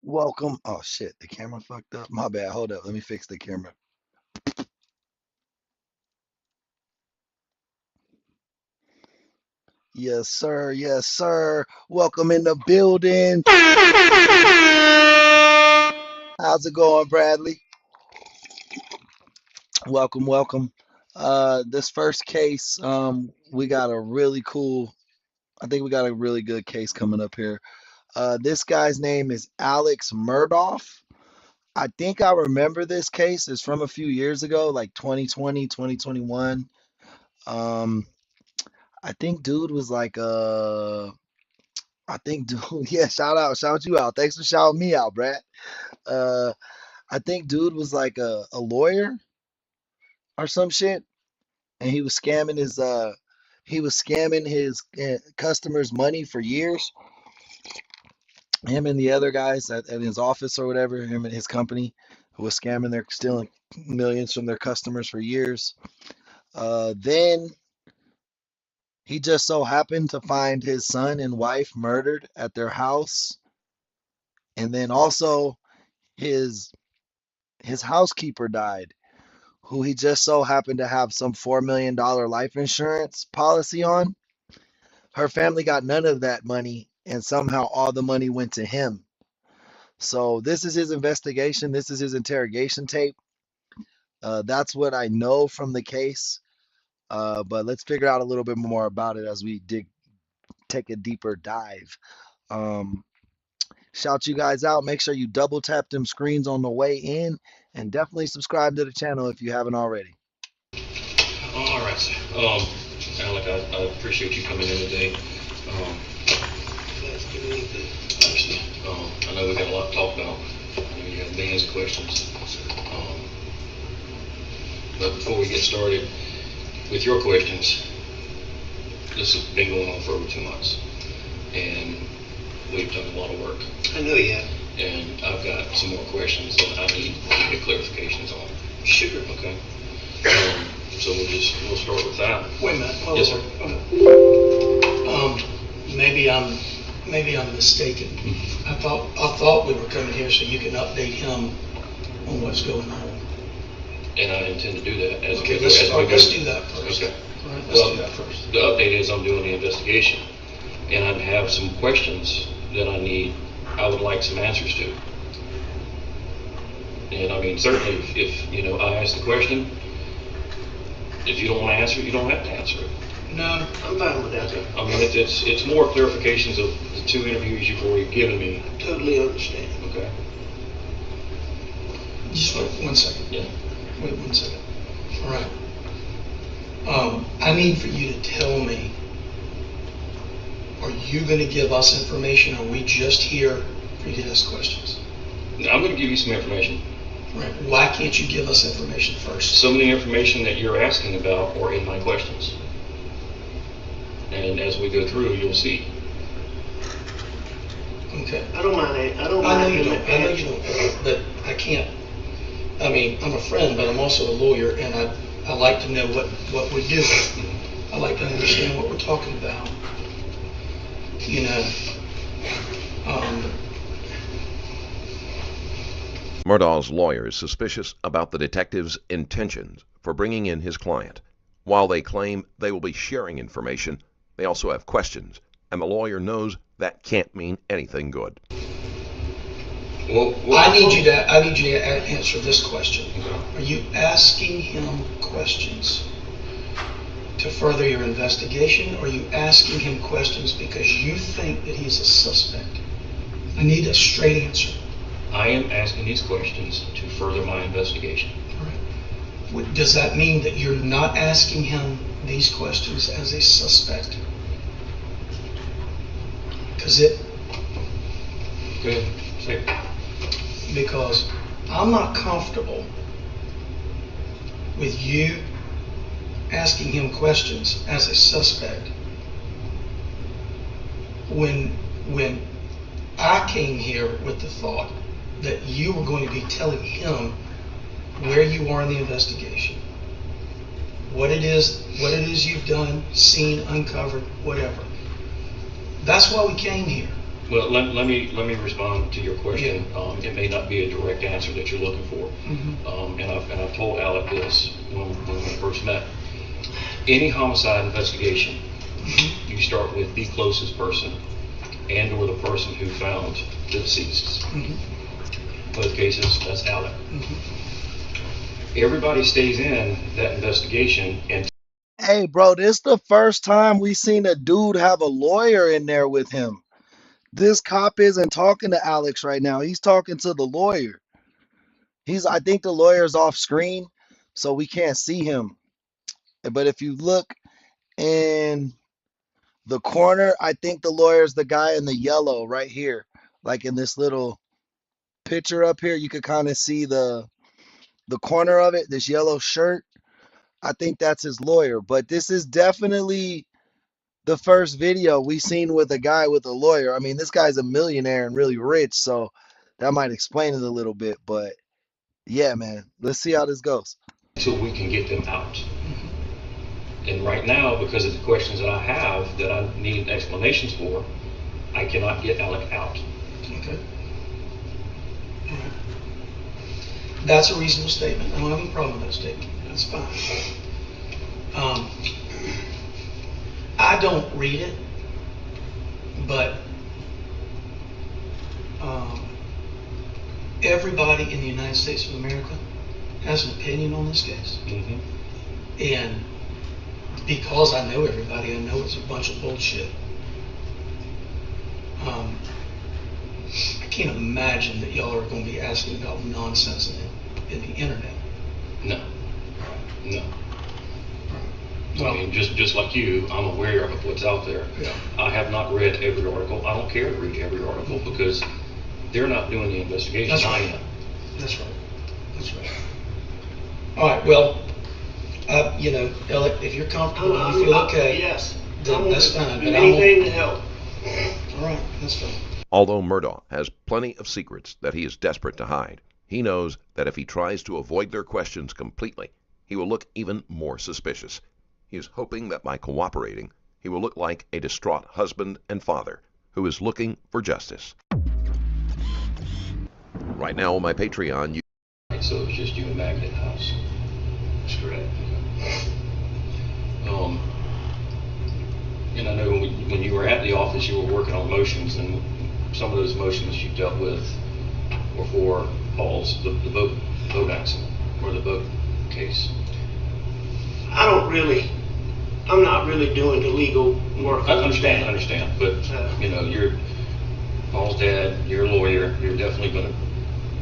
Welcome. Oh shit, the camera fucked up. My bad. Hold up. Let me fix the camera. Yes, sir. Yes, sir. Welcome in the building. How's it going, Bradley? Welcome, welcome. This first case, we got a really cool, I think we got a really good case coming up here. This guy's name is Alex Murdaugh. I think I remember this case. It's from a few years ago, like 2020, 2021. Um, I think dude was like I think dude, yeah, shout you out. Thanks for shouting me out, Brad. Uh I think dude was like a lawyer or some shit, and he was scamming his customers money for years. Him and the other guys at his office or whatever, him and his company, who was scamming, they're stealing millions from their customers for years. Then he just so happened to find his son and wife murdered at their house, and then also his his housekeeper died, who he just so happened to have some $4 million life insurance policy on. Her family got none of that money, and somehow all the money went to him. So this is his investigation. This is his interrogation tape. That's what I know from the case. But let's figure out a little bit more about it as we take a deeper dive. Um, Shout you guys out. Make sure you double tap them screens on the way in, and definitely subscribe to the channel if you haven't already. All right, sir. Alec, I appreciate you coming in today. I know we got a lot to talk about. You have millions of questions. But before we get started with your questions, this has been going on for over 2 months, and we've done a lot of work. I know you have. And I've got some more questions that I need to get clarifications on. Sure. Okay. So we'll start with that. Wait a minute. Yes, sir. Maybe I'm mistaken. I thought we were coming here so you can update him on what's going on. And I intend to do that as Okay, we let's go. do that first. Okay. All right, let's do that first. The update is I'm doing the investigation, and I have some questions that I would like some answers to. And I mean, certainly if I ask the question, if you don't want to answer it, you don't have to answer it. No, I'm fine with that. Okay. I mean, it's more clarifications of the 2 interviews you've already given me. Totally understand. Okay. Just wait 1 second. Yeah. Wait 1 second. All right. I need for you to tell me, are you going to give us information, or are we just here for you to ask questions? I'm going to give you some information. Right. Why can't you give us information first? Some of the information that you're asking about are in my questions. And as we go through, you'll see. Okay. I don't mind. I know you don't, but I can't. I mean, I'm a friend, but I'm also a lawyer, and I like to know what we do. I like to understand what we're talking about. You know. Murdaugh's lawyer is suspicious about the detective's intentions for bringing in his client. While they claim they will be sharing information, they also have questions, and the lawyer knows that can't mean anything good. Well, I need you to answer this question. Are you asking him questions to further your investigation, or are you asking him questions because you think that he's a suspect? I need a straight answer. I am asking these questions to further my investigation. All right. Does that mean that you're not asking him these questions as a suspect? Because I'm not comfortable with you asking him questions as a suspect when I came here with the thought that you were going to be telling him where you are in the investigation, what it is you've done, seen, uncovered, whatever. That's why we came here. Well, let me respond to your question. It may not be a direct answer that you're looking for, and I've told Alec this when we first met. Any homicide investigation, you start with the closest person and or the person who found the deceased. Both cases, that's Alec. Everybody stays in that investigation and. Hey, bro, this the first time we seen a dude have a lawyer in there with him. This cop isn't talking to Alex right now. He's talking to the lawyer. I think the lawyer's off screen, so we can't see him. But if you look in the corner, I think the lawyer's the guy in the yellow right here. Like in this little picture up here, you could kind of see the corner of it, this yellow shirt. I think that's his lawyer. But this is definitely the first video we seen with a guy with a lawyer. I mean, this guy's a millionaire and really rich, so that might explain it a little bit. But yeah, man, let's see how this goes. Until we can get them out. And right now, because of the questions that I have that I need explanations for, I cannot get Alec out. Okay. All right. That's a reasonable statement. I don't have any problem with that statement. That's fine. I don't read it, but everybody in the United States of America has an opinion on this case. And because I know everybody, I know it's a bunch of bullshit. I can't imagine that y'all are going to be asking about nonsense in the internet. No. Well, I mean, just like you, I'm aware of what's out there. Yeah. I have not read every article. I don't care to read every article because they're not doing the investigation. That's right. I am. That's right. All right. Well, Alec, if you're comfortable and you feel okay, yes, then that's fine. But anything to help. All right, that's fine. Although Murdaugh has plenty of secrets that he is desperate to hide, he knows that if he tries to avoid their questions completely, he will look even more suspicious. He is hoping that by cooperating, he will look like a distraught husband and father who is looking for justice. Right now on my Patreon, you... So it's just you and Magnet in the house. That's correct. And I know when you were at the office, you were working on motions, and some of those motions you dealt with were for Paul's, the boat accident, or the boat case. I'm not really doing the legal work. I understand, but you're Paul's dad, you're a lawyer, you're definitely going to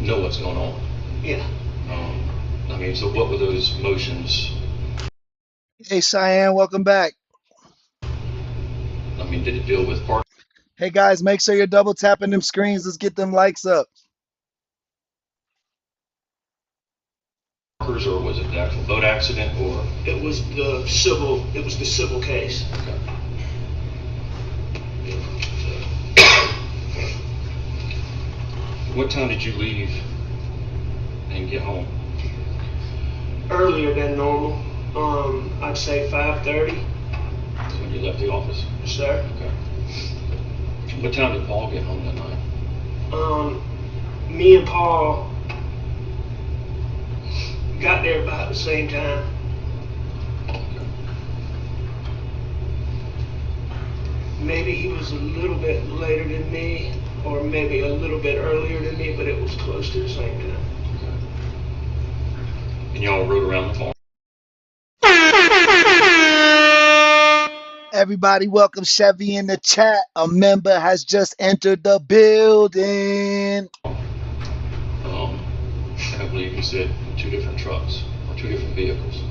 know what's going on. Yeah. So what were those motions? Hey, Cheyenne, welcome back. Did it deal with park? Hey, guys, make sure you're double tapping them screens. Let's get them likes up. Or was it the actual boat accident, or? It was the civil case. Okay. What time did you leave and get home? Earlier than normal. I'd say 5:30. When you left the office? Sir. Okay. What time did Paul get home that night? Me and Paul got there about the same time. Okay. Maybe he was a little bit later than me, or maybe a little bit earlier than me, but it was close to the same time. Okay. And y'all rode around the farm? Everybody, welcome Chevy in the chat. A member has just entered the building. I believe you said 2 different trucks or 2 different vehicles.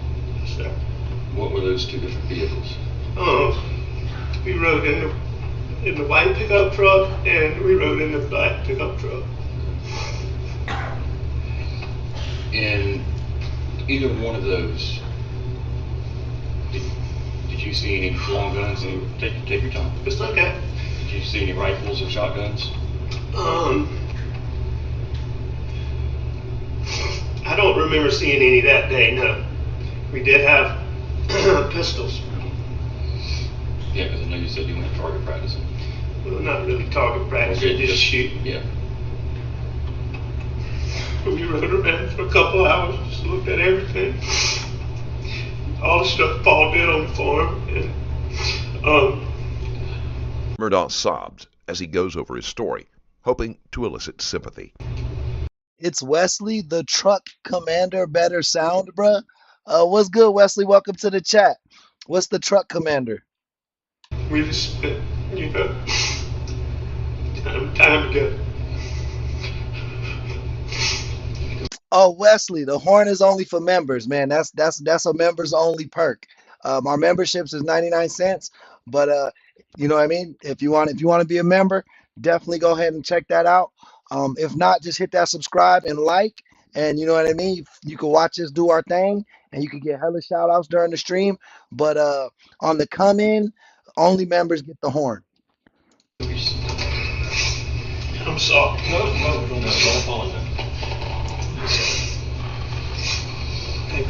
Sir. What were those 2 different vehicles? We rode in the white pickup truck, and we rode in the black pickup truck. In either one of those, did you see any long guns? And take your time. It's okay. Did you see any rifles or shotguns? I don't remember seeing any that day, no. We did have pistols. Yeah, because I know you said you went target practicing. well, not really target practice, Okay, just shoot. Yeah. We rode around for a couple hours, just looked at everything. All the stuff Paul did on the farm, and Murdaugh sobs as he goes over his story, hoping to elicit sympathy. It's Wesley, the truck commander. Better sound, bruh. What's good, Wesley? Welcome to the chat. What's the truck commander? we just spent, time together. Oh, Wesley, the horn is only for members, man. That's a members only perk. Our memberships is 99 cents, but you know what I mean? If you want to be a member, definitely go ahead and check that out. If not, just hit that subscribe and like, and you know what I mean? You can watch us do our thing, and you can get hella shout outs during the stream. But on the come in, only members get the horn. I'm sorry. No, don't apologize. Hey,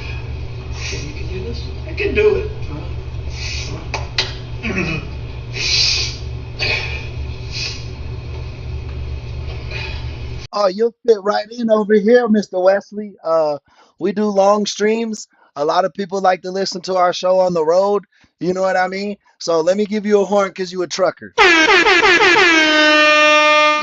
you can do this? I can do it. Oh, you'll fit right in over here, Mr. Wesley. We do long streams. A lot of people like to listen to our show on the road. You know what I mean? So let me give you a horn because you a trucker.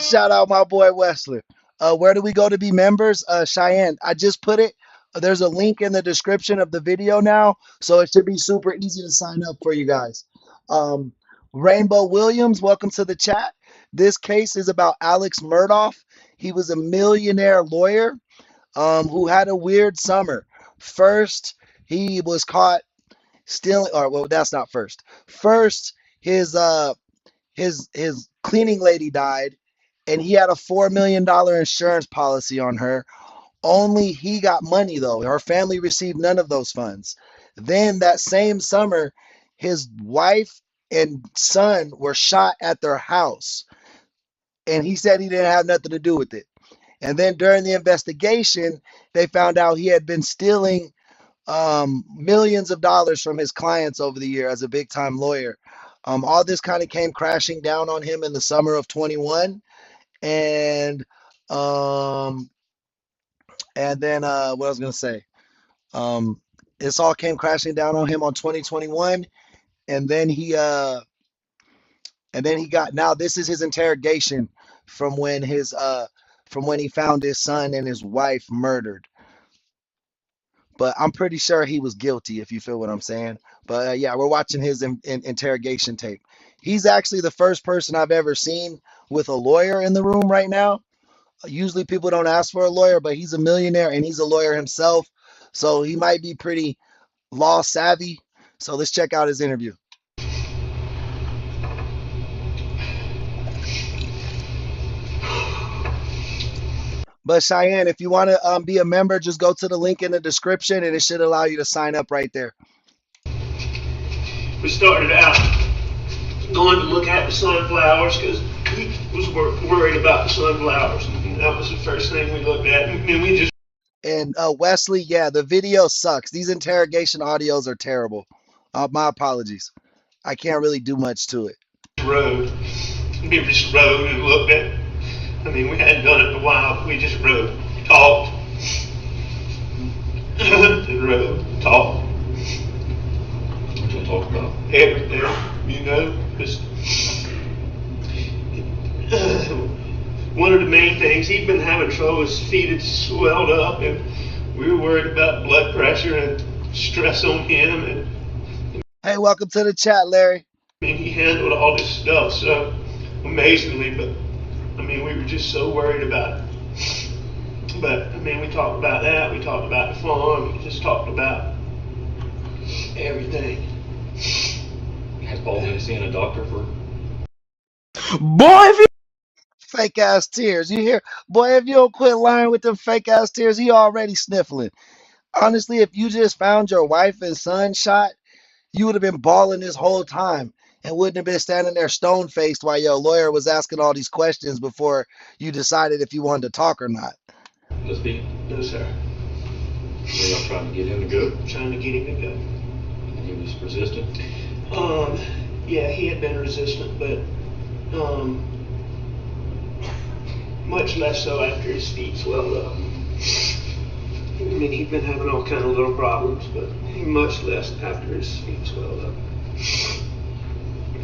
Shout out my boy Wesley. Where do we go to be members? Cheyenne, I just put it. There's a link in the description of the video now, so it should be super easy to sign up for you guys. Um, Rainbow Williams, welcome to the chat. This case is about Alex Murdaugh. He was a millionaire lawyer who had a weird summer. First, he was caught stealing, or well, that's not first. First, his cleaning lady died, and he had a $4 million insurance policy on her. Only he got money though. Her family received none of those funds. Then that same summer, his wife and son were shot at their house, and he said he didn't have nothing to do with it. And then during the investigation, they found out he had been stealing millions of dollars from his clients over the year as a big time lawyer. All this kind of came crashing down on him in the summer of 21, and um, then what I was gonna say, this all came crashing down on him on 2021, and then he got, now this is his interrogation from when he found his son and his wife murdered. But I'm pretty sure he was guilty, if you feel what I'm saying. But yeah, we're watching his interrogation tape. He's actually the first person I've ever seen with a lawyer in the room right now. Usually people don't ask for a lawyer, but he's a millionaire and he's a lawyer himself. So he might be pretty law savvy. So let's check out his interview. But Cheyenne, if you want to be a member, just go to the link in the description and it should allow you to sign up right there. We started out going to look at the sunflowers because he was worried about the sunflowers. That was the first thing we looked at. And we just And Wesley, yeah, the video sucks. These interrogation audios are terrible. My apologies. I can't really do much to it. rode. We just rode and looked at. I mean, we hadn't done it in a while. We just rode, talked, and rode, talked. What you talk about? Everything, you know. Just one of the main things, he'd been having trouble. His feet had swelled up, and we were worried about blood pressure and stress on him. And Hey, welcome to the chat, Larry. I mean, he handled all this stuff so amazingly, but I mean, we were just so worried about it. But I mean, we talked about that. We talked about the farm. We just talked about everything. Has Paul been seeing a doctor for? Boy, if you fake ass tears, you hear? Boy, if you don't quit lying with them fake ass tears, he already sniffling. Honestly, if you just found your wife and son shot, you would have been bawling this whole time and wouldn't have been standing there stone faced while your lawyer was asking all these questions before you decided if you wanted to talk or not. Let's be. No, sir. They are trying to get him to go. Trying to get him to go. And he was resistant. Yeah, he had been resistant, but Much less so after his feet swelled up. I mean, he'd been having all kind of little problems, but much less after his feet swelled up.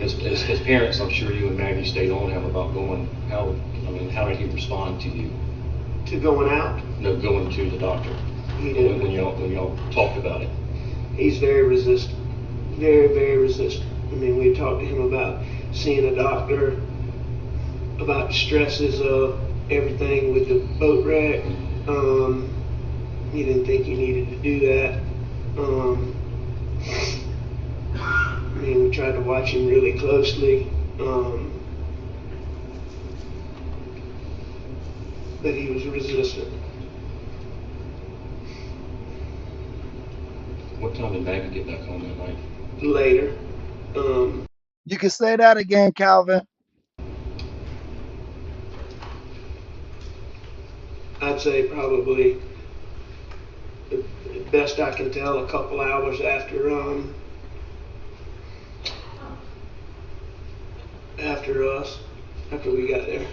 As parents, I'm sure you and Maggie stayed on him about going. How did he respond to you? To going out? No, going to the doctor. He did. When y'all talked about it. He's very resistant. Very, very resistant. I mean, we talked to him about seeing a doctor, about the stresses of everything with the boat wreck. He didn't think he needed to do that. I mean, we tried to watch him really closely. But he was resistant. What time did Maggie get back home that night? Later. You can say that again, Calvin. I'd say probably, the best I can tell, a couple hours after we got there.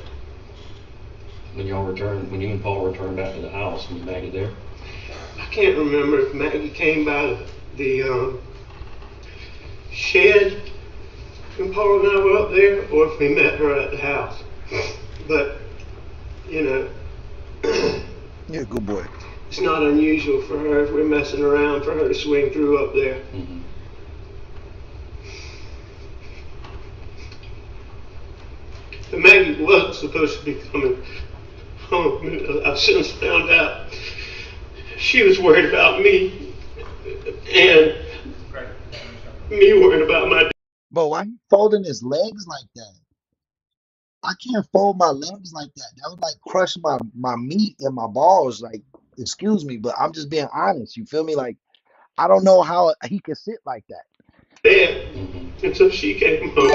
When you and Paul returned back to the house, was Maggie there? I can't remember if Maggie came by the shed when Paul and I were up there, or if we met her at the house. But, you know, You're a good boy. it's not unusual for her, if we're messing around, for her to swing through up there. Mm-hmm. But Maggie wasn't supposed to be coming home. I've since found out she was worried about me, and me worried about my dad. But why you folding his legs like that? I can't fold my legs like that. That would like crush my meat and my balls. Like, excuse me, but I'm just being honest. You feel me? Like, I don't know how he can sit like that. Mm-hmm. And so she came home.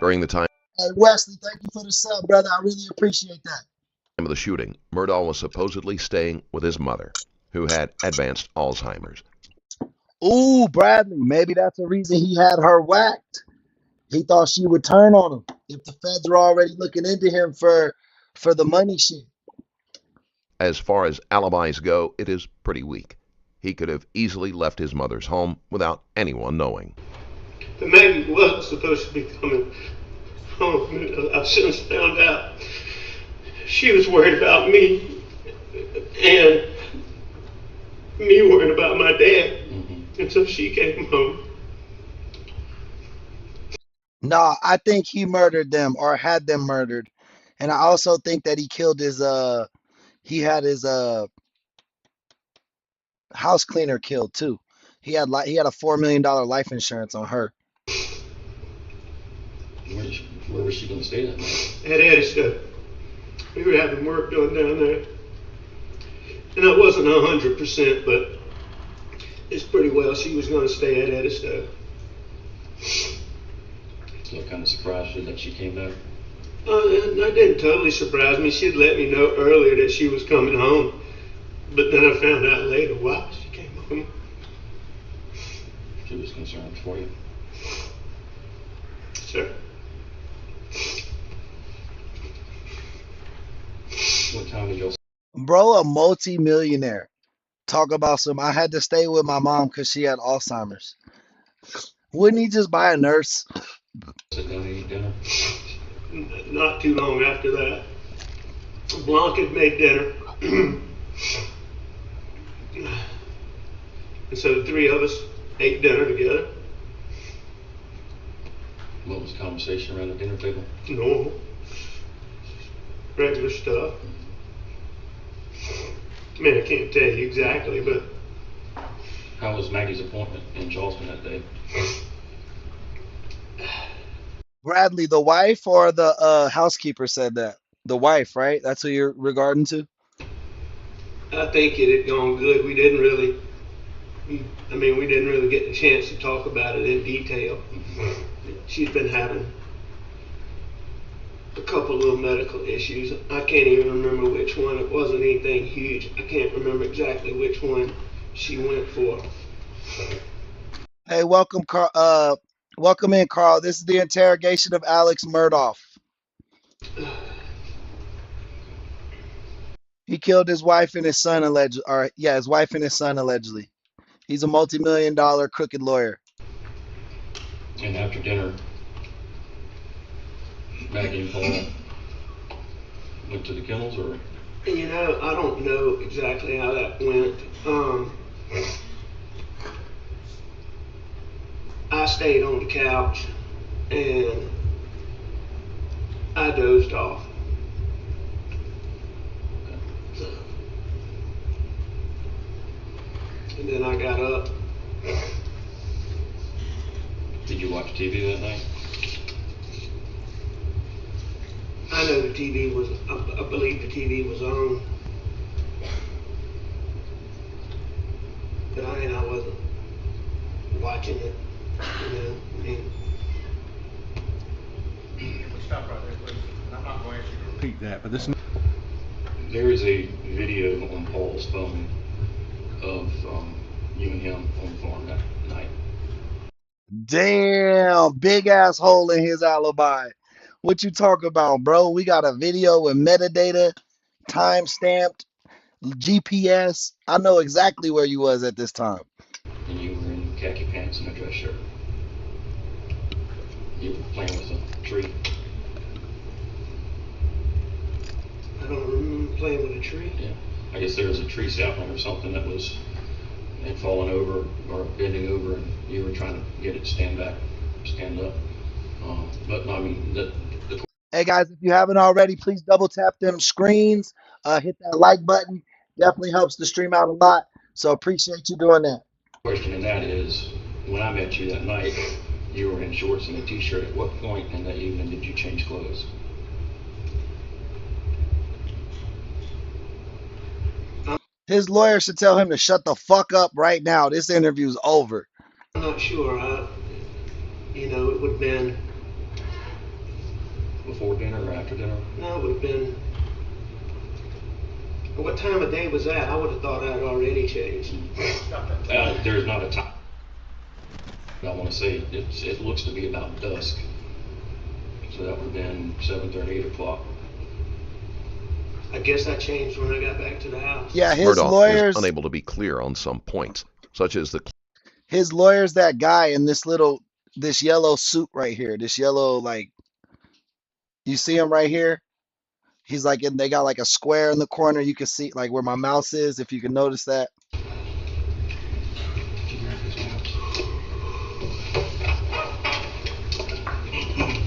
During the time Hey Wesley, thank you for the sub, brother. I really appreciate that. of the shooting, Murdaugh was supposedly staying with his mother, who had advanced Alzheimer's. Ooh, Bradley, maybe that's the reason he had her whacked. He thought she would turn on him if the feds are already looking into him for the money shit. As far as alibis go, it is pretty weak. He could have easily left his mother's home without anyone knowing. But Maggie wasn't supposed to be coming home. I've since found out she was worried about me, and me worried about my dad. Mm-hmm. And so she came home. No, I think he murdered them or had them murdered. And I also think that he killed his he had his house cleaner killed too. He had a $4 million life insurance on her. Where was she going to stay that night? At Edison. We were having work done down there. And I wasn't 100%, but it's pretty well she was going to stay at Edison. So it kind of surprised you that she came back? That didn't totally surprise me. She'd let me know earlier that she was coming home. But then I found out later why she came home. She was concerned for you. Sir. What time did y'all? Bro, a multi-millionaire. Talk about I had to stay with my mom because she had Alzheimer's. Wouldn't he just buy a nurse? Sit down and eat dinner? Not too long after that, Blanc had made dinner. And so the three of us ate dinner together. What was the conversation around the dinner table? Normal. Regular stuff. I mean, I can't tell you exactly, but How was Maggie's appointment in Charleston that day? Bradley, the wife or the housekeeper said that? The wife, right? That's who you're regarding to? I think it had gone good. We didn't really get the chance to talk about it in detail. She's been having a couple little medical issues. I can't even remember which one. It wasn't anything huge. I can't remember exactly which one she went for. Hey, welcome, Welcome in, Carl. This is the interrogation of Alex Murdaugh. He killed his wife and his son allegedly. Or yeah, his wife and his son allegedly. He's a multi-million-dollar crooked lawyer. And after dinner, Maggie and Paul went to the kennels, or? You know, I don't know exactly how that went. I stayed on the couch and I dozed off. And then I got up. Did you watch TV that night? I know the TV was, I believe the TV was on. But I wasn't watching it, you know, I mean. Stop right there, please. And I'm not going to ask you to repeat that, but this. There is a video on Paul's phone of you and him on the farm that night. Damn, big ass hole in his alibi. What you talking about, bro? We got a video with metadata, time stamped, GPS. I know exactly where you was at this time. And you were in khaki pants and a dress shirt. You were playing with a tree. I don't remember playing with a tree. Yeah. I guess there was a tree sapling or something that had fallen over or bending over, and you were trying to get it to stand up. But no, I mean, the Hey guys, if you haven't already, please double tap them screens. Hit that like button. Definitely helps the stream out a lot. So appreciate you doing that. question in that is, when I met you that night, you were in shorts and a t-shirt. At what point in that evening did you change clothes? His lawyer should tell him to shut the fuck up right now. This interview's over. I'm not sure. You know, it would have been. Before dinner or after dinner? No, it would have been. What time of day was that? I would have thought I had already changed. There's not a time. I want to say it looks to be about dusk. So that would have been 7:30, 8 o'clock. I guess I changed when I got back to the house. Yeah, his Murdaugh lawyers is unable to be clear on some points, such as his lawyer's that guy in this yellow suit right here. This yellow, like, you see him right here? He's like they got like a square in the corner. You can see like where my mouse is, if you can notice that.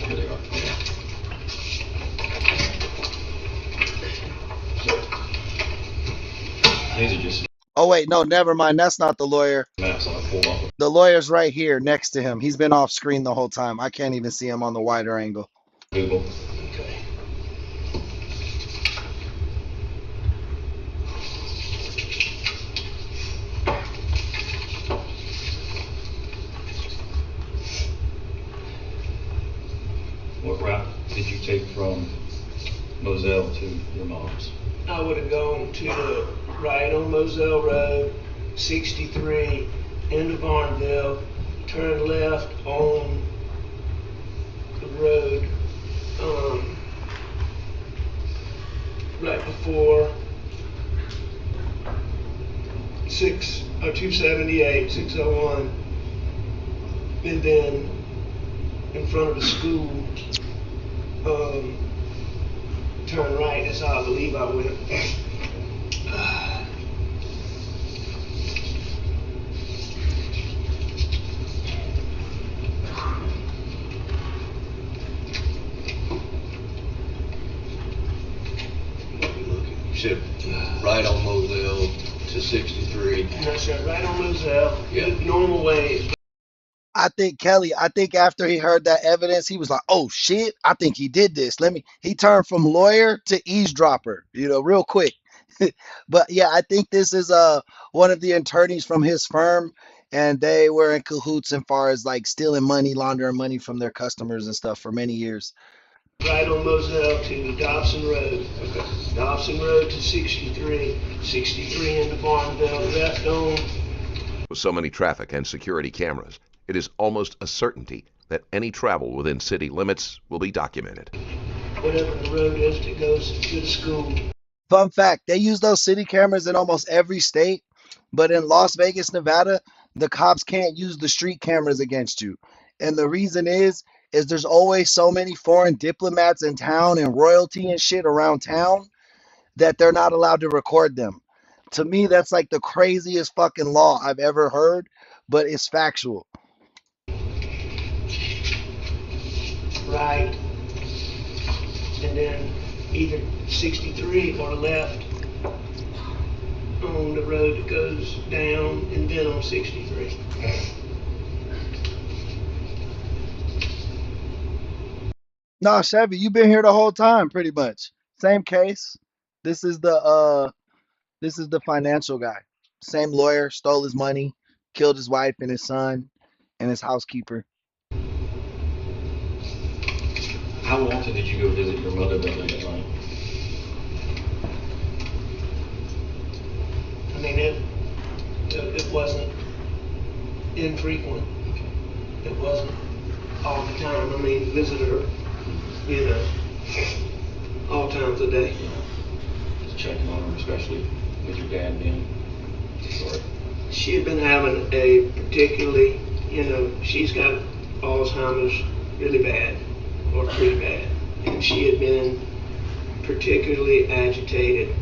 Here they are. These are just Oh wait, no, never mind. That's not the lawyer. maps I pulled off The lawyer's right here next to him. He's been off screen the whole time. I can't even see him on the wider angle. of Google. Okay. What route did you take from Moselle to your mom's? I would have gone to the right on Moselle Road, 63, into Barnville, turn left on the road, right before 278, 601, and then in front of the school, turn right. That's how I believe I went. You said right on Moselle to 63. And I said, right on Moselle, Yeah. normal way. I think after he heard that evidence, he was like, oh shit, I think he did this. He turned from lawyer to eavesdropper, real quick. But yeah, I think this is one of the attorneys from his firm, and they were in cahoots as far as like stealing money, laundering money from their customers and stuff for many years. Right on Moselle to Dobson Road. Okay. Dobson Road to 63, 63 into Barnville, left on. with so many traffic and security cameras, it is almost a certainty that any travel within city limits will be documented. Whatever the road is that goes to the school. Fun fact, they use those city cameras in almost every state, but in Las Vegas, Nevada, the cops can't use the street cameras against you. And the reason is there's always so many foreign diplomats in town and royalty and shit around town that they're not allowed to record them. To me, that's like the craziest fucking law I've ever heard, but it's factual. Right. And then either 63 or left on the road that goes down and then on 63. Nah, Chevy, you've been here the whole time, pretty much. Same case. This is the financial guy. Same lawyer, stole his money, killed his wife and his son and his housekeeper. How often did you go visit your mother that late at night? I mean, it wasn't infrequent. It wasn't all the time. I mean, visited her, all times a day. Just checking on her, especially with your dad being sorry. She had been having a particularly, she's got Alzheimer's really bad, or pretty bad. And she had been particularly agitated.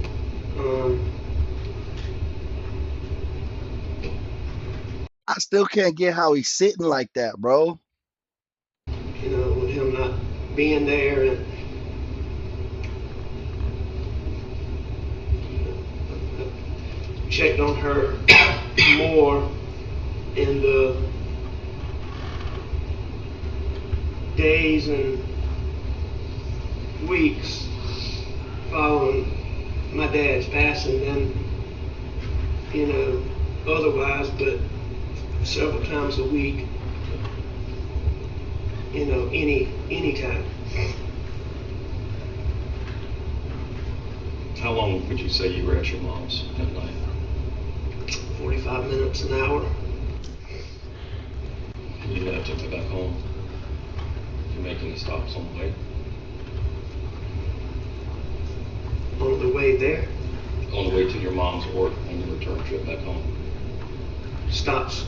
I still can't get how he's sitting like that, bro. With him not being there, and checked on her more in the days and weeks following my dad's passing than otherwise, but several times a week, any time. How long would you say you were at your mom's at night? 45 minutes, an hour. You left to go back home. Did you make any stops on the way? On the way there, On the way to your mom's work on your return trip back home? stops.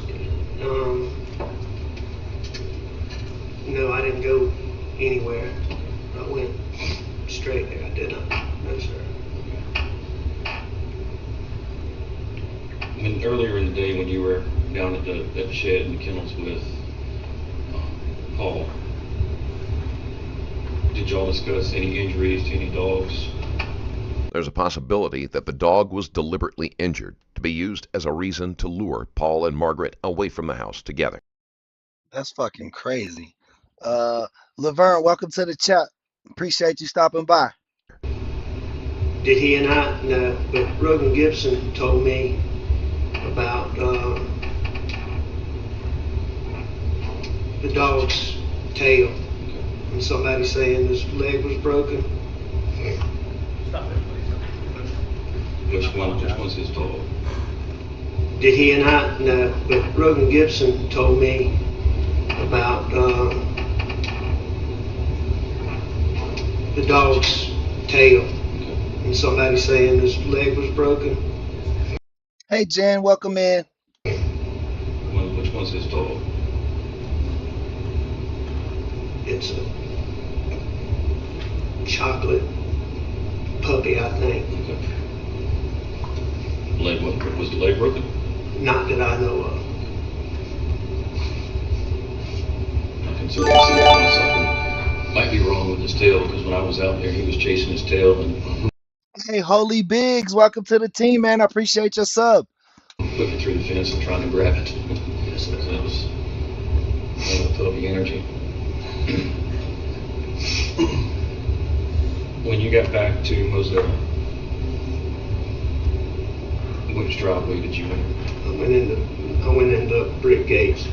No, I didn't go anywhere. I went straight there. I did not. No, sir. And earlier in the day when you were down at the shed in the kennels with Paul, did y'all discuss any injuries to any dogs? There's a possibility that the dog was deliberately injured to be used as a reason to lure Paul and Margaret away from the house together. That's fucking crazy. Laverne, welcome to the chat. Appreciate you stopping by. Did he and I? No, but Rogan Gibson told me about the dog's tail, and somebody saying his leg was broken. Stop it, please. Which one's his dog? Did he and I? No, but Rogan Gibson told me about the dog's tail, and somebody saying his leg was broken. Hey, Jen, welcome in. Which one's his dog? It's a chocolate puppy, I think. Okay. Was the leg broken? Not that I know of. I can certainly see that something might be wrong with his tail, because when I was out there, he was chasing his tail and Hey, Holy Biggs, welcome to the team, man. I appreciate your sub. looking through the fence and trying to grab it. That was a lot of puppy energy. When you got back to Murdaugh, which driveway did you enter? I went into brick gates.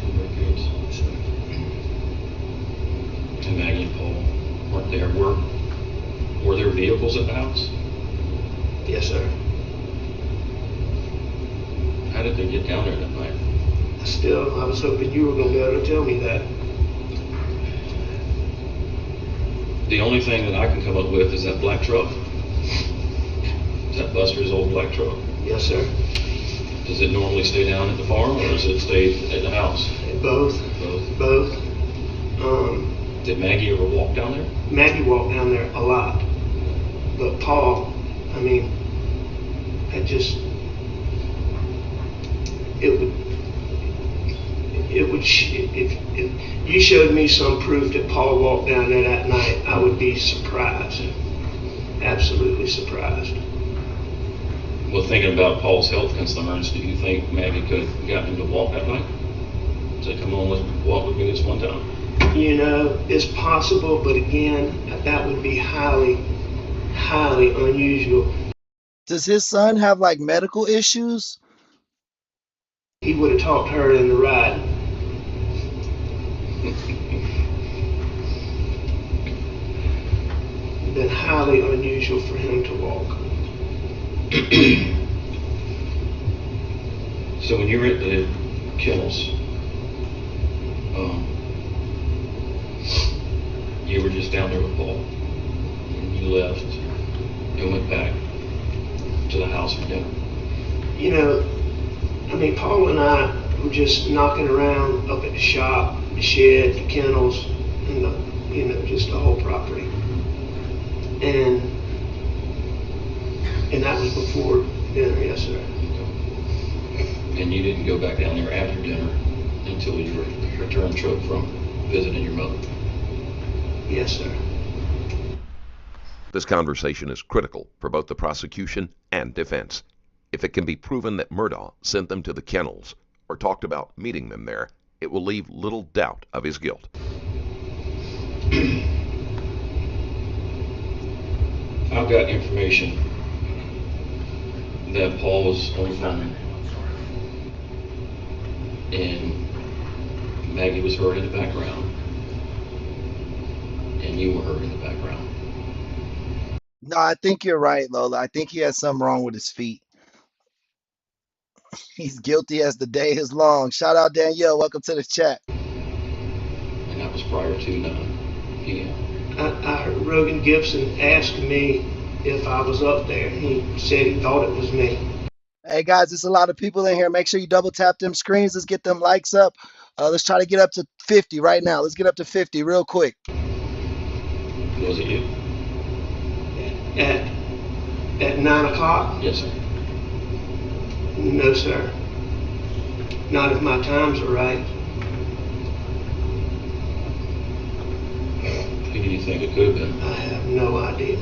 And Maggie and Paul weren't there. Were there vehicles at the house? Yes, sir. How did they get down there that night? I was hoping you were going to be able to tell me that. The only thing that I can come up with is that black truck. Is that Buster's old black truck? Yes, sir. Does it normally stay down at the farm, or does it stay at the house? Both. Both. Both. Did Maggie ever walk down there? Maggie walked down there a lot. But Paul, I mean, it just, if you showed me some proof that Paul walked down there that night, I would be surprised. Absolutely surprised. Well, thinking about Paul's health concerns, do you think Maggie could have gotten him to walk that night? Say, come on, let's walk with me this one time. You know, it's possible, but again, that would be highly, highly unusual. Does his son have like medical issues? He would have talked her in the ride. It'd been highly unusual for him to walk. So when you were at the kennels, you were just down there with Paul, and you left and went back to the house for dinner. You know, I mean, Paul and I were just knocking around up at the shop, the shed, the kennels, and just the whole property. And that was before dinner, yes, sir. And you didn't go back down there after dinner until you returned trip from visiting your mother? Yes, sir. This conversation is critical for both the prosecution and defense. If it can be proven that Murdaugh sent them to the kennels or talked about meeting them there, it will leave little doubt of his guilt. I've got information that Paul was on the phone and Maggie was heard in the background and you were heard in the background. No, I think you're right, Lola. I think he has something wrong with his feet. He's guilty as the day is long. Shout out Danielle. Welcome to the chat. And that was prior to 9 p.m. I heard Rogan Gibson ask me if I was up there. He said he thought it was me. Hey guys, there's a lot of people in here. Make sure you double tap them screens. Let's get them likes up. Let's try to get up to 50 right now. Let's get up to 50 real quick. Was it you? At 9 o'clock? Yes, sir. No, sir. Not if my times are right. Who do you think it could have been? I have no idea.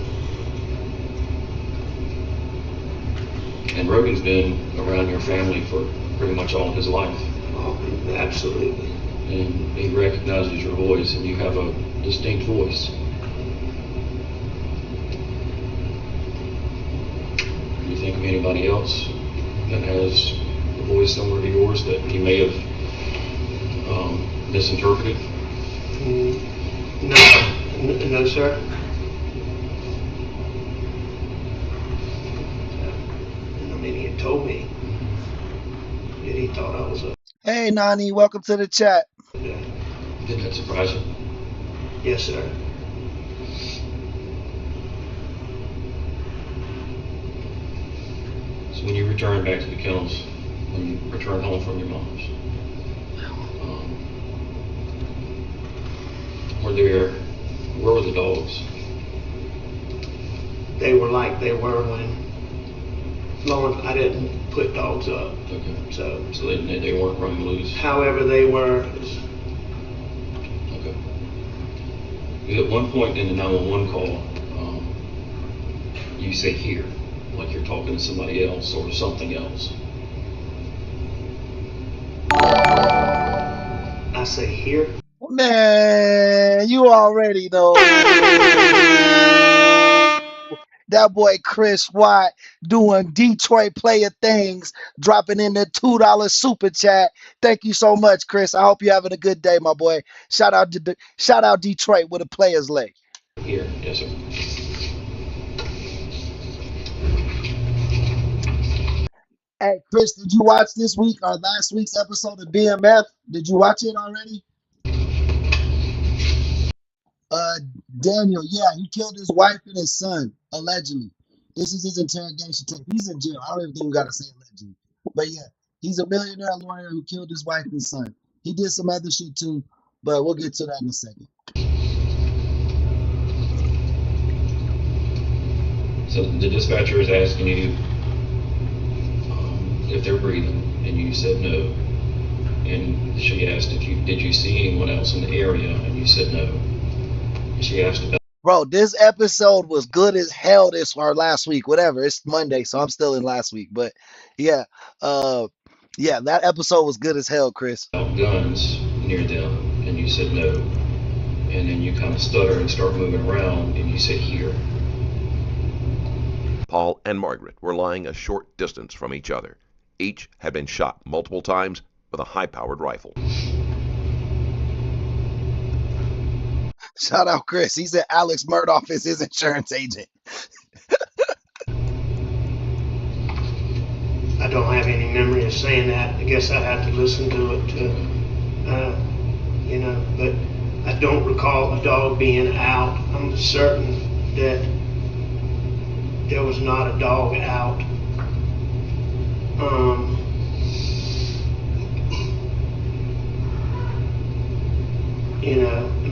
And Rogan's been around your family for pretty much all of his life. Oh, absolutely. And he recognizes your voice, and you have a distinct voice. Do you think of anybody else that has a voice similar to yours that he may have misinterpreted? No, sir. I mean, he had told me that he thought I was a... Hey Nani, welcome to the chat. Did that surprise you? Yes, sir. So when you returned back to the kennels, when you returned home from your mom's, where were the dogs? They were like they were when I didn't put dogs up. Okay. So they weren't running loose? However they were. Okay. At one point in the 911 call, you say here, like you're talking to somebody else or something else. I say here. Man, you already know. That boy Chris Watt doing Detroit player things, dropping in the $2 super chat. Thank you so much, Chris. I hope you're having a good day, my boy. Shout out Detroit with a player's leg. Here, yes, sir. Hey, Chris, did you watch this week or last week's episode of BMF? Did you watch it already? Daniel, yeah, he killed his wife and his son, allegedly. This is his interrogation tape. He's in jail. I don't even think we got to say allegedly. But yeah, he's a millionaire lawyer who killed his wife and son. He did some other shit too, but we'll get to that in a second. So the dispatcher is asking you if they're breathing, and you said no. And she asked if did you see anyone else in the area, and you said no. And she asked about. Bro, this episode was good as hell this or last week, whatever. It's Monday, so I'm still in last week. But yeah, yeah, that episode was good as hell, Chris. Guns near them, and you said no. And then you kind of stutter and start moving around, and you said here. Paul and Margaret were lying a short distance from each other. Each had been shot multiple times with a high-powered rifle. Shout out Chris. He said Alex Murdaugh is his insurance agent. I don't have any memory of saying that. I guess I'd have to listen to it but I don't recall a dog being out. I'm certain that there was not a dog out.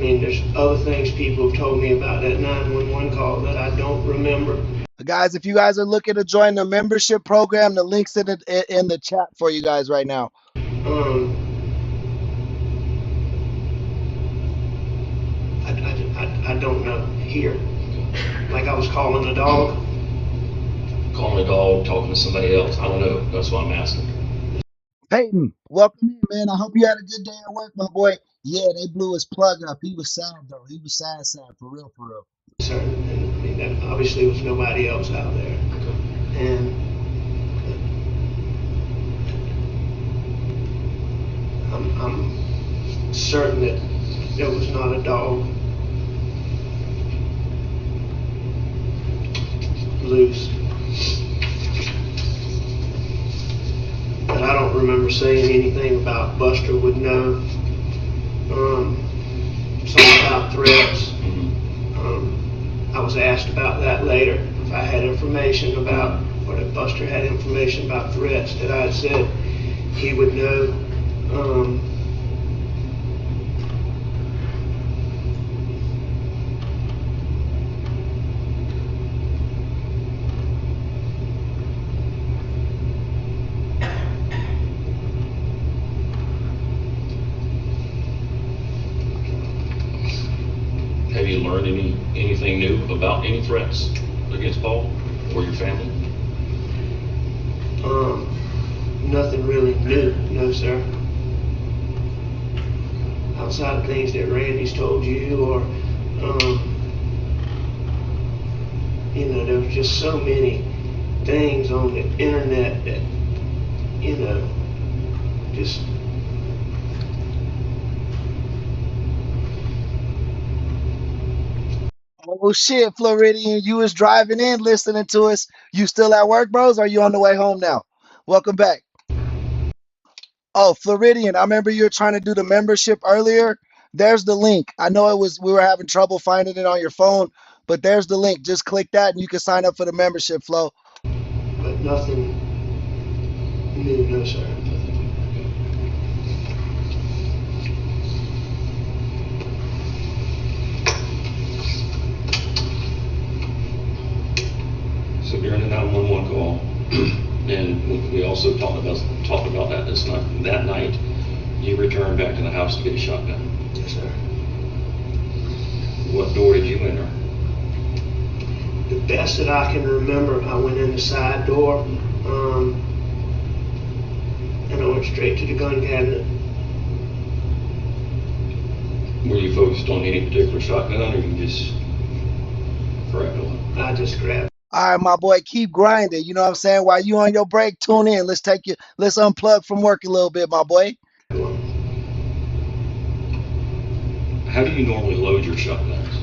There's other things people have told me about that 911 call that I don't remember. Guys, if you guys are looking to join the membership program, the link's in the chat for you guys right now. I don't know here. Like I was calling a dog. Calling a dog, talking to somebody else. I don't know. That's what I'm asking. Peyton, welcome in, man. I hope you had a good day at work, my boy. Yeah, they blew his plug up. He was sad, though. He was sad, for real, for real. And that obviously was nobody else out there. And I'm certain that there was not a dog loose. But I don't remember saying anything about Buster would know. Something about threats. I was asked about that later. If I had information about, or if Buster had information about threats that I said he would know. Have you learned anything new about any threats against Paul or your family? Nothing really new, no sir. Outside of things that Randy's told you, or there was just so many things on the internet that just. Oh shit, Floridian, you was driving in listening to us. You still at work, bros? Or are you on the way home now? Welcome back. Oh, Floridian, I remember you were trying to do the membership earlier. There's the link. I know we were having trouble finding it on your phone, but there's the link. Just click that and you can sign up for the membership, Flo. But nothing new, no sir. So during the 911 call, and we also talked about that that night, you returned back to the house to get a shotgun. Yes, sir. What door did you enter? The best that I can remember, I went in the side door, and I went straight to the gun cabinet. Were you focused on any particular shotgun, or you just grabbed one? I just grabbed. All right, my boy, keep grinding. You know what I'm saying? While you on your break, tune in. Let's unplug from work a little bit, my boy. How do you normally load your shotguns?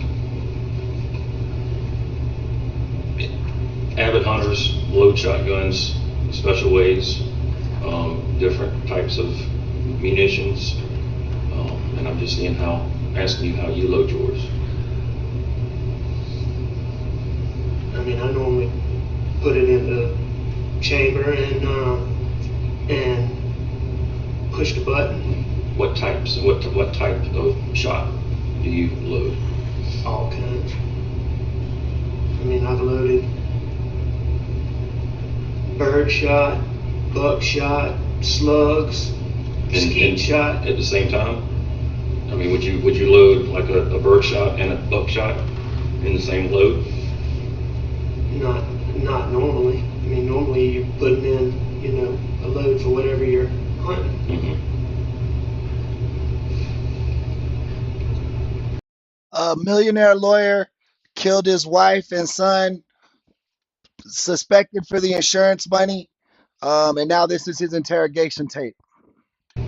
Avid hunters load shotguns special ways, different types of munitions, and I'm just asking you how you load yours. mean, I normally put it in the chamber and push the button. What type of shot do you load? All kinds. I mean, I've loaded bird shot, buck shot, slugs, skeet shot. At the same time? I mean, would you load like a bird shot and a buck shot in the same load? Not normally. I mean, normally you're putting in, a load for whatever you're hunting. Mm-hmm. A millionaire lawyer killed his wife and son, suspected for the insurance money. And now this is his interrogation tape. The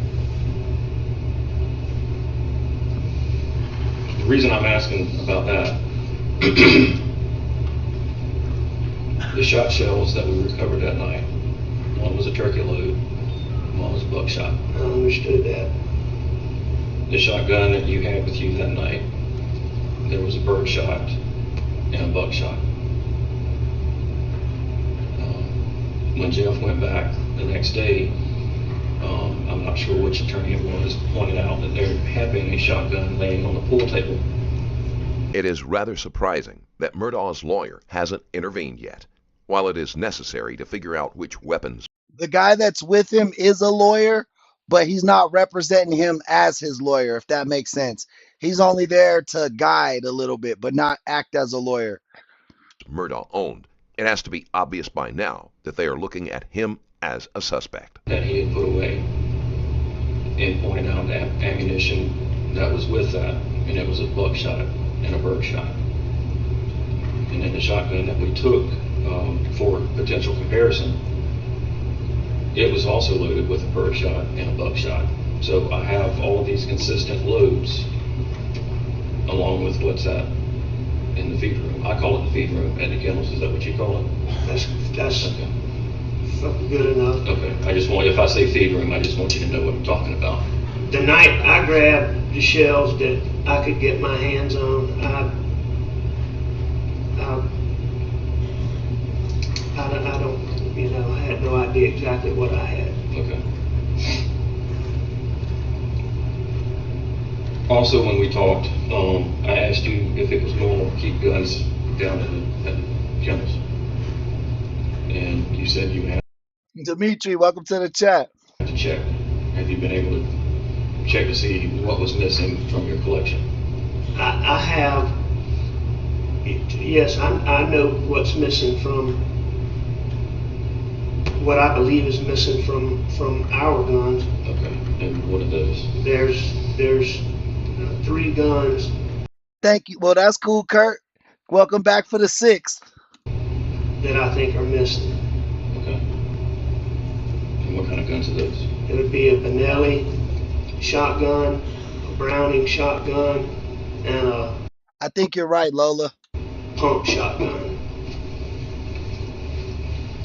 reason I'm asking about that, the shot shells that we recovered that night, one was a turkey load, one was a buckshot. I understood that. The shotgun that you had with you that night, there was a bird shot and a buckshot. When Jeff went back the next day, I'm not sure which attorney it was, pointed out that there had been a shotgun laying on the pool table. It is rather surprising that Murdaugh's lawyer hasn't intervened yet, while it is necessary to figure out which weapons. The guy that's with him is a lawyer, but he's not representing him as his lawyer, if that makes sense. He's only there to guide a little bit, but not act as a lawyer. Murdaugh owned. It has to be obvious by now that they are looking at him as a suspect. That he had put away, and pointed out the ammunition that was with that, and it was a buckshot and a bird shot. And then the shotgun that we took for potential comparison, it was also loaded with a bird shot and a buckshot. So I have all of these consistent loads along with what's that in the feed room. I call it the feed room at the kennels. Is that what you call it? That's Okay. good enough. Okay. If I say feed room, I just want you to know what I'm talking about. The night I grabbed the shells that I could get my hands on, I don't, I had no idea exactly what I had. Okay. Also, when we talked, I asked you if it was normal to keep guns down at the kennels, and you said you had Dimitri, welcome to the chat. to check. Have you been able to check to see what was missing from your collection? I have, yes, I know what's missing from, what I believe is missing from our guns. Okay. And what are those? There's 3 guns Thank you. Well, that's cool, Kurt. Welcome back for the 6th. that I think are missing. Okay. And what kind of guns are those? It would be a Benelli shotgun, a Browning shotgun, and a I think you're right, Lola. pump shotgun.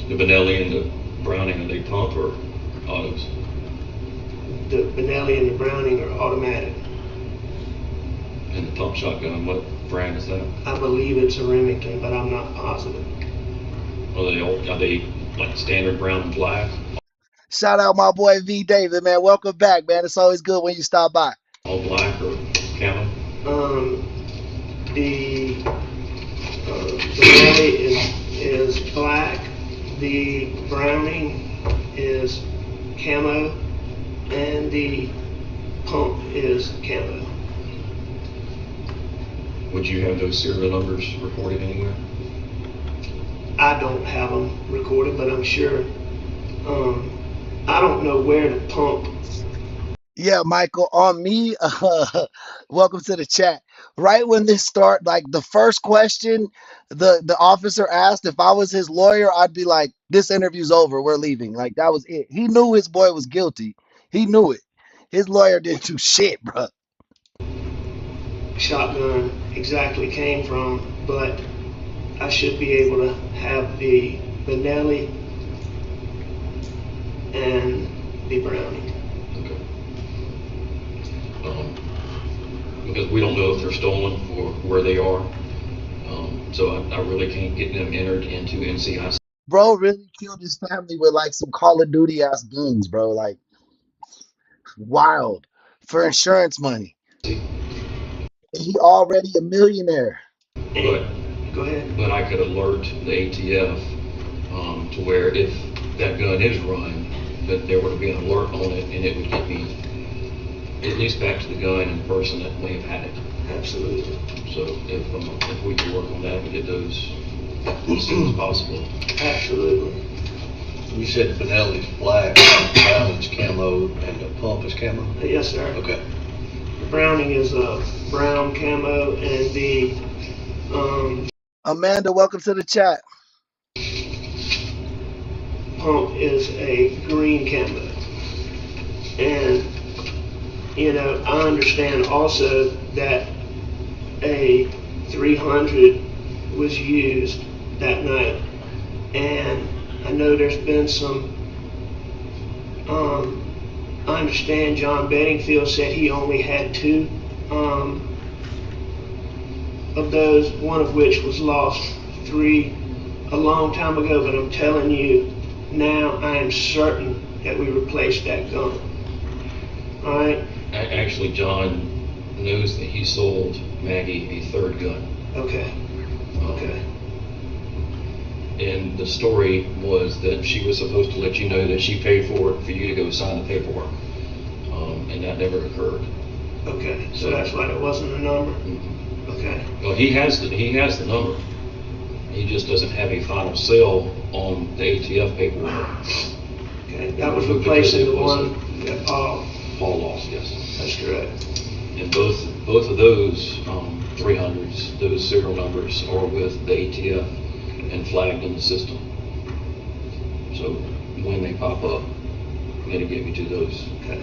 The Benelli and the Browning, are they pump or autos? The Benelli and the Browning are automatic. And the pump shotgun, what brand is that? I believe it's a Remington, but I'm not positive. Are they like standard brown and black? Shout out my boy V David, man. Welcome back, man. It's always good when you stop by. All black or camo? The Benelli is black. The Browning is camo, and the pump is camo. Would you have those serial numbers recorded anywhere? I don't have them recorded, but I'm sure. I don't know where the pump. Yeah, Michael, on me, welcome to the chat. Right when this started, like the first question the officer asked, if I was his lawyer, I'd be like, this interview's over, we're leaving. Like, that was it. He knew his boy was guilty. He knew it. His lawyer didn't do shit, bro. Shotgun exactly came from, but I should be able to have the Benelli and the Browning. Okay. Because we don't know if they're stolen or where they are. So I really can't get them entered into NCIC. Bro really killed his family with like some Call of Duty ass guns, bro. Like wild for insurance money. He already a millionaire. But Go ahead. but I could alert the ATF to where if that gun is run, that there would be an alert on it, and it would get me at least back to the gun and the person that may have had it. Absolutely. So if we can work on that and get those as soon as possible. Absolutely. You said Benelli's black, Browning's camo, and the pump is camo? Yes, sir. Okay. The Browning is a brown camo, and the Amanda, welcome to the chat. pump is a green camo. And, you know, I understand also that a 300 was used that night. And I know there's been some, I understand John Bedingfield said he only had 2 of those, one of which was lost 3 a long time ago, but I'm telling you, now I am certain that we replaced that gun. All right? Actually, John knows that he sold Maggie a 3rd gun. Okay. Okay. And the story was that she was supposed to let you know that she paid for it for you to go sign the paperwork. And that never occurred. Okay. So that's why there wasn't a number? Mm-hmm. Okay. Well, he has the number. He just doesn't have a final sale on the ATF paperwork. Okay. That was replacing the one that Paul lost, yes. That's correct. And both of those 300s, those serial numbers are with the ATF and flagged in the system. So when they pop up, it'll get me to those. Okay.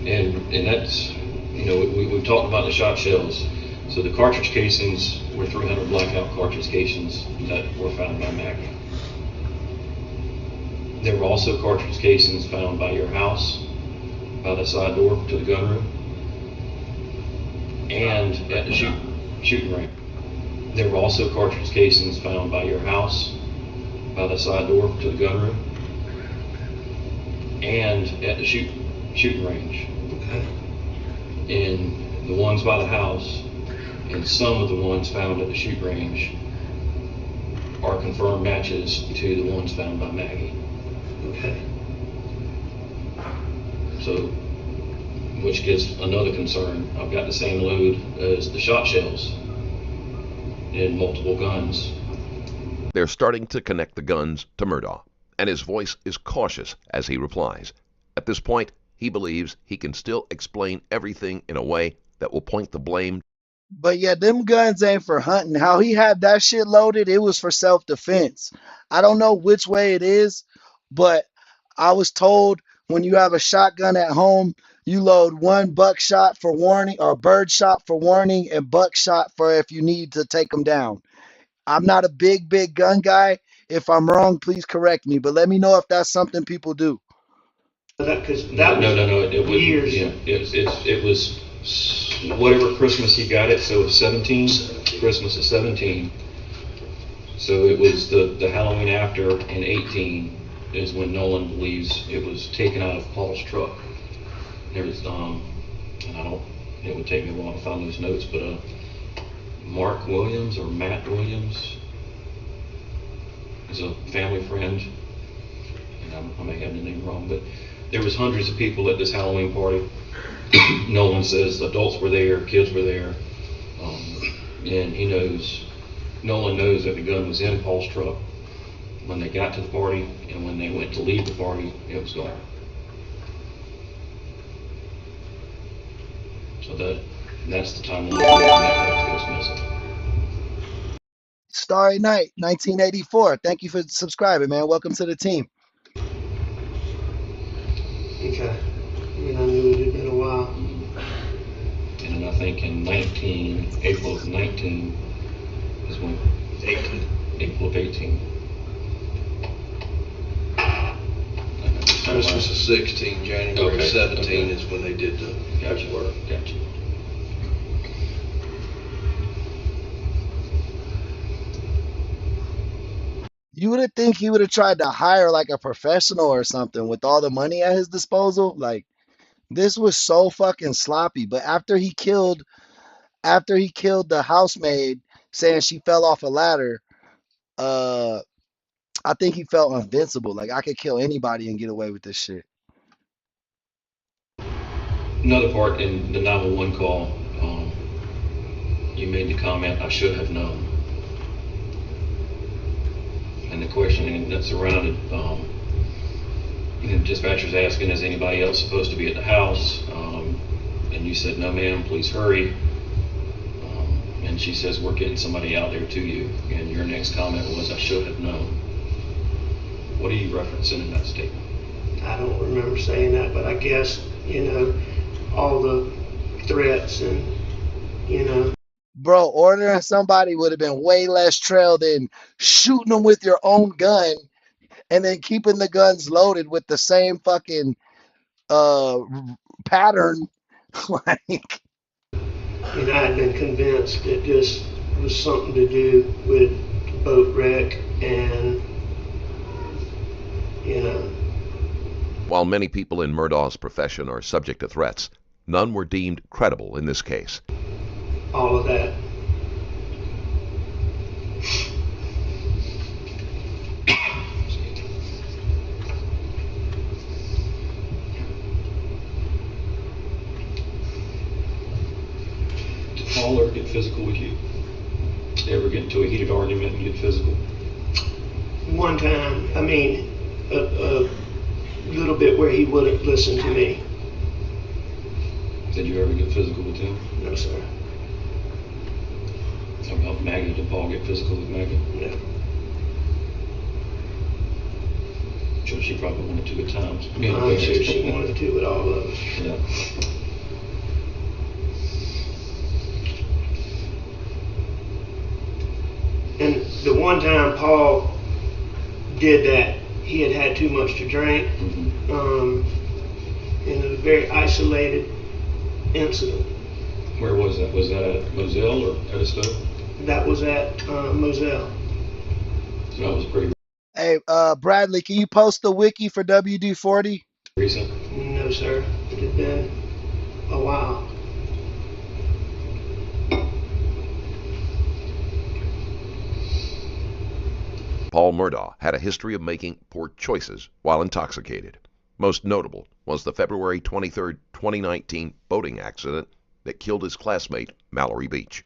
And that's, you know, we've talked about the shot shells. So the cartridge casings were 300 blackout cartridge casings that were found by Maggie. There were also cartridge casings found by your house, by the side door to the gun room, and at the shooting range. There were also cartridge casings found by your house, by the side door to the gun room, and at the shooting range. Okay. And the ones by the house and some of the ones found at the shoot range are confirmed matches to the ones found by Maggie. Okay. So, which gets another concern. I've got the same load as the shot shells in multiple guns. They're starting to connect the guns to Murdaugh, and his voice is cautious as he replies. At this point, he believes he can still explain everything in a way that will point the blame. But yeah, them guns ain't for hunting. How he had that shit loaded, it was for self-defense. I don't know which way it is, but I was told when you have a shotgun at home, you load 1 buckshot for warning, or bird shot for warning, and buckshot for if you need to take them down. I'm not a big gun guy. If I'm wrong, please correct me, but let me know if that's something people do. Because No, that was it was years. Yeah, it was whatever Christmas he got it. So it was 17. Christmas is 17. So it was the Halloween after in 18 is when Nolan believes it was taken out of Paul's truck. There was and I don't. It would take me a while to find those notes, but Mark Williams or Matt Williams is a family friend, and I may have the name wrong, but there was hundreds of people at this Halloween party. Nolan says adults were there, kids were there, and Nolan knows that the gun was in Paul's truck when they got to the party, and when they went to leave the party, it was gone. So that's the timeline that goes missing. Starry Night, 1984. Thank you for subscribing, man. Welcome to the team. Okay. I mean, I knew it had been a while. And then I think in April of 19 is when 18. April of 18. Christmas is 16, January Okay, 17 okay. is when they did the paperwork. Gotcha. You would have think he would have tried to hire like a professional or something with all the money at his disposal. Like this was so fucking sloppy. But after he killed the housemaid, saying she fell off a ladder, uh, I think he felt invincible. Like I could kill anybody and get away with this shit. Another part in the 911 call, you made the comment, "I should have known." And the questioning that surrounded, the dispatcher's asking, "Is anybody else supposed to be at the house?" And you said, "No, ma'am, please hurry." And she says, "We're getting somebody out there to you." And your next comment was, "I should have known." What are you referencing in that statement? I don't remember saying that, but I guess, all the threats and, Bro, ordering somebody would have been way less trail than shooting them with your own gun and then keeping the guns loaded with the same fucking uh pattern. Like, I had been convinced it just was something to do with the boat wreck and, While many people in Murdaugh's profession are subject to threats, none were deemed credible in this case. all of that. Did Paul ever get physical with you? Ever get into a heated argument and get physical? One time, a little bit where he wouldn't listen to me. Did you ever get physical with him? No, sir. How about Maggie? Did Paul get physical with Maggie? No. Sure, she probably wanted to at times. I'm sure she wanted to with all of us. Yeah. And the one time Paul did that, he had had too much to drink. Mm-hmm. And it was a very isolated incident. Where was that? Was that at Moselle or Edisto? That was at Moselle. So that was pretty hey, Bradley, can you post the wiki for WD-40? recent. No, sir. It had been a while. Paul Murdaugh had a history of making poor choices while intoxicated. Most notable was the February 23, 2019 boating accident that killed his classmate, Mallory Beach.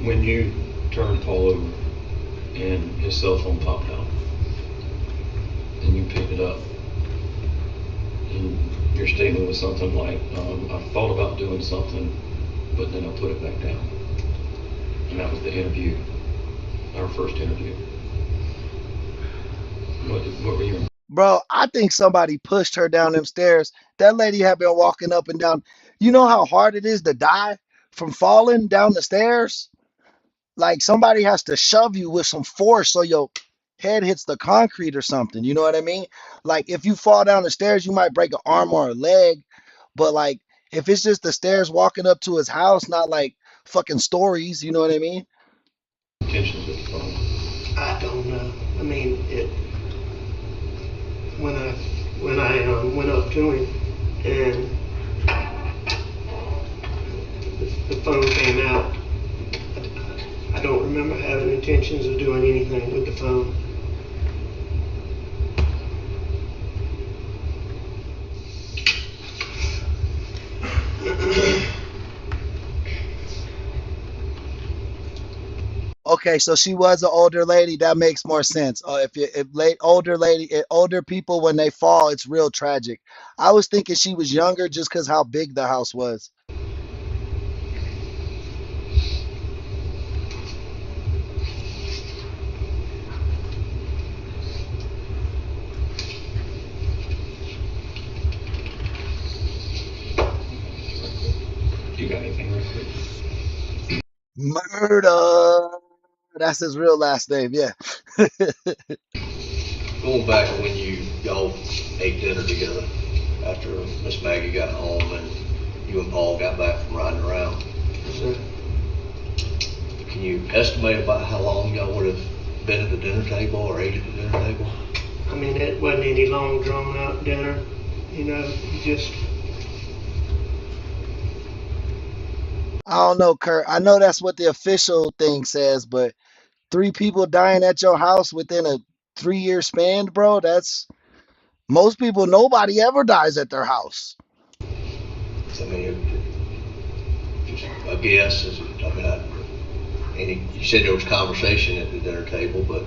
When you turned Paul over and his cell phone popped out and you picked it up, and your statement was something like, "I thought about doing something, but then I put it back down." And that was the interview, our first interview. What were your... Bro, I think somebody pushed her down them stairs. That lady had been walking up and down. You know how hard it is to die from falling down the stairs? Like somebody has to shove you with some force so your head hits the concrete or something. You know what I mean? Like if you fall down the stairs, you might break an arm or a leg. But like if it's just the stairs walking up to his house, not like fucking stories, you know what I mean? intentions with the phone? I don't know. When I went up to him and the phone came out, I don't remember having intentions of doing anything with the phone. Okay, so she was an older lady. That makes more sense. Older people when they fall, it's real tragic. I was thinking she was younger just because how big the house was. You got anything real quick? Murder. That's his real last name. Yeah. Going back to when y'all ate dinner together after Miss Maggie got home and you and Paul got back from riding around. So, Can you estimate about how long y'all would have been at the dinner table or ate at the dinner table? I mean, it wasn't any long drawn out dinner, you know, you just, I don't know, Kurt. I know that's what the official thing says, but 3 people dying at your house within a 3-year span, bro, that's most people, nobody ever dies at their house. I mean, just a guess. I mean, you said there was conversation at the dinner table, but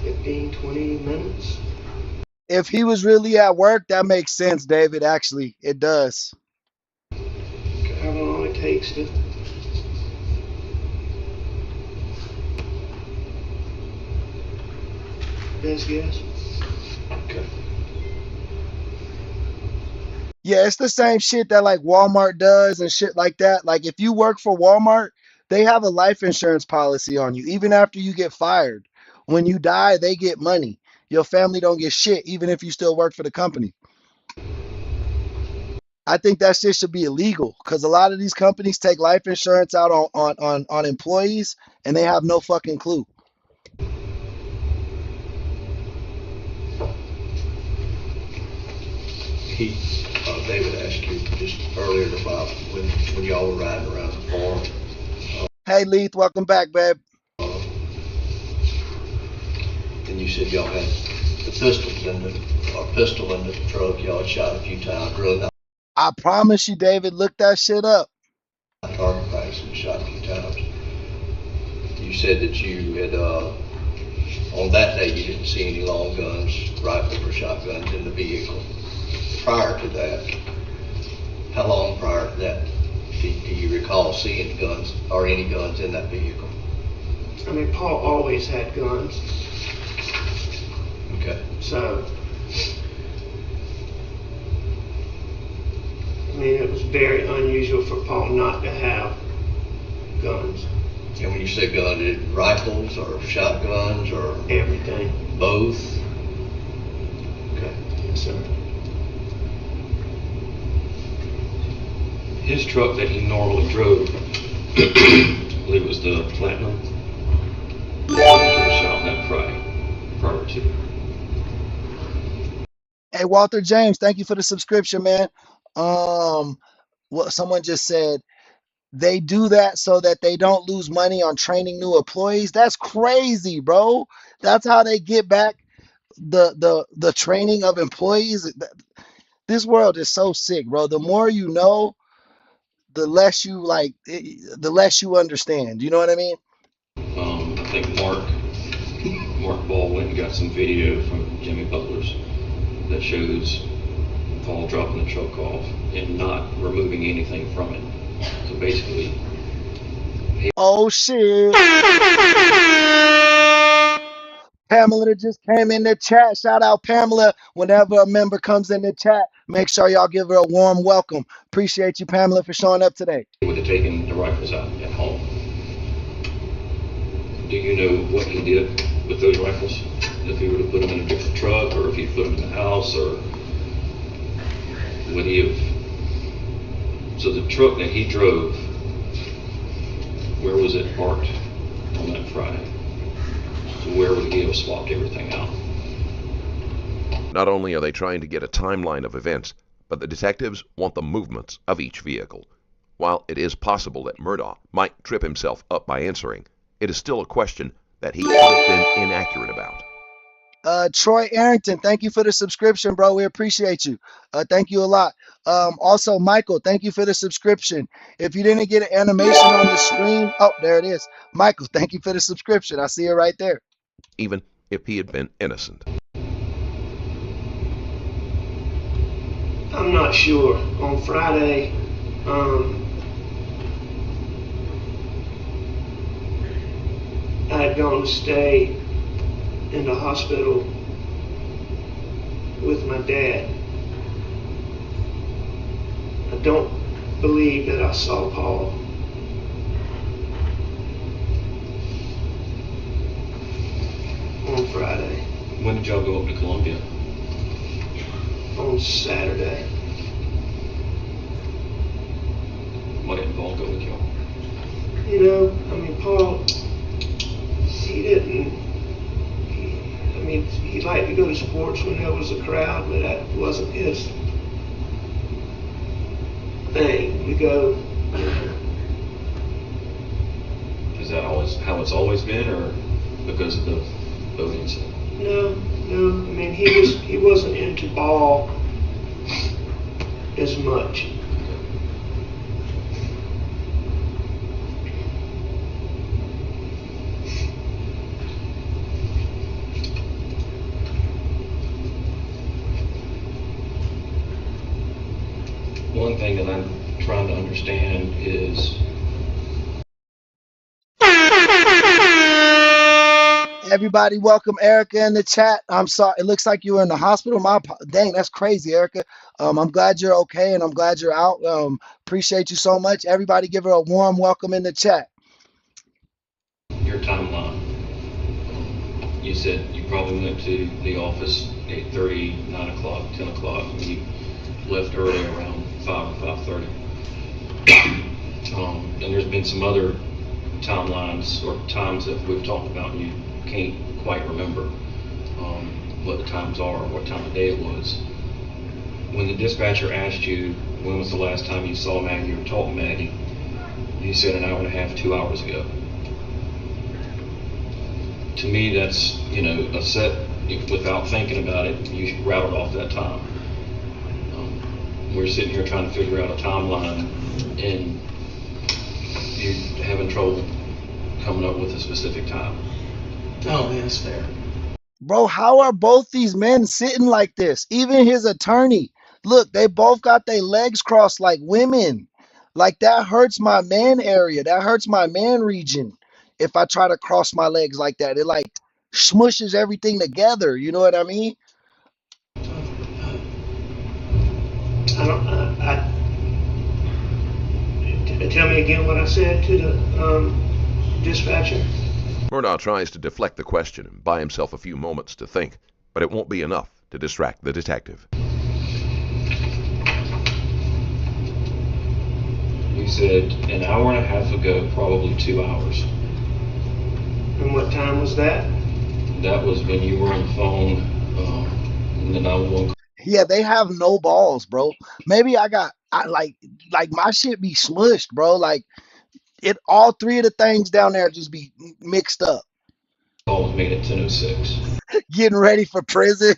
15, 20 minutes. If he was really at work, that makes sense, David. Actually, it does. How long it takes to. Best guess. okay. Yeah, it's the same shit that like Walmart does and shit like that. Like if you work for Walmart, they have a life insurance policy on you, even after you get fired. When you die, they get money. Your family don't get shit, even if you still work for the company. I think that shit should be illegal because a lot of these companies take life insurance out on employees and they have no fucking clue. David asked you just earlier about when y'all were riding around the farm. Hey, Leith, welcome back, babe. Uh, and you said y'all had the pistol in the truck. Y'all had shot a few times. Really not I promise you, David, look that shit up. target practice and shot a few times. You said that you had on that day you didn't see any long guns, rifles, or shotguns in the vehicle. Prior to that, how long prior to that do you recall seeing guns or any guns in that vehicle? I mean, Paul always had guns, Okay. so. I mean, it was very unusual for Paul not to have guns. And when you say gun, is it rifles or shotguns or Everything. both? Okay. Yes, sir. His truck that he normally drove, I believe it was the Platinum, he took a shot on that Friday prior to. Hey, Walter James, thank you for the subscription, man. What someone just said, they do that so that they don't lose money on training new employees. That's crazy, bro. That's how they get back the training of employees. This world is so sick, bro. The more you know, the less you like, the less you understand. You know what I mean? I think Mark Ball went and got some video from Jimmy Butler's that shows Paul dropping the truck off and not removing anything from it. So basically, Oh shit. Pamela that just came in the chat. Shout out Pamela. Whenever a member comes in the chat, make sure y'all give her a warm welcome. Appreciate you, Pamela, for showing up today. he would have taken the rifles out at home. Do you know what he did with those rifles? If he would have put them in a different truck, or if he put them in the house, or would he have? So the truck that he drove, where was it parked on that Friday? So where would he have swapped everything out? Not only are they trying to get a timeline of events, but the detectives want the movements of each vehicle. While it is possible that Murdaugh might trip himself up by answering, it is still a question that he could have been inaccurate about. Troy Arrington, thank you for the subscription, bro. We appreciate you. Thank you a lot. Also, Michael, thank you for the subscription. If you didn't get an animation on the screen, oh, there it is. Michael, thank you for the subscription. I see it right there. Even if he had been innocent. I'm not sure. On Friday, I had gone to stay in the hospital with my dad. I don't believe that I saw Paul. On Friday. When When did y'all go up to Columbia? On Saturday. What involved go with y'all? You know, I mean, Paul, he didn't, I mean, he liked to go to sports when there was a crowd, but that wasn't his thing. We go, you know. Is that always how it's always been, or because of the boat incident? No, I mean, he wasn't into ball as much. One thing that I'm trying to understand is Everybody, welcome Erica in the chat. I'm sorry, it looks like you were in the hospital. Dang, that's crazy, Erica. I'm glad you're okay, and I'm glad you're out. Appreciate you so much. Everybody, give her a warm welcome in the chat. your timeline. You said you probably went to the office 8:30, 9 o'clock, 10 o'clock, and you left early around 5 or 5:30. And there's been some other timelines or times that we've talked about and you can't quite remember what the times are or what time of day it was. When the dispatcher asked you when was the last time you saw Maggie or talked to Maggie, you said an hour and a half, 2 hours ago. To me, that's, you know, a set, without thinking about it, you rattled off that time. We're sitting here trying to figure out a timeline and you're having trouble coming up with a specific time. Oh, man, that's fair. Bro, how are both these men sitting like this? Even his attorney. Look, they both got their legs crossed like women. Like that hurts my man area. That hurts my man region. If I try to cross my legs like that, it like smushes everything together. You know what I mean? Tell me again what I said to the dispatcher. Murdaugh tries to deflect the question and buy himself a few moments to think, but it won't be enough to distract the detective. You said an hour and a half ago, probably 2 hours. And what time was that? That was when you were on the phone in the 911 call. Yeah, they have no balls, bro. Maybe I like my shit be smushed, bro. Like it, all three of the things down there just be mixed up. Call was made at 10:06. Getting ready for prison.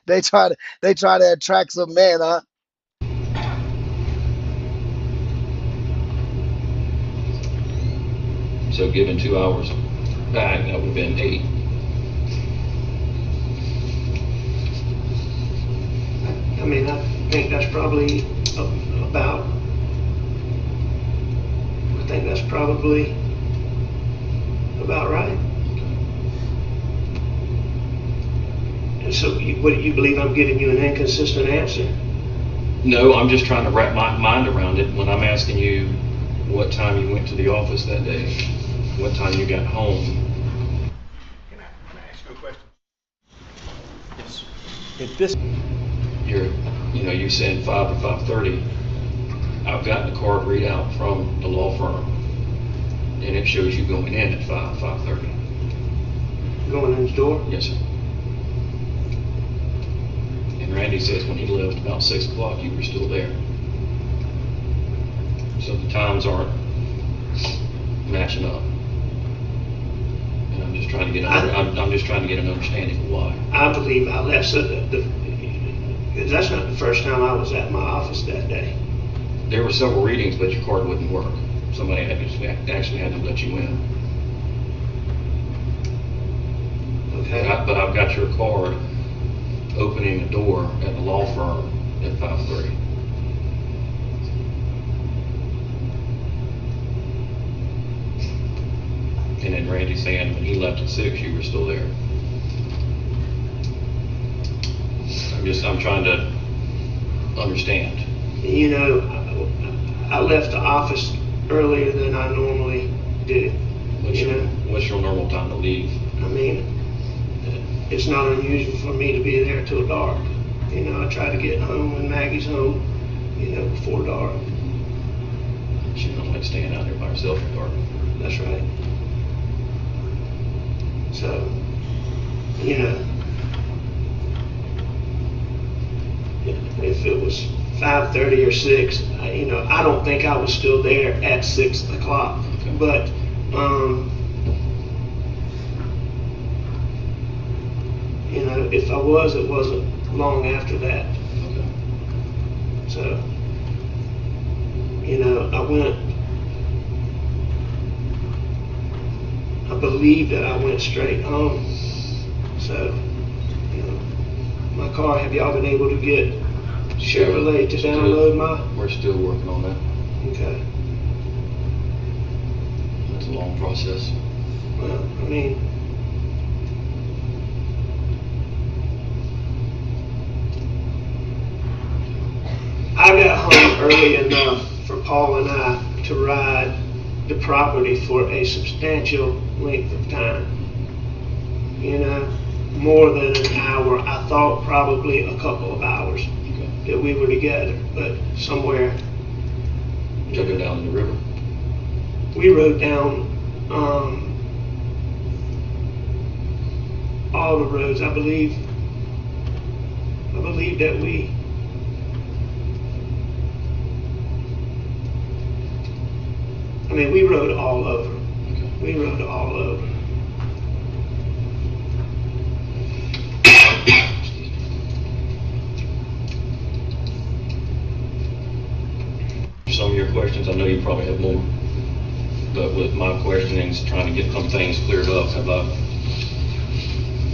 They try to attract some men, huh? So given 2 hours back, that would have been 8. I mean, I think that's probably about. I think that's probably about right. And so, what do you believe I'm giving you an inconsistent answer? No, I'm just trying to wrap my mind around it when I'm asking you what time you went to the office that day, what time you got home. Can I ask you a question? Yes. If this You said 5 to 5:30. I've got the card readout from the law firm, and it shows you going in at 5:30. Going in the door? Yes, sir. And Randy says when he left about 6 o'clock, you were still there. So the times aren't matching up. And I'm just trying to get an understanding of why. I believe I left. So that's not the first time I was at my office that day. There were several readings, but your card wouldn't work. Somebody actually had to let you in. Okay. But I've got your card opening a door at the law firm at 5:30. And then Randy saying when he left at 6, you were still there. I'm trying to understand. You know, I left the office earlier than I normally do. What's your normal time to leave I mean, it's not unusual for me to be there till dark. You know, I try to get home when Maggie's home, you know, before dark. She don't like staying out there by herself in the dark. That's right. So, you know, if it was 5:30 or 6, you know, I don't think I was still there at 6 o'clock. Okay. But, you know, if I was, it wasn't long after that. Okay. So, you know, I believe that I went straight home. So, you know, my car, have y'all been able to get Chevrolet to download my? We're still working on that. Okay. It's a long process. Well, I mean, I got home early enough for Paul and I to ride the property for a substantial length of time. You know, more than an hour. I thought probably a couple of hours that we were together, but somewhere. Took it down to the river. We rode down all the roads. I believe that we rode all over. We rode all over. Some of your questions, I know you probably have more, but with my questionings, trying to get some things cleared up, have I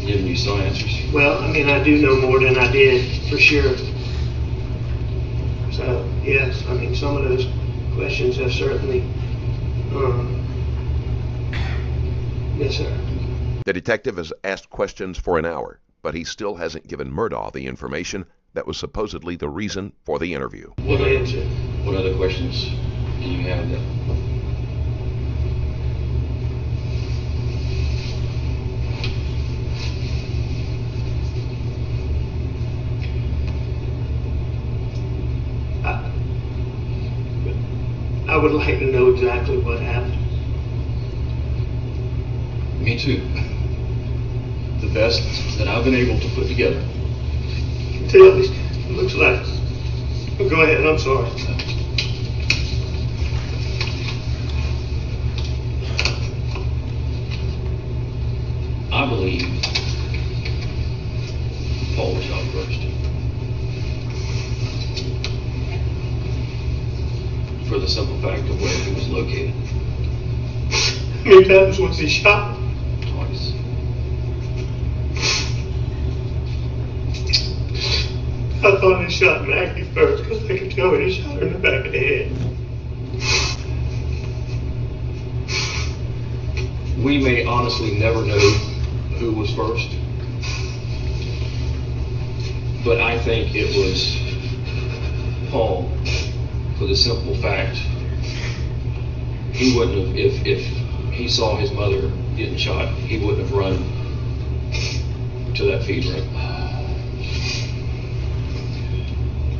given you some answers? Well, I mean, I do know more than I did, for sure. So, yes, I mean, some of those questions have certainly, yes, sir. The detective has asked questions for an hour, but he still hasn't given Murdaugh the information that was supposedly the reason for the interview. What other questions do you have that? I would like to know exactly what happened. Me too. The best that I've been able to put together. Tell me, it looks like. Go ahead, I'm sorry. I believe Paul was shot first. For the simple fact of where he was located. How many times was he shot? Twice. I thought he shot Maggie first because I could tell he shot her in the back of the head. We may honestly never know who was first, but I think it was Paul, for the simple fact he wouldn't have, if he saw his mother getting shot, he wouldn't have run to that feed ring.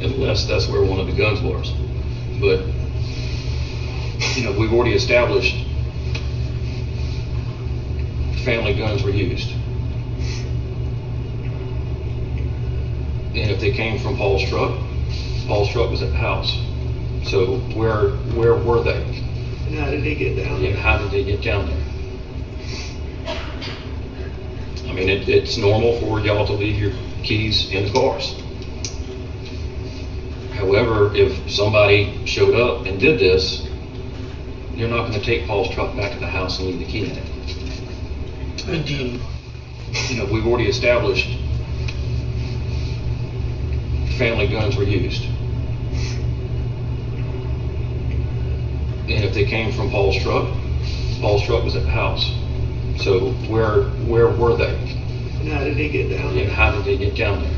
Unless that's where one of the guns was. But, you know, we've already established family guns were used. And if they came from Paul's truck was at the house. So where were they? And how did they get down there? And how did they get down there? I mean, it's normal for y'all to leave your keys in the cars. However, if somebody showed up and did this, you're not going to take Paul's truck back to the house and leave the key in it. Indeed. You know, we've already established family guns were used. And if they came from Paul's truck was at the house. So where were they? And how did they get down there? And how did they get down there?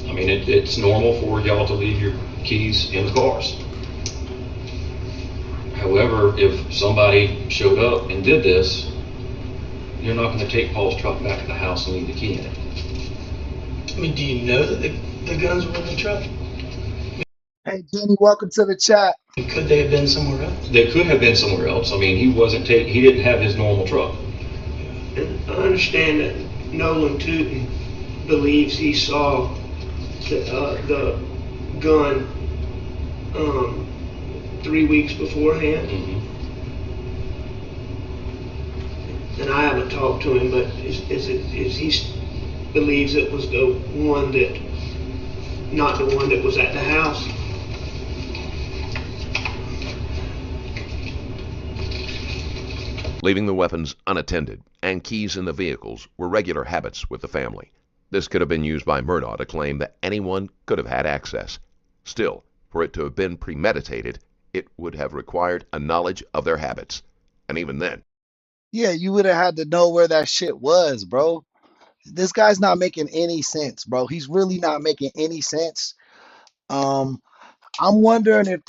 I mean, it's normal for y'all to leave your keys in the cars. However, if somebody showed up and did this, you're not gonna take Paul's truck back to the house and leave the key in it. I mean, do you know that the guns were in the truck? Hey, Jenny, welcome to the chat. Could they have been somewhere else? They could have been somewhere else. I mean, he didn't have his normal truck. And I understand that Nolan Tootin believes he saw the gun 3 weeks beforehand. Mm-hmm. And I haven't talked to him, but is he believes it was the one that, not the one that was at the house? Leaving the weapons unattended and keys in the vehicles were regular habits with the family. This could have been used by Murdaugh to claim that anyone could have had access. Still, for it to have been premeditated, it would have required a knowledge of their habits. And even then, Yeah, you would have had to know where that shit was, bro. This guy's not making any sense, bro. He's really not making any sense. Um, I'm wondering if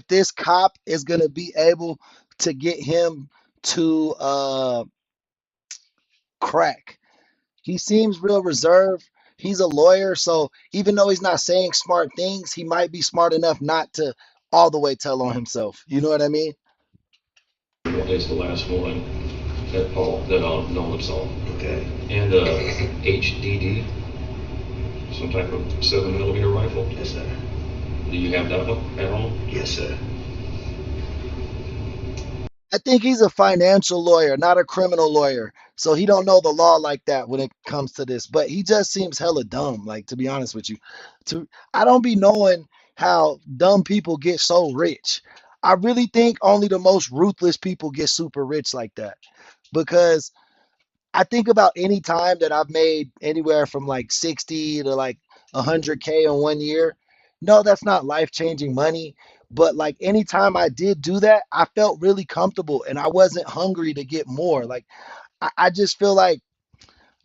this cop is gonna be able to get him to crack. He seems real reserved. He's a lawyer, so even though he's not saying smart things, he might be smart enough not to all the way tell on himself. You know what I mean? Is the last one that Nolan saw. Okay. And HDD, some type of 7mm rifle. Yes, sir. Do you have that one at home? Yes, sir. I think he's a financial lawyer, not a criminal lawyer. So he don't know the law like that when it comes to this. But he just seems hella dumb, like to be honest with you. I don't be knowing how dumb people get so rich. I really think only the most ruthless people get super rich like that. Because I think about any time that I've made anywhere from like 60 to like 100K in 1 year. No, that's not life-changing money, but like anytime I did do that, I felt really comfortable and I wasn't hungry to get more. Like I just feel like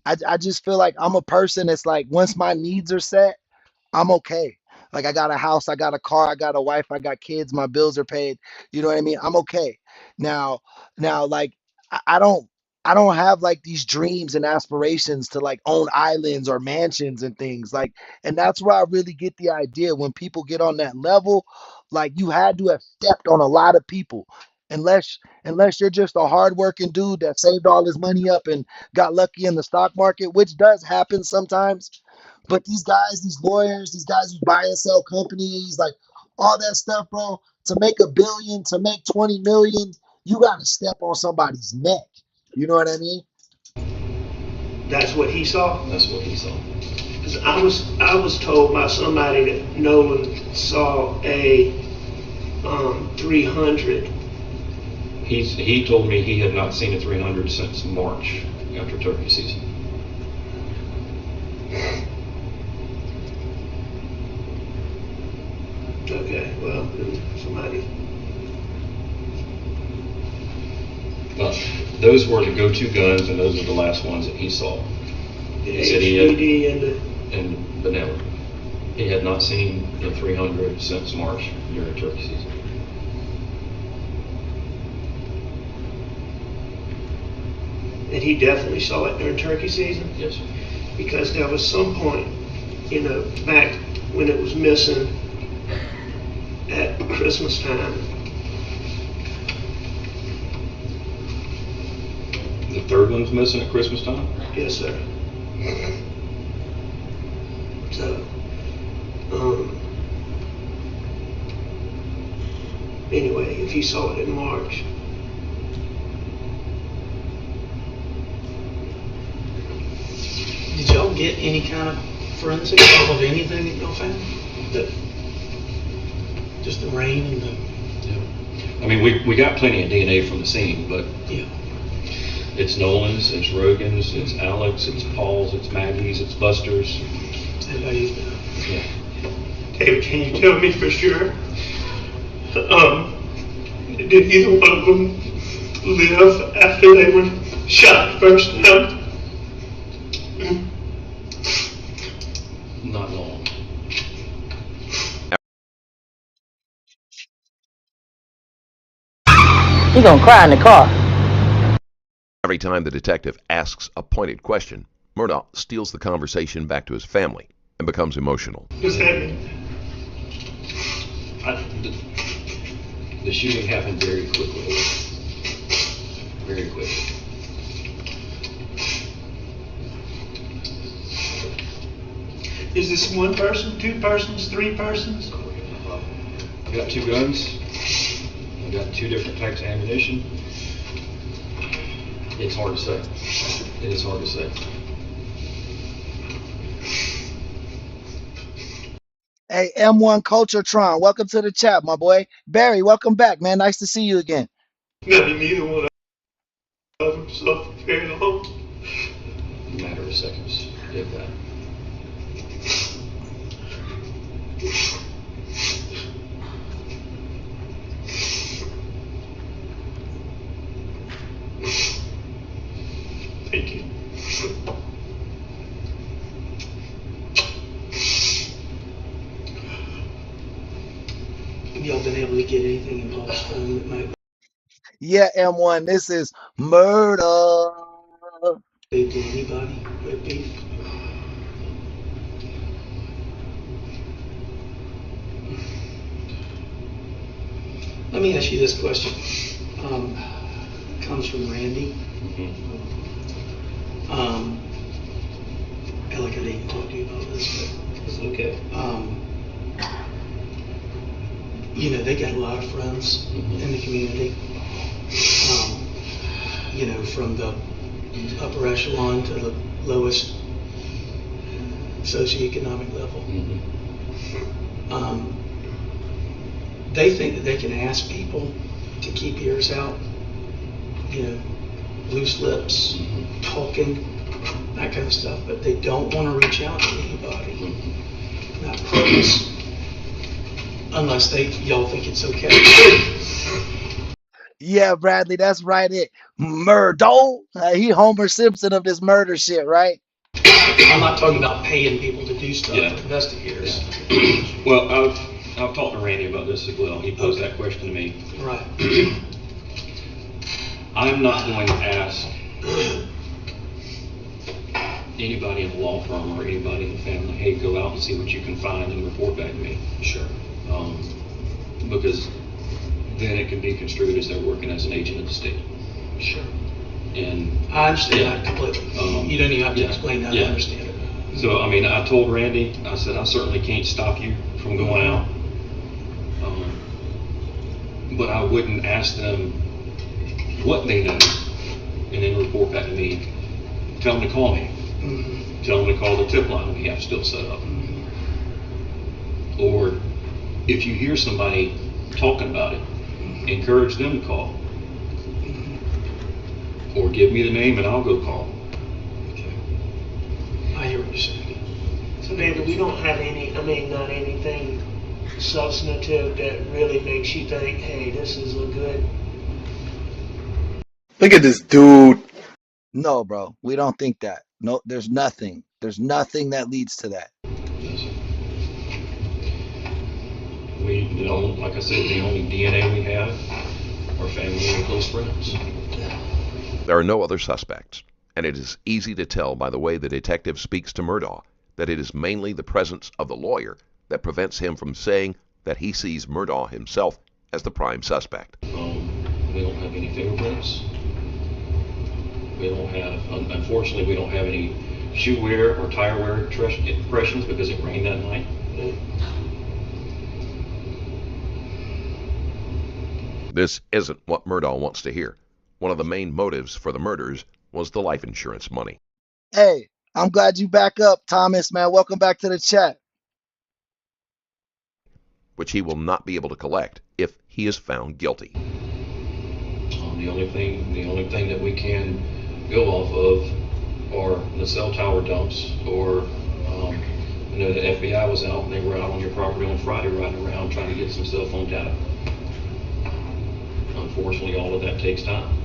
I just feel like I'm a person that's like once my needs are set, I'm okay. Like I got a house, I got a car, I got a wife, I got kids, my bills are paid. You know what I mean? I'm okay. Now, like I don't have like these dreams and aspirations to like own islands or mansions and things. Like, and that's where I really get the idea when people get on that level, like you had to have stepped on a lot of people. Unless you're just a hardworking dude that saved all his money up and got lucky in the stock market, which does happen sometimes. But these guys, these lawyers, these guys who buy and sell companies, like all that stuff, bro, to make a billion, to make 20 million, you got to step on somebody's neck. You know what I mean? That's what he saw? That's what he saw. 'Cause I was told by somebody that Nolan saw a 300. He told me he had not seen a 300 since March after turkey season. Okay, well, somebody. But those were the go-to guns, and those are the last ones that he saw. The He said he had, HDD and the. and vanilla. He had not seen the 300 since March during turkey season. And he definitely saw it during turkey season? Yes, sir. Because there was some point, back when it was missing at Christmas time. The third one's missing at Christmas time? Yes, sir. So, anyway, if he saw it in March. Did y'all get any kind of forensic off of anything that y'all found? Just the rain and the. Yeah. I mean, we got plenty of DNA from the scene, but Yeah. it's Nolan's, it's Rogan's, it's Alex, it's Paul's, it's Maggie's, it's Buster's. Everybody's. Yeah. David, can you tell me for sure? Did either one of them live after they were shot first time? Not long. He gonna cry in the car. Every time the detective asks a pointed question, Murdaugh steals the conversation back to his family and becomes emotional. What's happening? The shooting happened very quickly. Very quickly. Is this one person, two persons, three persons? I've got 2 guns. I've got 2 different types of ammunition. It's hard to say. It is hard to say. Hey, M1 Culturetron, welcome to the chat, my boy. Barry, welcome back, man. Nice to see you again. Maybe neither one of them suffered very long. A matter of seconds, if that. Thank you. Have y'all been able to get anything in Paul's phone that might Yeah, M1, this is Murdaugh. lead to anybody with beef? Let me ask you this question. It comes from Randy. I feel like I didn't even talk to you about this, but It's okay. you know, they got a lot of friends in the community. You know, from the upper echelon to the lowest socioeconomic level. They think that they can ask people to keep ears out, you know, loose lips, talking, that kind of stuff, but they don't want to reach out to anybody. Not purpose, unless y'all think it's okay. Yeah, Bradley, that's right. It Murdaugh. He Homer Simpson of this murder shit, right? I'm not talking about paying people to do stuff, Yeah. for investigators. Well, I've talked to Randy about this as well. He posed that question to me. Right. I'm not going to ask anybody in the law firm or anybody in the family, hey, go out and see what you can find and report back to me. Sure. Because then it can be construed as they're working as an agent of the state. Sure. And I understand that completely. You don't even have to explain that. I understand it. So, I mean, I told Randy, I said, I certainly can't stop you from going out. But I wouldn't ask them what they know and then report back to me. Tell them to call me. Tell them to call the tip line that we have still set up. Or if you hear somebody talking about it, encourage them to call. Or give me the name and I'll go call. Okay. I hear what you're saying. So David, we don't have not anything substantive that really makes you think, hey, this is a good. Look at this dude. No, bro, we don't think that. No, there's nothing. There's nothing that leads to that. Like I said, the only DNA we have are family and close friends. There are no other suspects, and it is easy to tell by the way the detective speaks to Murdaugh that it is mainly the presence of the lawyer that prevents him from saying that he sees Murdaugh himself as the prime suspect. We don't have any fingerprints. We don't have, unfortunately, we don't have any shoe wear or tire wear impressions because it rained that night. This isn't what Murdaugh wants to hear. One of the main motives for the murders was the life insurance money. Hey, I'm glad you back up, Thomas, man. Welcome back to the chat. Which he will not be able to collect if he is found guilty. The only thing that we can go off of are the cell tower dumps, or I know the FBI was out and they were out on your property on Friday riding around trying to get some cell phone data. Unfortunately, all of that takes time.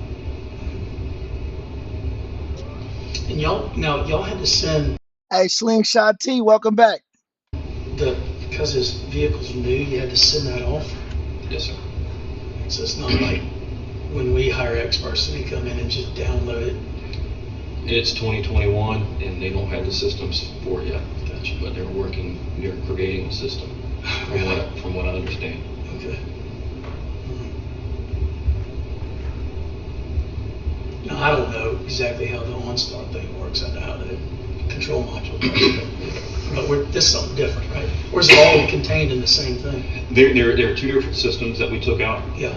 And y'all had to send Hey, Slingshot T, welcome back. because his vehicle's new, you had to send that off. Yes, sir. So it's not like when we hire experts to come in and just download it? It's 2021 and they don't have the systems for it yet. Gotcha. But they're creating a system from what I understand. Okay. Now, I don't know exactly how the OnStar thing works. I know how the control module does, but this is something different, right? Or is it all contained in the same thing? There are two different systems that we took out. Yeah.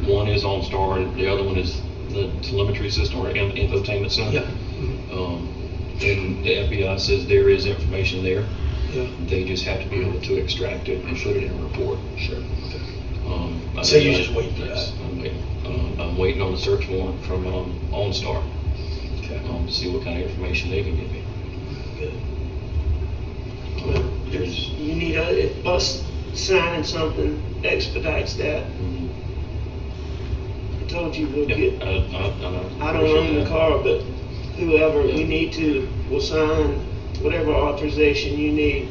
One is OnStar and the other one is the telemetry system or infotainment center. Yeah. And the FBI says there is information there. Yeah. They just have to be able to extract it and put it in a report. Sure. So you're just waiting for that? I'm waiting on the search warrant from OnStar. Okay. To see what kind of information they can give me. Good. You need if us signing something expedites that. I told you we'll get. I don't own the car, but whoever we need to will sign whatever authorization you need.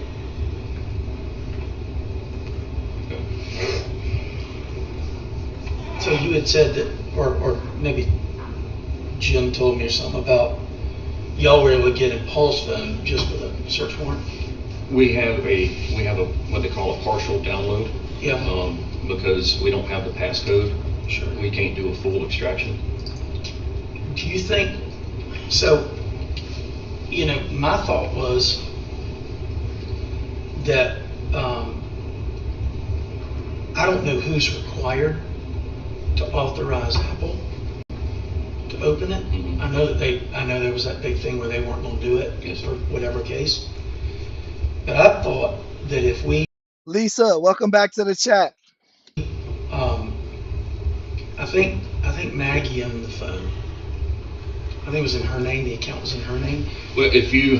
So you had said that, or maybe Jim told me or something about y'all were able to get in Paul's phone just with a search warrant. We have a what they call a partial download. Yeah. Because we don't have the passcode. Sure. We can't do a full extraction. Do you think so? You know, my thought was that I don't know who's required to authorize Apple to open it. Mm-hmm. I know there was that big thing where they weren't going to do it. Yes, for whatever case. But I thought that if we Lisa, welcome back to the chat. I think Maggie owned the phone. I think it was in her name. The account was in her name. Well, you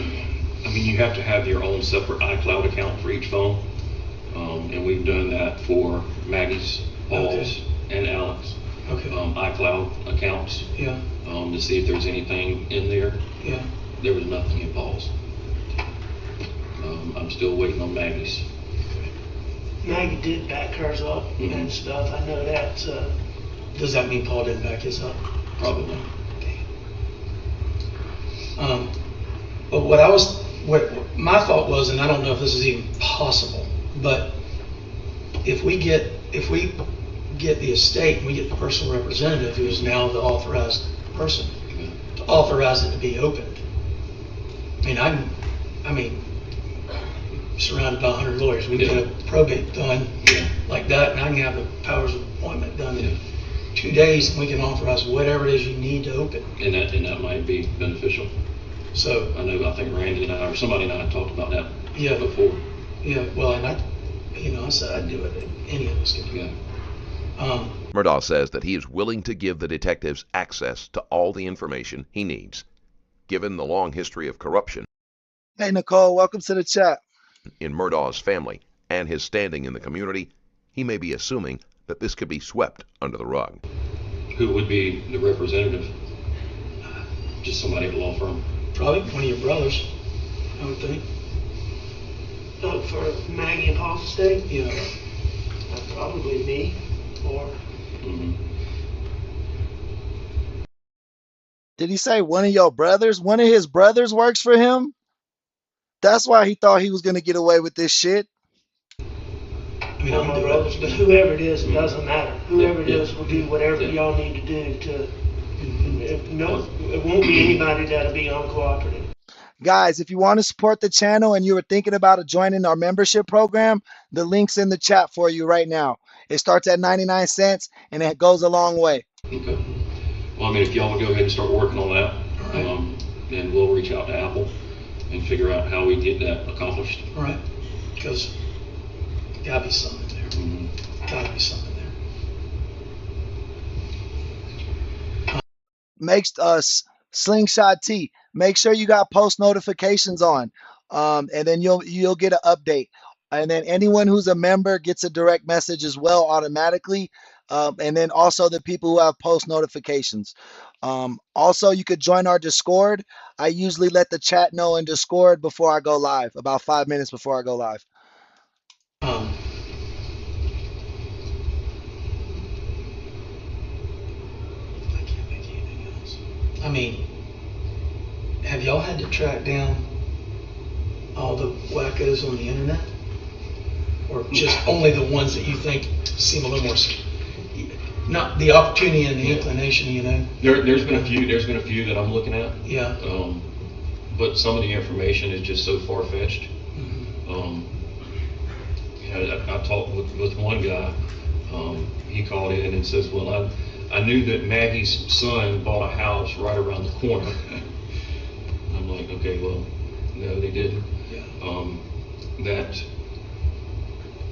have to have your own separate iCloud account for each phone, and we've done that for Maggie's, Paul's, and Alex. Okay. iCloud accounts. Yeah. To see if there's anything in there. Yeah. There was nothing in Paul's. I'm still waiting on Maggie's. Maggie did back hers up and stuff. I know that. Does that mean Paul didn't back his up? Probably. But what my thought was, and I don't know if this is even possible, but if we get the estate and we get the personal representative who is now the authorized person to authorize it to be opened. I mean, surrounded by 100 lawyers, we can get a probate done like that, and I can have the powers of appointment done in 2 days, and we can authorize whatever it is you need to open. And that might be beneficial. So I think Randy and I, or somebody and I had talked about that before. Yeah, well, and I said I'd do it if any of us could do it. Murdaugh says that he is willing to give the detectives access to all the information he needs. Given the long history of corruption Hey, Nicole, welcome to the chat. in Murdaugh's family and his standing in the community, he may be assuming that this could be swept under the rug. Who would be the representative? Just somebody at a law firm. Probably one of your brothers, I would think. For Maggie and Paul's estate? Yeah. Probably me or. Did he say one of your brothers? One of his brothers works for him? That's why he thought he was going to get away with this shit. I mean, One of my brothers, but whoever it is, it doesn't matter. Whoever it is will do whatever y'all need to do to. It won't be anybody that'll be uncooperative. Guys, if you want to support the channel and you were thinking about joining our membership program, the link's in the chat for you right now. It starts at 99 cents and it goes a long way. Okay. Well, if y'all would go ahead and start working on that, then we'll reach out to Apple and figure out how we get that accomplished. All right. Because gotta be something there. Gotta be something there. Makes us Slingshot T. Make sure you got post notifications on, and then you'll get an update. And then anyone who's a member gets a direct message as well automatically. And then also the people who have post notifications. Also, you could join our Discord. I usually let the chat know in Discord before I go live, about 5 minutes before I go live. mean, have y'all had to track down all the wackos on the internet? Or just only the ones that you think seem a little more, not the opportunity and the inclination, you know? There's been a few that I'm looking at. Yeah. But some of the information is just so far-fetched. I talked with one guy. He called in and says, well, I knew that Maggie's son bought a house right around the corner. I'm like, okay, well, no, they didn't. Yeah. That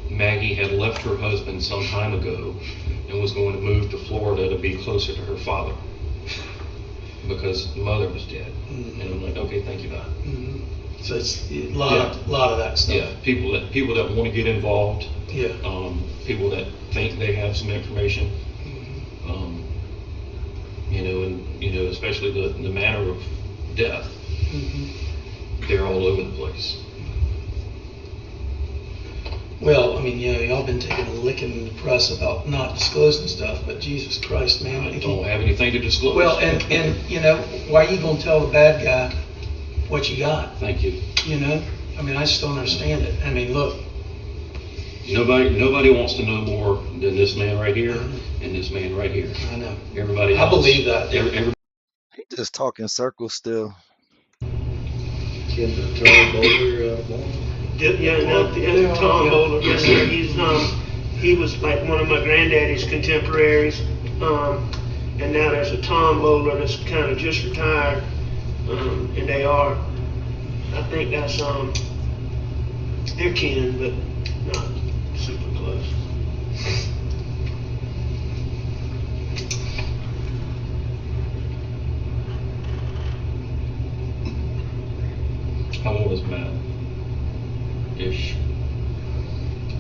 Maggie had left her husband some time ago and was going to move to Florida to be closer to her father because mother was dead. And I'm like, okay, thank you, God. So it's a lot of that stuff. Yeah, people that want to get involved. Yeah. People that think they have some information. Especially the manner of death. They're all over the place. Well, I mean, yeah, y'all been taking a licking in the press about not disclosing stuff, but Jesus Christ, man. I don't have anything to disclose. Well, and why are you going to tell the bad guy what you got? Thank you. I mean, I just don't understand it. I mean, look. Nobody wants to know more than this man right here and this man right here. I know. Everybody I else, believe that. He just talking circles still. Ken the Tom Bowler, Tom Bowler. Yes, sir. He was like one of my granddaddy's contemporaries. And now there's a Tom Bowler that's kind of just retired. And they are, I think that's, they're kin, but not super close. How old is Matt? Ish.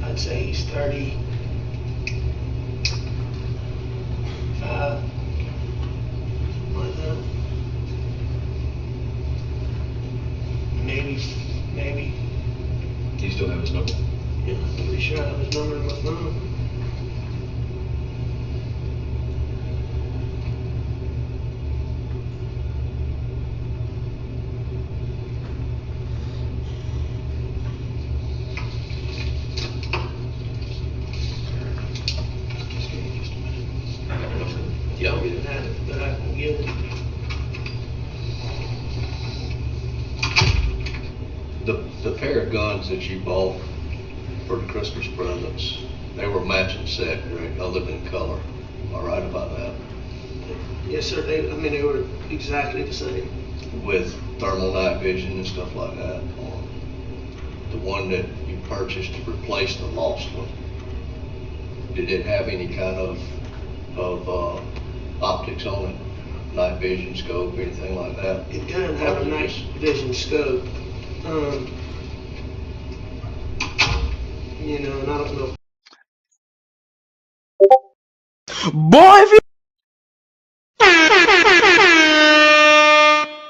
I'd say he's 35. Like that. Maybe. Do you still have his number? Yeah, I'm pretty sure I have his number in my phone. Yeah. We didn't have it, but I can get it. The pair of guns that you bought for the Christmas presents, they were matching set, right, other than color. Am I right about that? Yes, sir. They were exactly the same. With thermal night vision and stuff like that. The one that you purchased to replace the lost one, did it have any kind of optics on it? Night vision, scope, anything like that? It doesn't have a night vision scope. And I don't know. Boy, if you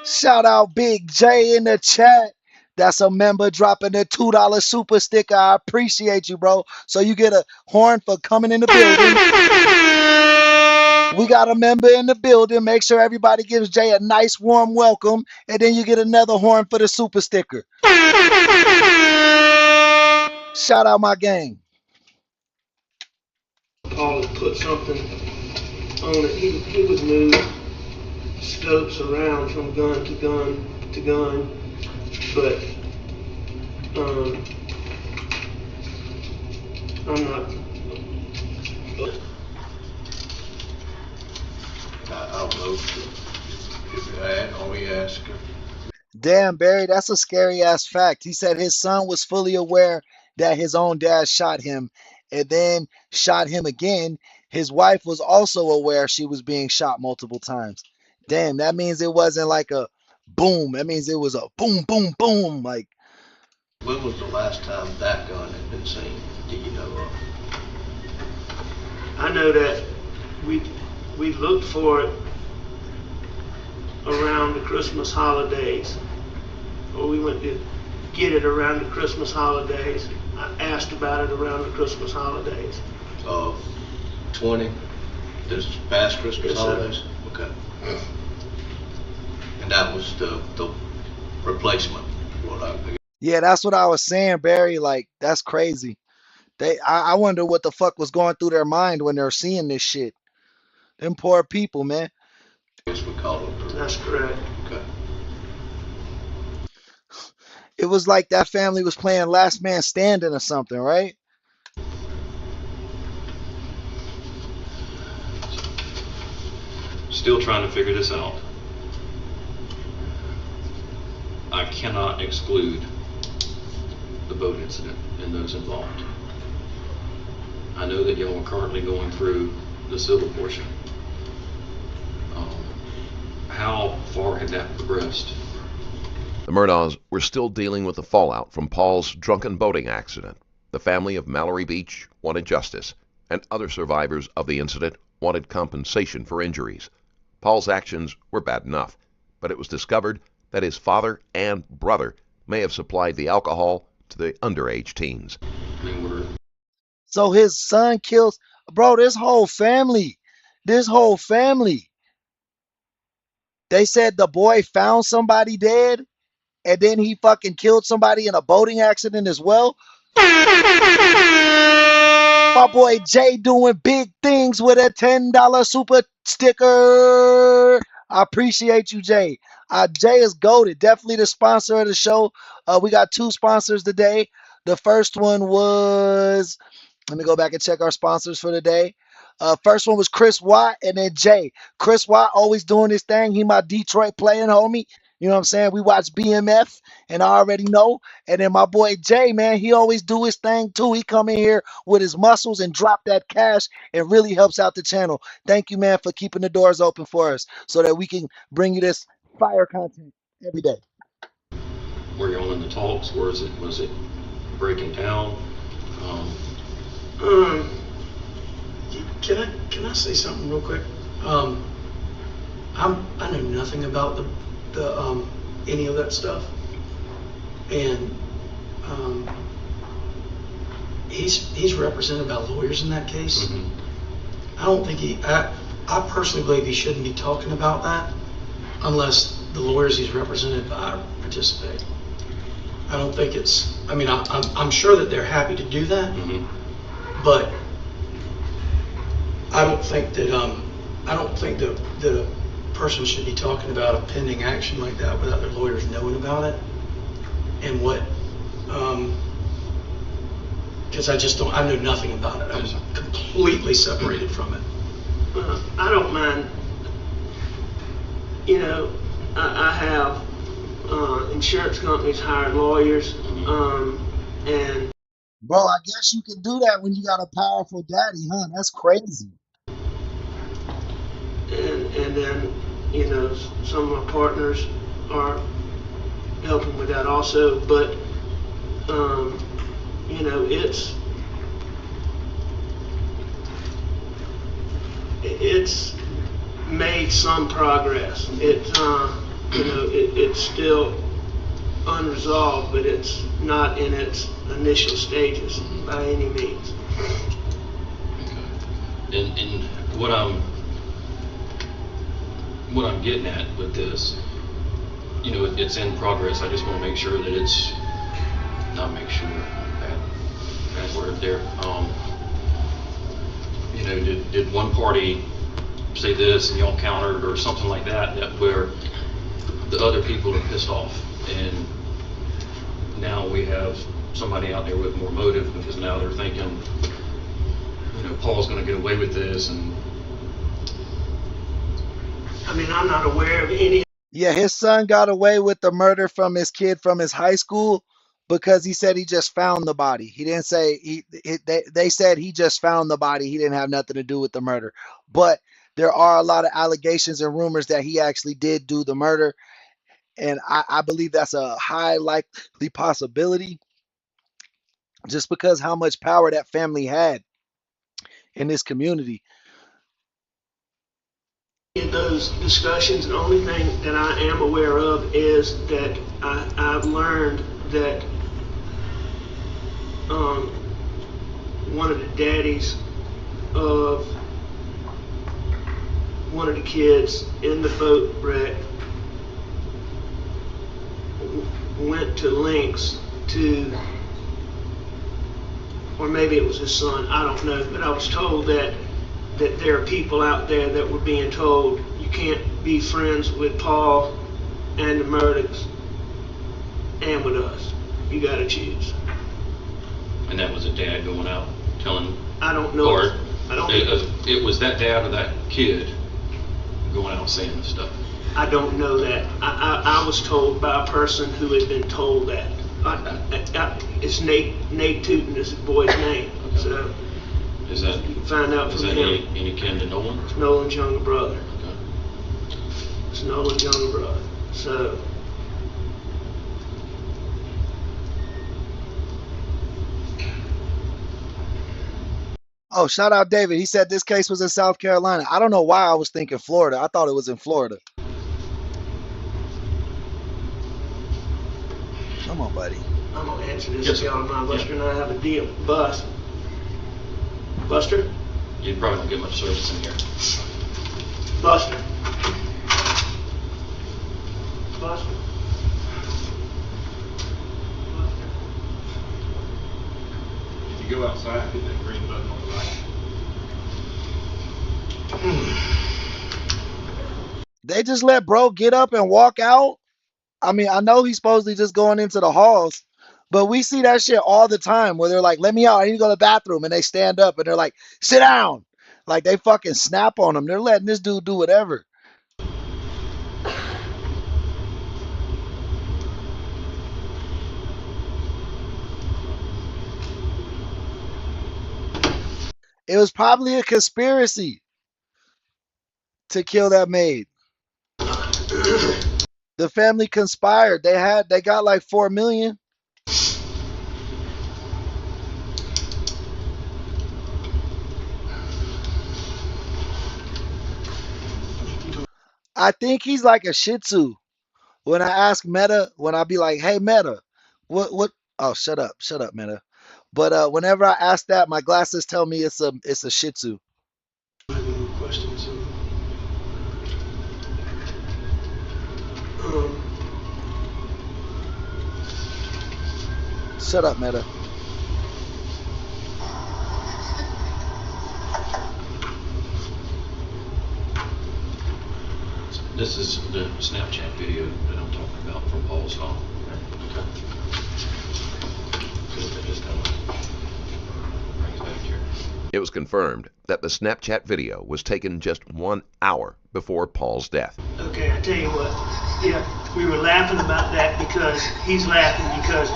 shout out Big J in the chat. That's a member dropping a $2 super sticker. I appreciate you, bro. So you get a horn for coming in the building. We got a member in the building. Make sure everybody gives Jay a nice warm welcome. And then you get another horn for the super sticker. Shout out my gang. Paul had put something on it. He would move scopes around from gun to gun to gun, but I'm not. I don't know if you had, or we asked her. Damn, Barry, that's a scary ass fact. He said his son was fully aware that his own dad shot him and then shot him again. His wife was also aware she was being shot multiple times. Damn, that means it wasn't like a boom. That means it was a boom, boom, boom. Like, When was the last time that gun had been seen? Do you know of? I know that we looked for it around the Christmas holidays, or we went to get it around the Christmas holidays. I asked about it around the Christmas holidays. Of 20? This past Christmas Yes, sir. holidays? Okay. And that was the replacement. Yeah, that's what I was saying, Barry. Like, that's crazy. I wonder what the fuck was going through their mind when they're seeing this shit. Them poor people, man. I guess we call it. That's correct. Okay. It was like that family was playing Last Man Standing or something, right? Still trying to figure this out. I cannot exclude the boat incident and those involved. I know that y'all are currently going through the civil portion. How far had that progressed? The Murdaughs were still dealing with the fallout from Paul's drunken boating accident. The family of Mallory Beach wanted justice, and other survivors of the incident wanted compensation for injuries. Paul's actions were bad enough, but it was discovered that his father and brother may have supplied the alcohol to the underage teens. So his son kills, bro, this whole family. They said the boy found somebody dead and then he fucking killed somebody in a boating accident as well. My boy Jay doing big things with a $10 super sticker. I appreciate you, Jay. Jay is goated. Definitely the sponsor of the show. We got 2 sponsors today. The first one was, let me go back and check our sponsors for the day. First one was Chris Watt and then Jay. Chris Watt always doing his thing. He my Detroit playing homie. You know what I'm saying? We watch BMF and I already know. And then my boy Jay, man, he always do his thing too. He come in here with his muscles and drop that cash and really helps out the channel. Thank you, man, for keeping the doors open for us so that we can bring you this fire content every day. Were you all in the talks? Was it breaking down? Can I say something real quick? I know nothing about the any of that stuff, and he's represented by lawyers in that case. Mm-hmm. I don't think I personally believe he shouldn't be talking about that unless the lawyers he's represented by participate. I don't think it's. I mean, I'm sure that they're happy to do that, mm-hmm. but I don't think that a person should be talking about a pending action like that without their lawyers knowing about it and what. Because I know nothing about it. I'm completely separated from it. I don't mind. You know, I have insurance companies hired lawyers, and. Bro, I guess you can do that when you got a powerful daddy, huh? That's crazy. And then, you know, some of my partners are helping with that also, but you know, it's made some progress. You know, it's still unresolved, but it's not in its initial stages by any means. And what I'm getting at with this, you know, it's in progress. I just want to make sure that it's not make sure bad word there. You know, did one party say this and y'all countered or something like that where the other people are pissed off, and now we have somebody out there with more motive because now they're thinking, you know, Paul's going to get away with this. And I mean, I'm not aware of any. Yeah, his son got away with the murder from his kid from his high school because he said he just found the body. He didn't say they said he just found the body. He didn't have nothing to do with the murder. But there are a lot of allegations and rumors that he actually did do the murder. And I believe that's a high likely possibility just because how much power that family had in this community. In those discussions, the only thing that I am aware of is that I've learned that one of the daddies of one of the kids in the boat wreck went to lengths to, or maybe it was his son, I don't know, but I was told that there are people out there that were being told you can't be friends with Paul and the Murdaughs and with us. You gotta choose. And that was a dad going out telling. I don't know. Or I don't. It was that dad or that kid going out saying this stuff. I don't know that. I was told by a person who had been told that. It's Nate Tootin is the boy's name. Okay. So Is that, you can find out is from that him. any kin to Nolan? It's Nolan's younger brother. Okay. It's Nolan's younger brother. So Oh, shout out David. He said this case was in South Carolina. I don't know why I was thinking Florida. I thought it was in Florida. Come on, buddy. I'm gonna answer this Yes, if y'all don't mind. yeah. Buster and I have a deal. Buster. You probably don't get much service in here. Buster. Buster. If you go outside, hit that green button on the right. They just let bro get up and walk out. I mean, I know he's supposedly just going into the halls, but we see that shit all the time where they're like, let me out, I need to go to the bathroom. And they stand up and they're like, sit down. Like they fucking snap on him. They're letting this dude do whatever. It was probably a conspiracy to kill that maid. The family conspired. They got like 4 million. I think he's like a Shih Tzu. When I ask Meta, when I be like, "Hey Meta, what?" Oh, shut up, Meta. But whenever I ask that, my glasses tell me it's a Shih Tzu. Questions. Shut up, Meta. This is the Snapchat video that I'm talking about from Paul's phone. Okay. So that just kind of brings back here. It was confirmed that the Snapchat video was taken just 1 hour before Paul's death. Okay, I tell you what. Yeah, we were laughing about that because he's laughing because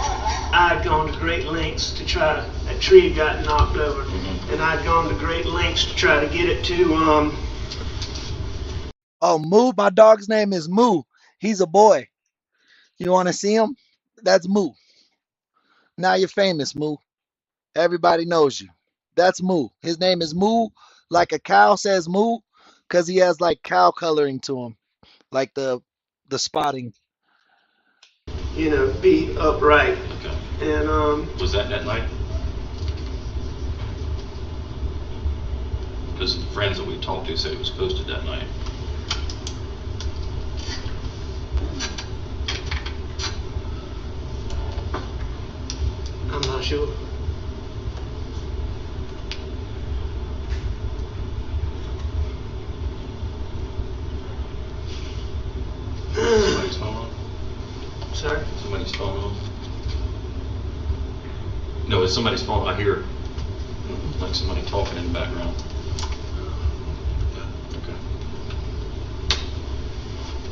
I'd gone to great lengths to try to. That tree got knocked over, and I'd gone to great lengths to try to get it to Oh, Moo. My dog's name is Moo. He's a boy. You want to see him? That's Moo. Now you're famous, Moo. Everybody knows you. That's Moo. His name is Moo, like a cow says Moo, because he has like cow coloring to him, like the spotting. be upright. Okay. And Was that night? Because the friends that we talked to said it was posted that night. I'm not sure. Somebody's phone on? Sorry? Somebody's phone on? No, it's somebody's phone. I hear like somebody talking in the background. Okay.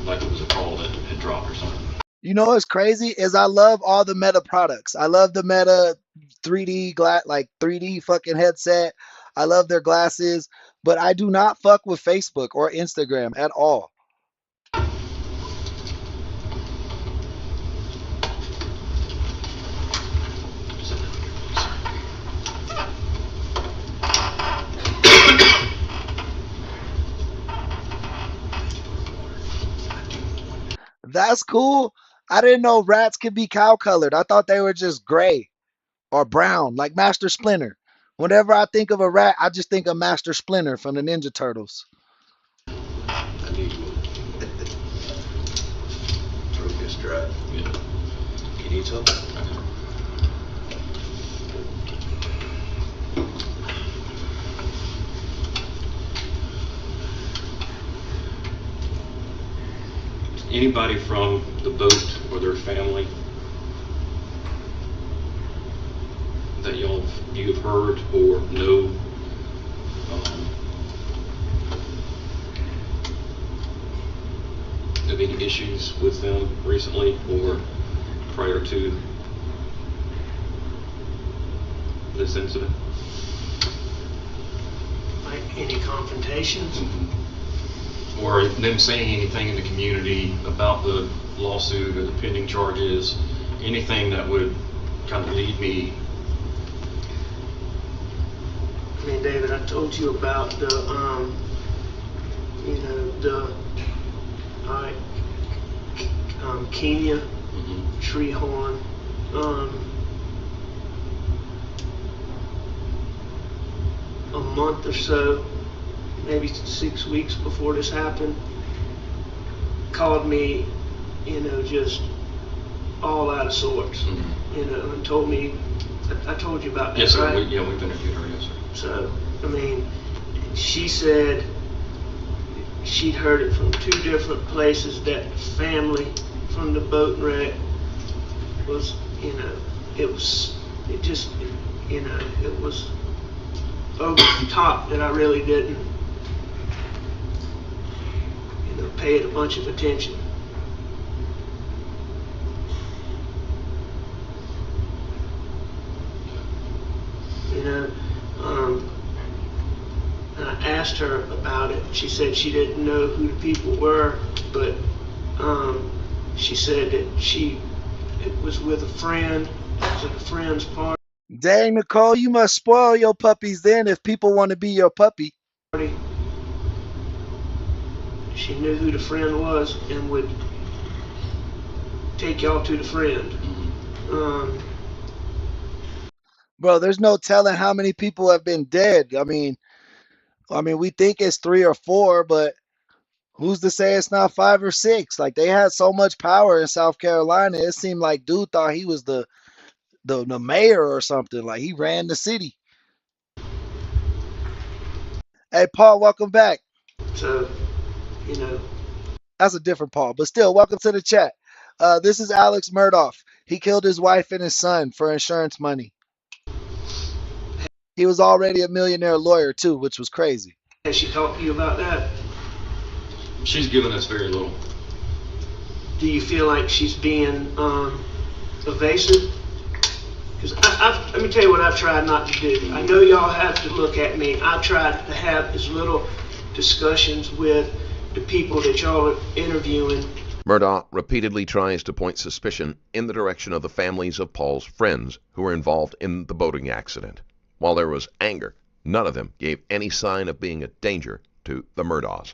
Like it was a call that had dropped or something. You know what's crazy is I love all the Meta products. I love the Meta 3D like 3D fucking headset. I love their glasses, but I do not fuck with Facebook or Instagram at all. That's cool. I didn't know rats could be cow colored. I thought they were just gray or brown, like Master Splinter. Whenever I think of a rat, I just think of Master Splinter from the Ninja Turtles. I need one. Throat is dry. Yeah. need some? Anybody from the boat or their family that you've heard or know of any issues with them recently or prior to this incident? Like any confrontations? Or them saying anything in the community about the lawsuit or the pending charges, anything that would kind of lead me? I mean, David, I told you about the, Kenya, tree horn, a month or so, maybe 6 weeks before this happened, called me, just all out of sorts, and told me, I told you about that, yes, sir. right? We've interviewed her, yes, sir. So, I mean, she said she'd heard it from 2 different places that the family from the boat wreck was, it was over the top, that I really didn't, pay it a bunch of attention. And I asked her about it. She said she didn't know who the people were, but she said that it was with a friend. It was at a friend's party. Dang, Nicole, you must spoil your puppies then if people want to be your puppy. She knew who the friend was and would take y'all to the friend. Bro, there's no telling how many people have been dead. I mean, we think it's 3 or 4, but who's to say it's not 5 or 6? Like, they had so much power in South Carolina. It seemed like dude thought he was the mayor or something. Like, he ran the city. Hey, Paul, welcome back. So, That's a different Paul, but still, welcome to the chat. This is Alex Murdaugh. He killed his wife and his son for insurance money. He was already a millionaire lawyer too, which was crazy. Has she talked to you about that? She's given us very little. Do you feel like she's being evasive? Because let me tell you what I've tried not to do. I know y'all have to look at me. I've tried to have as little discussions with the people that y'all are interviewing. Murdaugh repeatedly tries to point suspicion in the direction of the families of Paul's friends who were involved in the boating accident. While there was anger, none of them gave any sign of being a danger to the Murdaughs.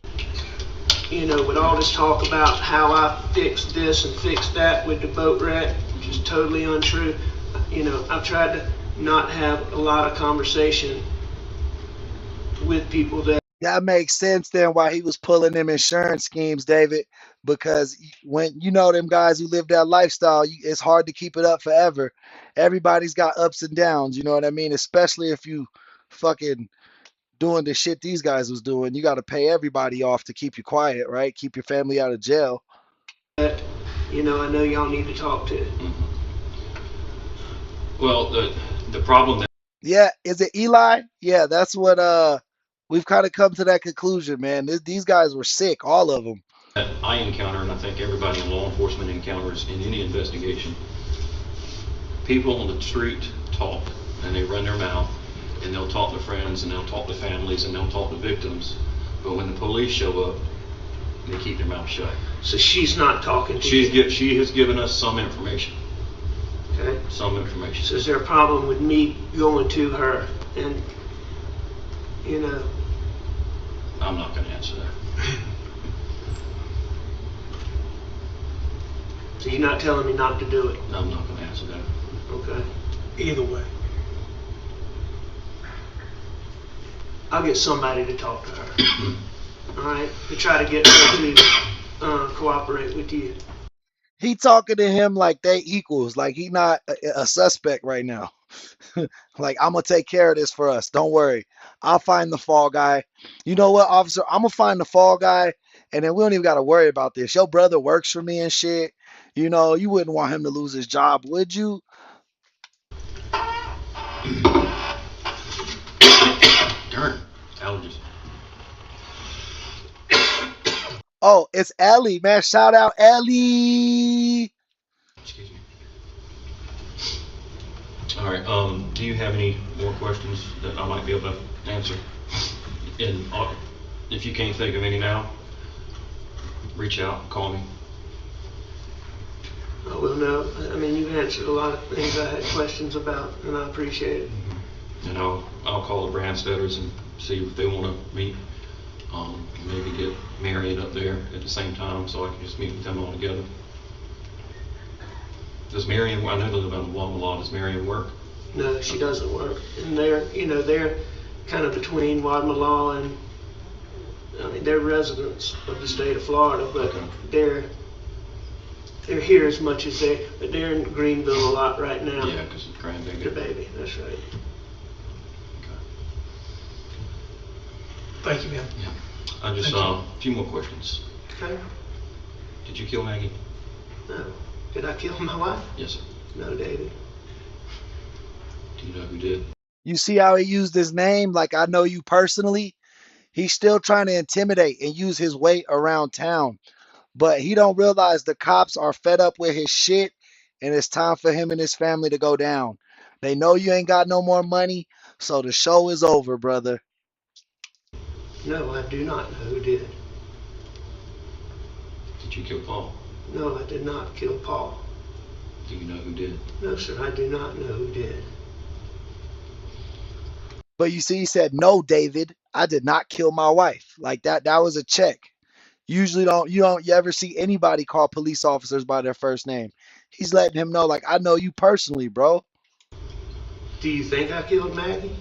With all this talk about how I fixed this and fixed that with the boat wreck, which is totally untrue, I've tried to not have a lot of conversation with people that makes sense then why he was pulling them insurance schemes, David, because when them guys who live that lifestyle, it's hard to keep it up forever. Everybody's got ups and downs, you know what I mean? Especially if you fucking doing the shit these guys was doing. You got to pay everybody off to keep you quiet, right? Keep your family out of jail. that, I know y'all need to talk to. Well, the problem that Yeah, is it Eli? Yeah, that's what we've kind of come to that conclusion, man. These guys were sick, all of them. that I encounter, and I think everybody in law enforcement encounters in any investigation, people on the street talk and they run their mouth and they'll talk to friends and they'll talk to families and they'll talk to victims, but when the police show up, they keep their mouth shut. So she's not talking to you? She has given us some information. Okay. Some information. So is there a problem with me going to her and, I'm not going to answer that. So you're not telling me not to do it? I'm not going to answer that. Okay. Either way, I'll get somebody to talk to her. All right, to try to get her to cooperate with you. He talking to him like they equals, like he not a suspect right now. Like, I'm gonna take care of this for us. Don't worry. I'll find the fall guy. You know what, officer? I'm gonna find the fall guy, and then we don't even gotta worry about this. Your brother works for me and shit. You know, you wouldn't want him to lose his job, would you? Darn, allergies. Oh, it's Ellie, man. Shout out Ellie. Excuse me. All right, do you have any more questions that I might be able to answer? And if you can't think of any now, reach out, call me. Oh, well, no, I mean, you've answered a lot of things I had questions about, and I appreciate it. And I'll call the Branstetters and see if they want to meet. Maybe get Marion up there at the same time so I can just meet with them all together. Does Marion, I know they live on Wamala, does Marion work? No, she doesn't work. And they're kind of between Wadmalaw and, I mean, they're residents of the state of Florida, but Okay. they're here as much as but they're in Greenville a lot right now. Yeah, because it's grandbaby. The baby, that's right. Okay. Thank you, ma'am. Yeah. I just, a few more questions. Okay? Did you kill Maggie? No. Did I kill my wife? Yes, sir. No, David. Do you know who did? You see how he used his name? Like, I know you personally. He's still trying to intimidate and use his weight around town. But he don't realize the cops are fed up with his shit, and it's time for him and his family to go down. They know you ain't got no more money, so the show is over, brother. No, I do not know who did. Did you kill Paul? No, I did not kill Paul. Do you know who did? No, sir, I do not know who did. But you see, he said, "No, David, I did not kill my wife." Like that was a check. Usually you ever see anybody call police officers by their first name. He's letting him know, like, I know you personally, bro. Do you think I killed Maggie?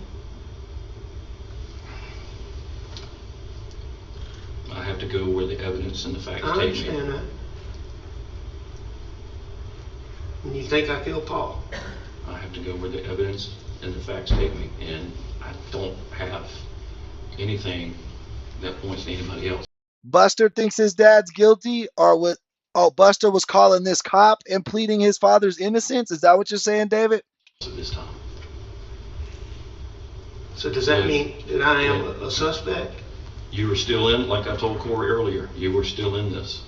I have to go where the evidence and the facts I take me. understand that. And you think I killed Paul? I have to go where the evidence and the facts take me, and I don't have anything that points to anybody else Buster thinks his dad's guilty, or what? Oh, Buster was calling this cop and pleading his father's innocence. Is that what you're saying, David? at this time. So does that mean that I am a suspect? You were still in, like I told Corey earlier, you were still in this.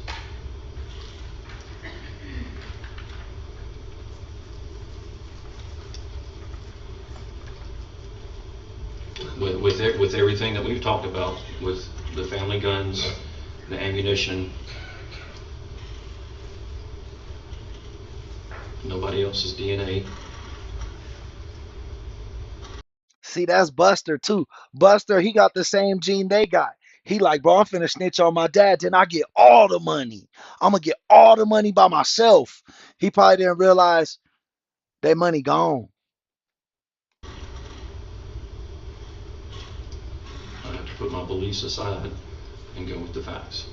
With everything that we've talked about, with the family guns, the ammunition, nobody else's DNA. See, that's Buster too. Buster, he got the same gene they got. He like, bro, I'm finna snitch on my dad, then I get all the money. I'm gonna get all the money by myself. He probably didn't realize that money gone. I have to put my beliefs aside and go with the facts.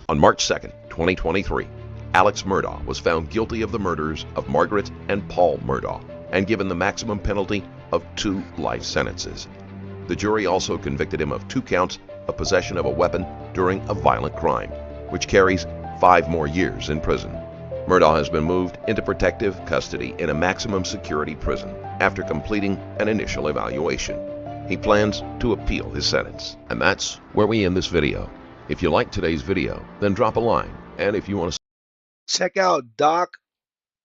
On March 2nd, 2023, Alex Murdaugh was found guilty of the murders of Margaret and Paul Murdaugh and given the maximum penalty of 2 life sentences. The jury also convicted him of 2 counts of possession of a weapon during a violent crime, which carries 5 more years in prison. Murdaugh has been moved into protective custody in a maximum security prison after completing an initial evaluation. He plans to appeal his sentence. And that's where we end this video. If you liked today's video, then drop a line. And if you want to Check out Doc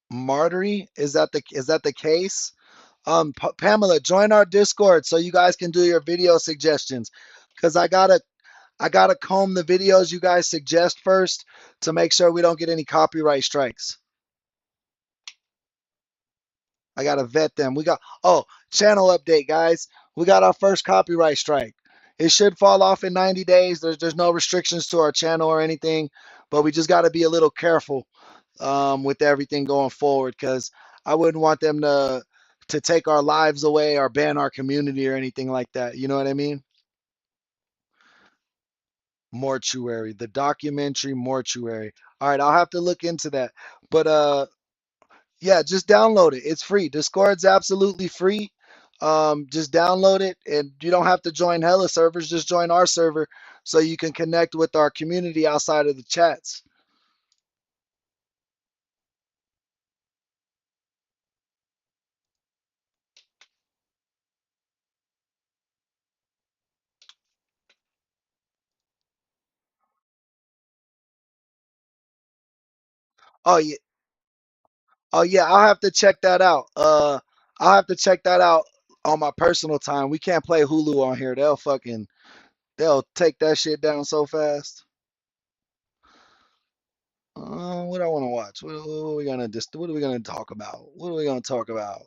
Martyry. Is that the case? Pamela, join our Discord so you guys can do your video suggestions. Cause I gotta comb the videos you guys suggest first to make sure we don't get any copyright strikes. I gotta vet them. Channel update, guys. We got our first copyright strike. It should fall off in 90 days. There's no restrictions to our channel or anything, but we just gotta be a little careful with everything going forward, because I wouldn't want them to take our lives away or ban our community or anything like that. You know what I mean? Mortuary, the documentary Mortuary. All right, I'll have to look into that. But yeah, just download it. It's free. Discord's absolutely free. Just download it, and you don't have to join hella servers. Just join our server so you can connect with our community outside of the chats. Oh yeah, oh yeah. I'll have to check that out. I'll have to check that out on my personal time. We can't play Hulu on here. They'll take that shit down so fast. What I want to watch? What are we gonna just? What are we gonna talk about? What are we gonna talk about?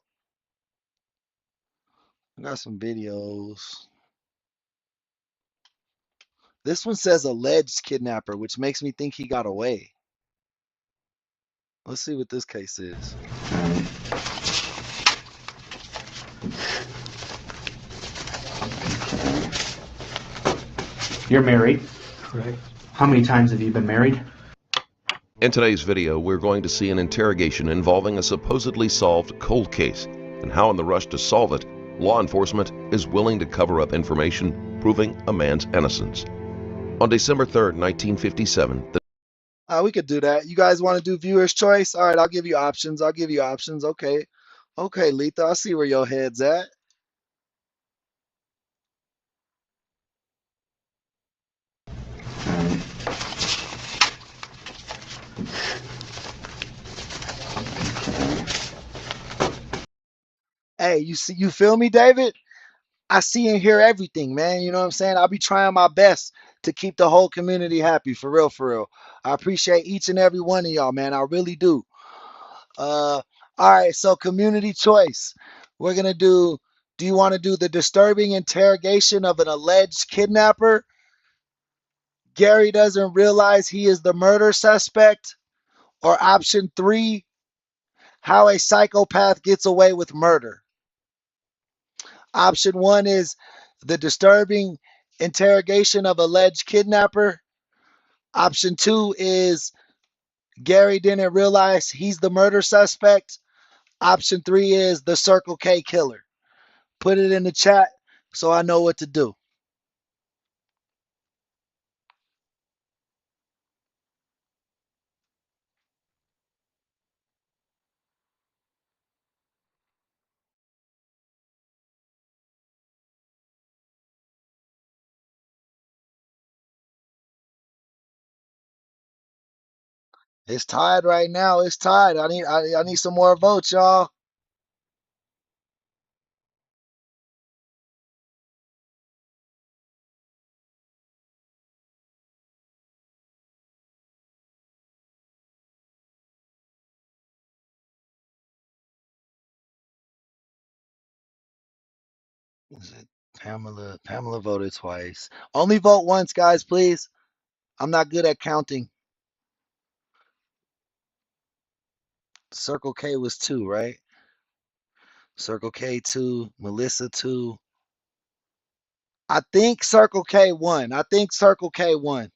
I got some videos. This one says alleged kidnapper, which makes me think he got away. Let's see what this case is. You're married. Correct. How many times have you been married? In today's video, we're going to see an interrogation involving a supposedly solved cold case and how in the rush to solve it, law enforcement is willing to cover up information proving a man's innocence. On December 3rd, 1957, We could do that. You guys want to do viewer's choice? All right, I'll give you options. I'll give you options. Okay. Okay, Letha, I see where your head's at. Hey, you feel me, David? I see and hear everything, man. You know what I'm saying? I'll be trying my best to keep the whole community happy, for real, for real. I appreciate each and every one of y'all, man. I really do. Uh, all right, so community choice. We're gonna do you want to do the disturbing interrogation of an alleged kidnapper? Gary doesn't realize he is the murder suspect. Or option three, how a psychopath gets away with murder. Option one is the disturbing interrogation of alleged kidnapper. Option two is Gary didn't realize he's the murder suspect. Option three is the Circle K killer. Put it in the chat so I know what to do. It's tied right now. It's tied. I need some more votes, y'all. Is it Pamela? Pamela voted twice. Only vote once, guys, please. I'm not good at counting. Circle K was two, right? Circle K two, Melissa two. I think Circle K won. I think Circle K won.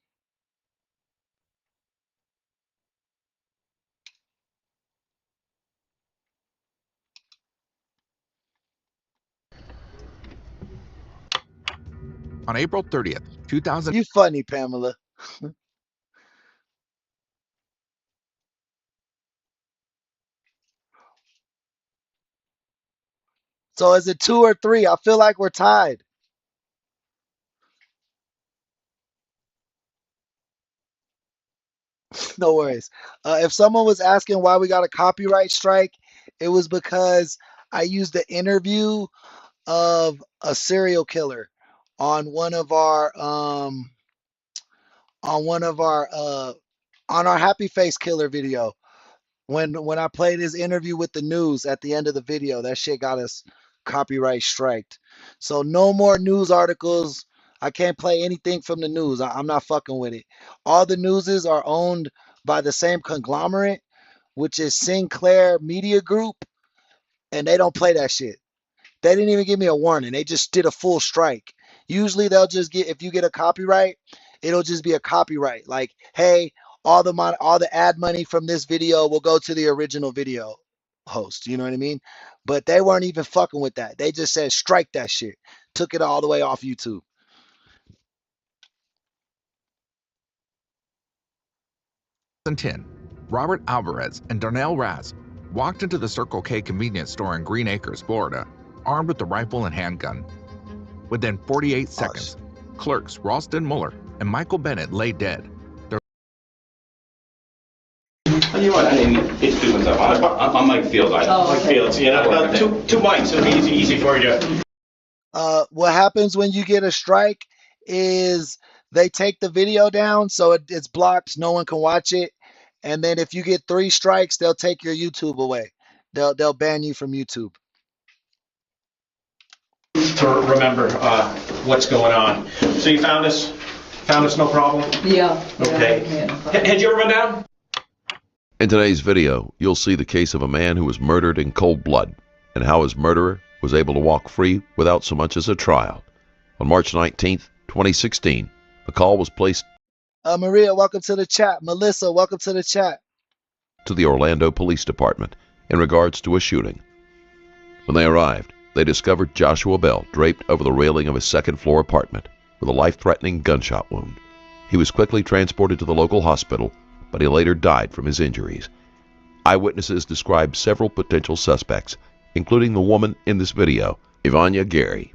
On April 30th, 2000. You funny, Pamela. So is it two or three? I feel like we're tied. No worries. If someone was asking why we got a copyright strike, it was because I used the interview of a serial killer on one of our on one of our on our Happy Face Killer video. When I played his interview with the news at the end of the video, that shit got us copyright striked. So no more news articles. I can't play anything from the news. I'm not fucking with it. All the newses are owned by the same conglomerate, which is Sinclair Media Group, and they don't play that shit. They didn't even give me a warning. They just did a full strike. Usually they'll just get, if you get a copyright, it'll just be a copyright. Like, hey, all the ad money from this video will go to the original video host. You know what I mean? But they weren't even fucking with that. They just said strike that shit. Took it all the way off YouTube. In 2010, Robert Alvarez and Darnell Raz walked into the Circle K convenience store in Green Acres, Florida, armed with a rifle and handgun. Within 48 seconds, clerks Ralston Muller and Michael Bennett lay dead. You know what? I didn't introduce myself. I'm Mike Fields. Mike Fields, you know, two mics, it'll be easy for you to. What happens when you get a strike is they take the video down, so it's blocked. No one can watch it. And then if you get 3 strikes, they'll take your YouTube away. They'll ban you from YouTube. To remember what's going on. So you found us no problem? Yeah. Okay. Had you ever run down? In today's video, you'll see the case of a man who was murdered in cold blood and how his murderer was able to walk free without so much as a trial. On March 19th, 2016, the call was placed Maria, welcome to the chat. Melissa, welcome to the chat. to the Orlando Police Department in regards to a shooting. When they arrived, they discovered Joshua Bell draped over the railing of his second-floor apartment with a life-threatening gunshot wound. He was quickly transported to the local hospital, but he later died from his injuries. Eyewitnesses described several potential suspects, including the woman in this video, Ivania Gary.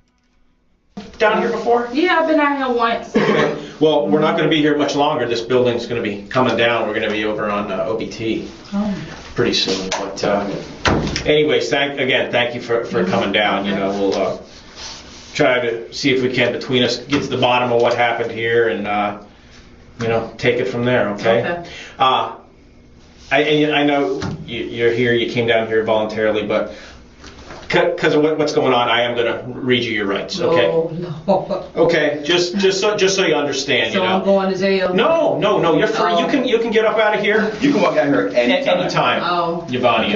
Down here before? Yeah, I've been out here once. Okay. Well, we're not going to be here much longer. This building's going to be coming down. We're going to be over on OBT pretty soon. But anyways, thank you for coming down. You know, we'll try to see if we can, between us, get to the bottom of what happened here and, you know, take it from there, okay? I know you're here, you came down here voluntarily, but because of what's going on, I am going to read you your rights, okay? Oh, no. Okay, just so you understand, So you know. I'm going to jail? No, you're free. Oh. You can get up out of here. You can walk out here anytime. Oh. Yvonne.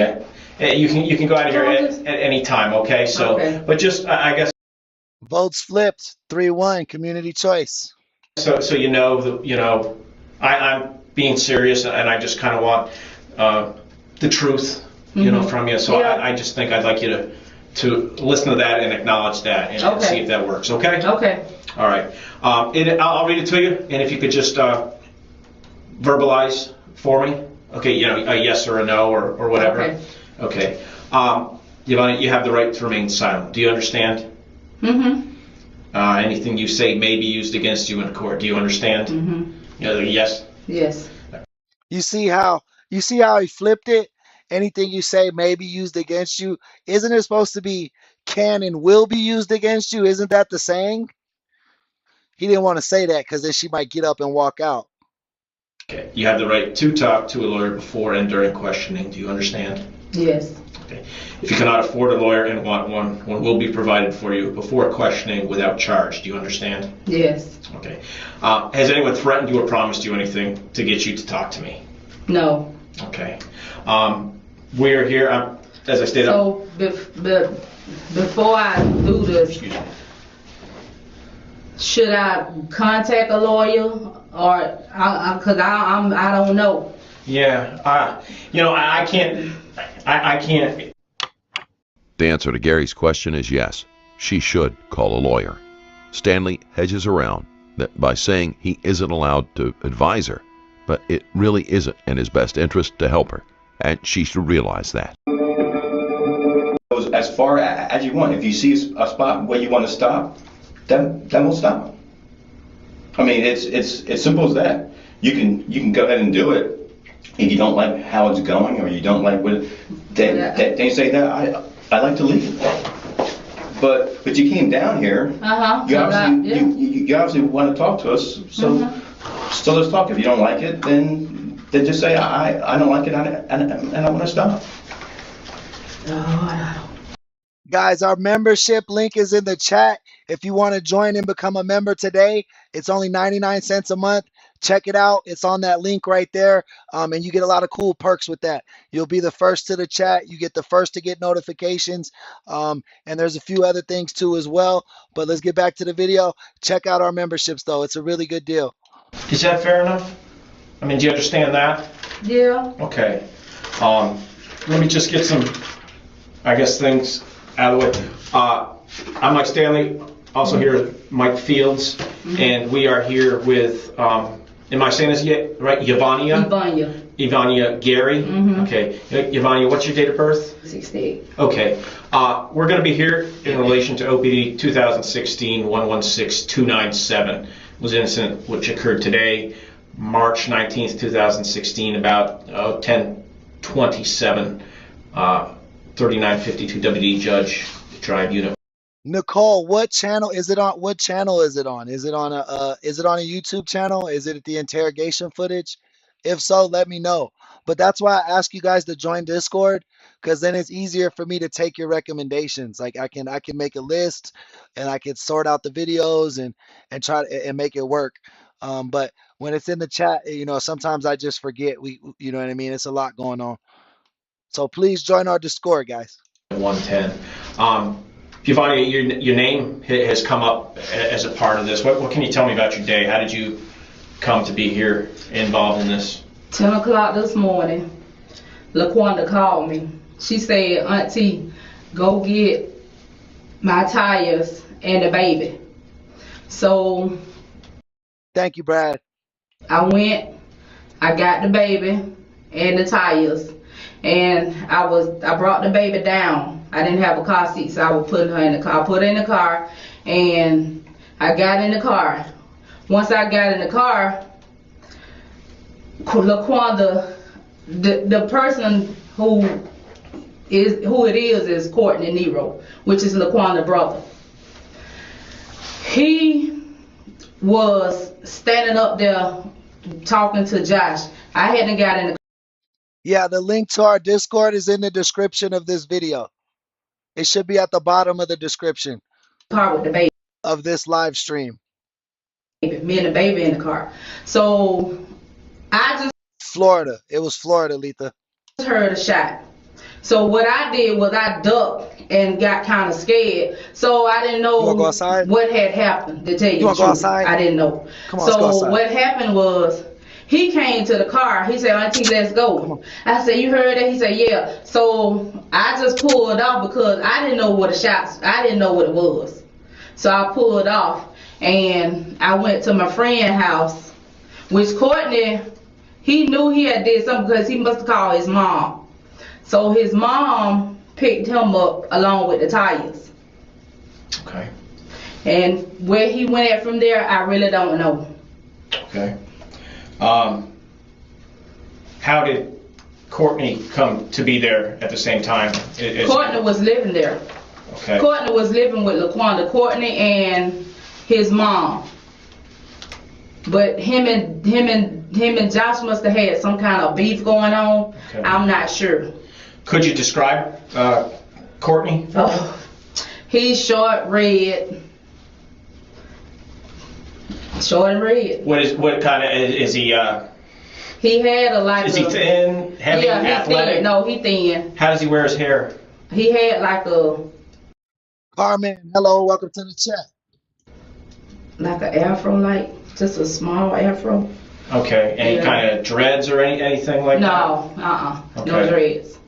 You can go out of here at any time, okay? So, Okay. but just I guess. Votes flipped. 3-1. Community choice. So you know, I'm being serious, and I just kind of want the truth, you know, from you. So Yeah. I just think I'd like you to listen to that and acknowledge that, and Okay. see if that works. Okay. Okay. All right. I'll read it to you, and if you could just verbalize for me. Okay. You know, a yes or a no or whatever. Okay. Okay. Yvonne, you have the right to remain silent. Do you understand? Mm-hmm. Anything you say may be used against you in court. Do you understand? Mm-hmm. Yes. Yes. You see how he flipped it? Anything you say may be used against you. Isn't it supposed to be can and will be used against you? Isn't that the saying? He didn't want to say that because then she might get up and walk out. Okay. You have the right to talk to a lawyer before and during questioning. Do you understand? Yes. Okay. If you cannot afford a lawyer and want one will be provided for you before questioning without charge. Do you understand? Yes. Okay. Has anyone threatened you or promised you anything to get you to talk to me? No. Okay. We're here, as I stated. So before I do this, Excuse me. should I contact a lawyer or because I don't know. Yeah. You know, I can't. I can't. The answer to Gary's question is yes, she should call a lawyer. Stanley hedges around that by saying he isn't allowed to advise her, but it really isn't in his best interest to help her, and she should realize that. As far as you want. If you see a spot where you want to stop, then we'll stop. I mean, it's simple as that. You can go ahead and do it. If you don't like how it's going or you don't like what they say that I like to leave. But you came down here. You obviously want to talk to us. So let's talk. If you don't like it, then just say I don't like it and I want to stop. Guys, our membership link is in the chat. If you want to join and become a member today, it's only 99 cents a month. Check it out. It's on that link right there. And you get a lot of cool perks with that. You'll be the first to the chat. You get the first to get notifications. And there's a few other things too as well. But let's get back to the video. Check out our memberships though. It's a really good deal. Is that fair enough? I mean, do you understand that? Yeah. Okay. Let me just get some, I guess, things out of the way. I'm Mike Stanley, also here with Mike Fields, and we are here with, am I saying this right? Yvania? Yvania Gary. Okay. Yvania, what's your date of birth? 68. Okay. We're going to be here in relation to OPD 2016-116-297. It was an incident which occurred today, March 19th, 2016, about 10:27, 3952 WD Judge Drive Unit. Nicole, what channel is it on? What channel is it on? Is it on a YouTube channel? Is it the interrogation footage? If so, let me know. But that's why I ask you guys to join Discord, because then it's easier for me to take your recommendations. Like I can make a list and I can sort out the videos and try and make it work. But when it's in the chat, sometimes I just forget. You know what I mean? It's a lot going on. So please join our Discord, guys. 110. Giovanni, your name has come up as a part of this. What can you tell me about your day? How did you come to be here involved in this? 10 o'clock this morning, LaQuanda called me. She said, Auntie, go get my tires and the baby. So thank you, Brad. I went, I got the baby and the tires, and I brought the baby down. I didn't have a car seat, so I was putting her in the car. I put her in the car, and I got in the car. Once I got in the car, LaQuanda, the person who it is Courtney Nero, which is LaQuanda's brother. He was standing up there talking to Josh. I hadn't got in the car. Yeah, the link to our Discord is in the description of this video. It should be at the bottom of the description Car with the baby of this live stream. Me and the baby in the car. So I just Florida. It was Florida, Letha. heard a shot. So what I did was I ducked and got kind of scared. So I didn't know what had happened, to tell you the truth. I didn't know. Come on, let's go outside. What happened was he came to the car. He said, Auntie, let's go. I said, you heard that? He said, yeah. So I just pulled off because I didn't know what I didn't know what it was. So I pulled off and I went to my friend's house, which Courtney, he knew he had did something because he must have called his mom. So his mom picked him up along with the tires. Okay. And where he went at from there, I really don't know. Okay. How did Courtney come to be there at the same time? Courtney was living there. Okay. Courtney was living with LaQuanda. Courtney and his mom. But him and Josh must have had some kind of beef going on. Okay. I'm not sure. Could you describe Courtney? He's short, red. Short and red. What kind of is he? He had Is he thin, heavy, athletic? Thin. No, he thin. How does he wear his hair? He had like a. Carmen, hello, welcome to the chat. Like an afro, like just a small afro. Okay, any kind of dreads or anything like that? No, Okay. No dreads.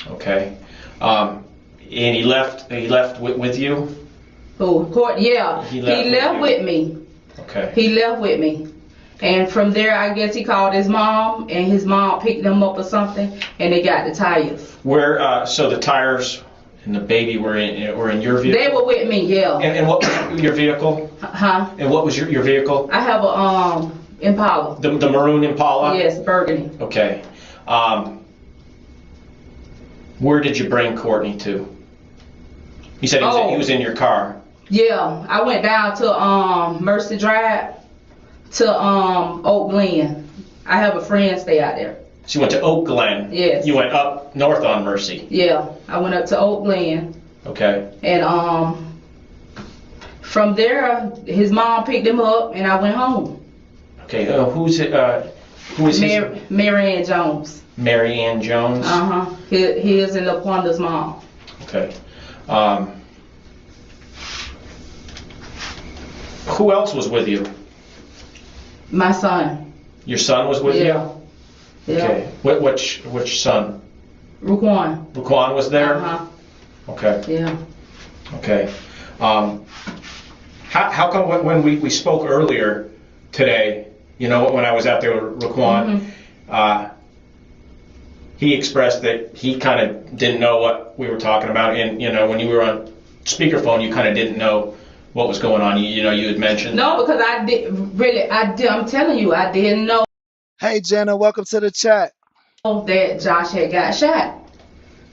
Okay, and he left with you? Who? Courtney? Yeah, he left with me. Okay. He left with me. And from there, I guess he called his mom, and his mom picked them up or something, and they got the tires. Where? So the tires and the baby were in your vehicle? They were with me, yeah. And what was your vehicle? Huh? And what was your vehicle? I have a Impala. The maroon Impala? Yes, burgundy. Okay. Where did you bring Courtney to? You said he was in your car. Yeah, I went down to Mercy Drive to Oak Glen. I have a friend stay out there. So you went to Oak Glen? Yes. You went up north on Mercy? Yeah, I went up to Oak Glen. Okay. And from there, his mom picked him up, and I went home. Okay. Who is his? Mary Ann Jones. Mary Ann Jones? He is in LaQuanda's mom. Okay. Who else was with you? My son. Your son was with Yeah. you? Yeah. Okay. Which son? Raquan. Raquan was there? Uh-huh. Okay. Yeah. Okay. How come when we spoke earlier today, you know, when I was out there with Raquan, he expressed that he kind of didn't know what we were talking about, and you know, when you were on speakerphone, you kind of didn't know what was going on. You know, you had mentioned. No, because I'm telling you, I didn't know Hey, Jenna, welcome to the chat. that Josh had got shot.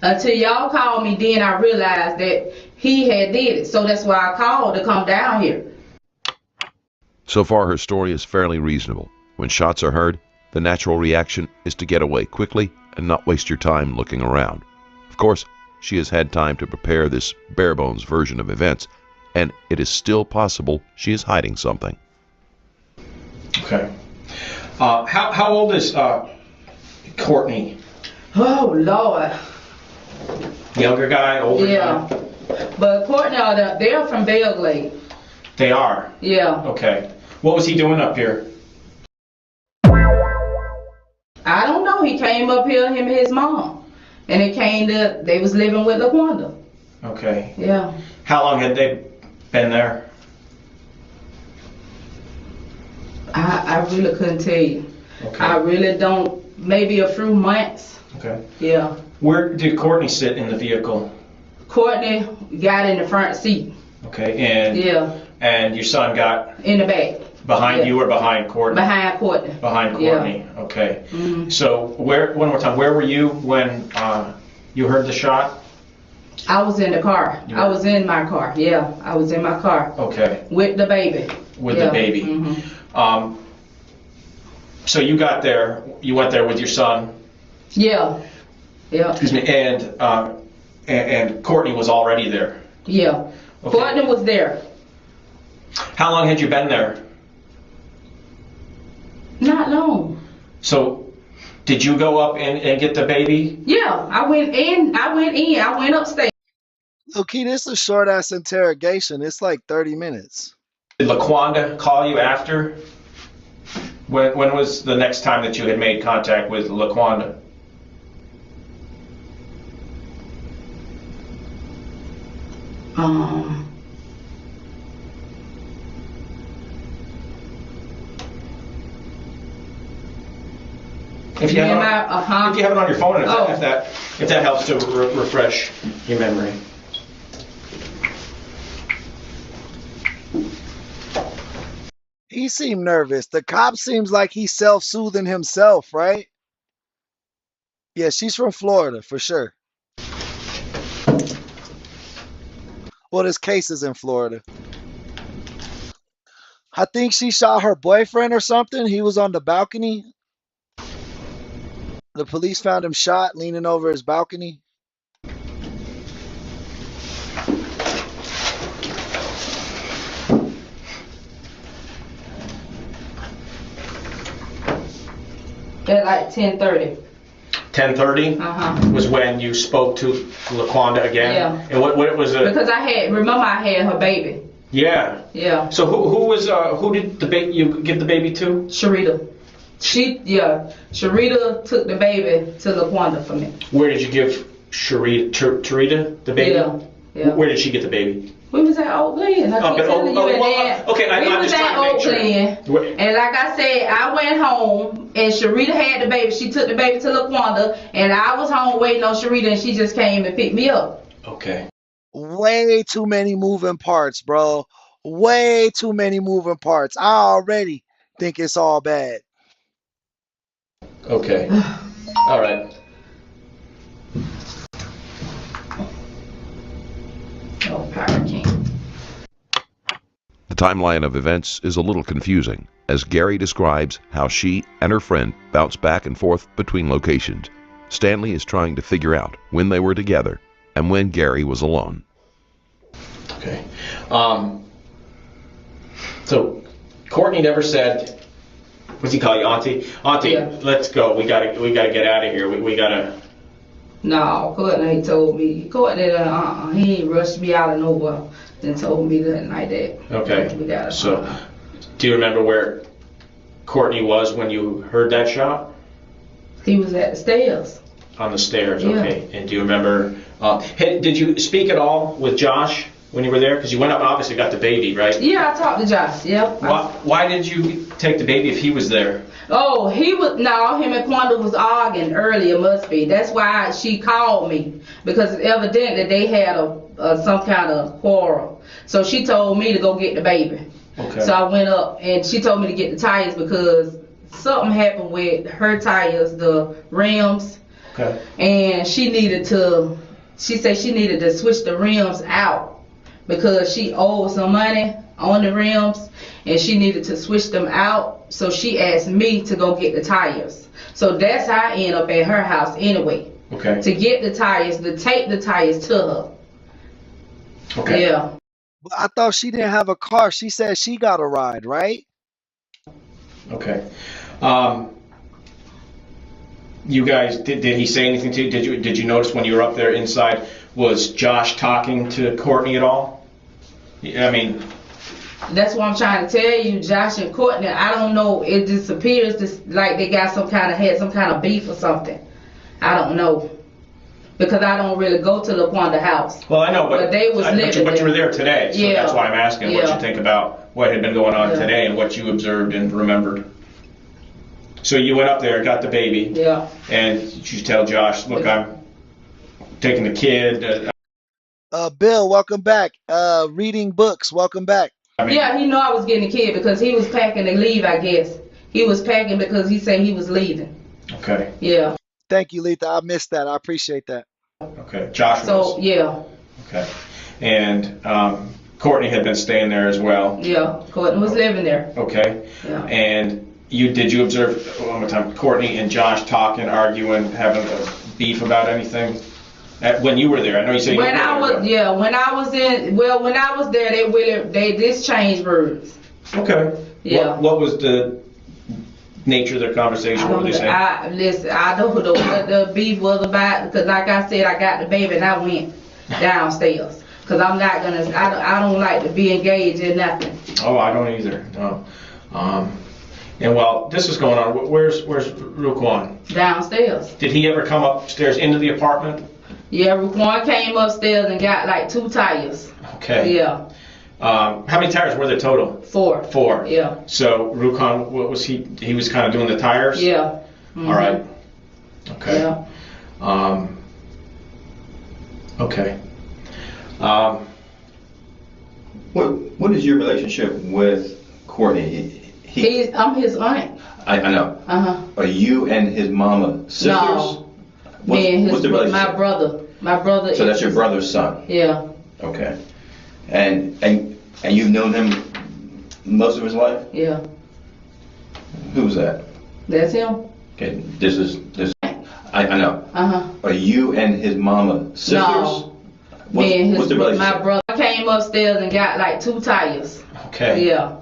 Until y'all called me, then I realized that he had did it. So that's why I called to come down here. So far, her story is fairly reasonable. When shots are heard, the natural reaction is to get away quickly and not waste your time looking around. Of course, she has had time to prepare this bare-bones version of events, and it is still possible she is hiding something. Okay. How old is Courtney? Oh, Lord. Younger guy, older Yeah. guy? But Courtney, they're from Belgrade. They are? Yeah. Okay. What was he doing up here? I don't know. He came up here, him and his mom. And they was living with LaQuanda. Okay. Yeah. How long had they been there? I really couldn't tell you. Okay. I really don't. Maybe a few months. Okay. Yeah. Where did Courtney sit in the vehicle? Courtney got in the front seat. Okay. And Yeah. And your son got in the back. Behind Yeah. you or behind Courtney? Behind Courtney. Behind Courtney. Yeah. Okay. Mm-hmm. So one more time, where were you when you heard the shot? I was in the car. I was in my car. Yeah, I was in my car. Okay. With the baby. With the baby. Mm-hmm. So you got there. You went there with your son. Yeah. Yeah. Excuse me. And Courtney was already there. Yeah. Okay. Courtney was there. How long had you been there? Not long. So, did you go up and get the baby? Yeah, I went in. I went upstairs. Okay, this is a short ass interrogation. It's like 30 minutes. Did LaQuanda call you after? When was the next time that you had made contact with LaQuanda? If you have it on your phone, if that helps to refresh your memory. He seemed nervous. The cop seems like he's self-soothing himself, right? Yeah, she's from Florida for sure. Well, this case is in Florida. I think she shot her boyfriend or something. He was on the balcony. The police found him shot, leaning over his balcony. At like 10:30. 10:30 was when you spoke to LaQuanda again. Yeah. And what was it? Because I had her baby. Yeah. Yeah. So who did you get the baby to? Sharita. Sharita took the baby to LaQuanda for me. Where did you give Sharita the baby? Yeah. Yeah. Where did she get the baby? We was at Oak Glen. We was at Oak Glen. And like I said, I went home and Sharita had the baby. She took the baby to LaQuanda and I was home waiting on Sharita and she just came and picked me up. Okay. Way too many moving parts, bro. Way too many moving parts. I already think it's all bad. Okay. All right. Oh, Pirate King. The timeline of events is a little confusing, as Gary describes how she and her friend bounce back and forth between locations. Stanley is trying to figure out when they were together and when Gary was alone. Okay. So Courtney never said, what's he call you, Auntie? Auntie, yeah. Let's go. We gotta get out of here. We gotta. No, Courtney told me. Courtney, he ain't rushed me out of nowhere and told me nothing like that. Okay. We gotta. So, do you remember where Courtney was when you heard that shot? He was at the stairs. On the stairs, Yeah. okay. And do you remember, did you speak at all with Josh when you were there? Because you went up and obviously got the baby, right? Yeah, I talked to Josh, yep. Why did you take the baby if he was there? Oh, him and Quanda was arguing earlier, must be. That's why she called me, because evidently they had some kind of quarrel. So she told me to go get the baby. Okay. So I went up and she told me to get the tires because something happened with her tires, the rims. Okay. And she said she needed to switch the rims out because she owed some money on the rims and she needed to switch them out. So she asked me to go get the tires. So that's how I ended up at her house anyway. Okay. To get the tires, to take the tires to her. Okay. Yeah. But I thought she didn't have a car. She said she got a ride, right? Okay. You guys, did he say anything to you? Did you notice when you were up there inside, was Josh talking to Courtney at all? I mean, that's what I'm trying to tell you, Josh and Courtney. I don't know. It just appears like they got had some kind of beef or something. I don't know because I don't really go to LaQuanda house. Well, I know, but they was living but you were there today, so yeah. That's why I'm asking what you think about what had been going on today and what you observed and remembered. So you went up there, got the baby, and you tell Josh, look, I'm taking the kid. Bill, welcome back. Reading books, welcome back. Yeah, he knew I was getting the kid because he was packing to leave, I guess. He was packing because he said he was leaving. Okay. Yeah. Thank you, Letha. I missed that. I appreciate that. Okay. Josh was. So, yeah. Okay. And Courtney had been staying there as well. Yeah, Courtney was living there. Okay. Yeah. And did you observe one more time Courtney and Josh talking, arguing, having a beef about anything? When you were there, I know you said when I was there, they just changed words. Okay. Yeah. What was the nature of their conversation? What were they saying? I don't know what the beef was about because, like I said, I got the baby and I went downstairs because I'm not gonna. I don't like to be engaged in nothing. Oh, I don't either. No. And while this is going on, where's Ruquan? Downstairs. Did he ever come upstairs into the apartment? Yeah, Ruquan came upstairs and got like 2 tires. Okay. Yeah. How many tires were there total? 4. 4. Yeah. So Ruquan, what was he? He was kind of doing the tires. Yeah. Mm-hmm. All right. Okay. Yeah. Okay. What is your relationship with Courtney? I'm his aunt. I know. Are you and his mama sisters? No. What's the relationship? My brother. My brother. So that's your brother's son. Yeah. Okay. And you've known him most of his life? Yeah. Who's that? That's him. Okay. This. I know. Are you and his mama sisters? No. What's the relationship? My brother came upstairs and got like 2 tires. Okay. Yeah.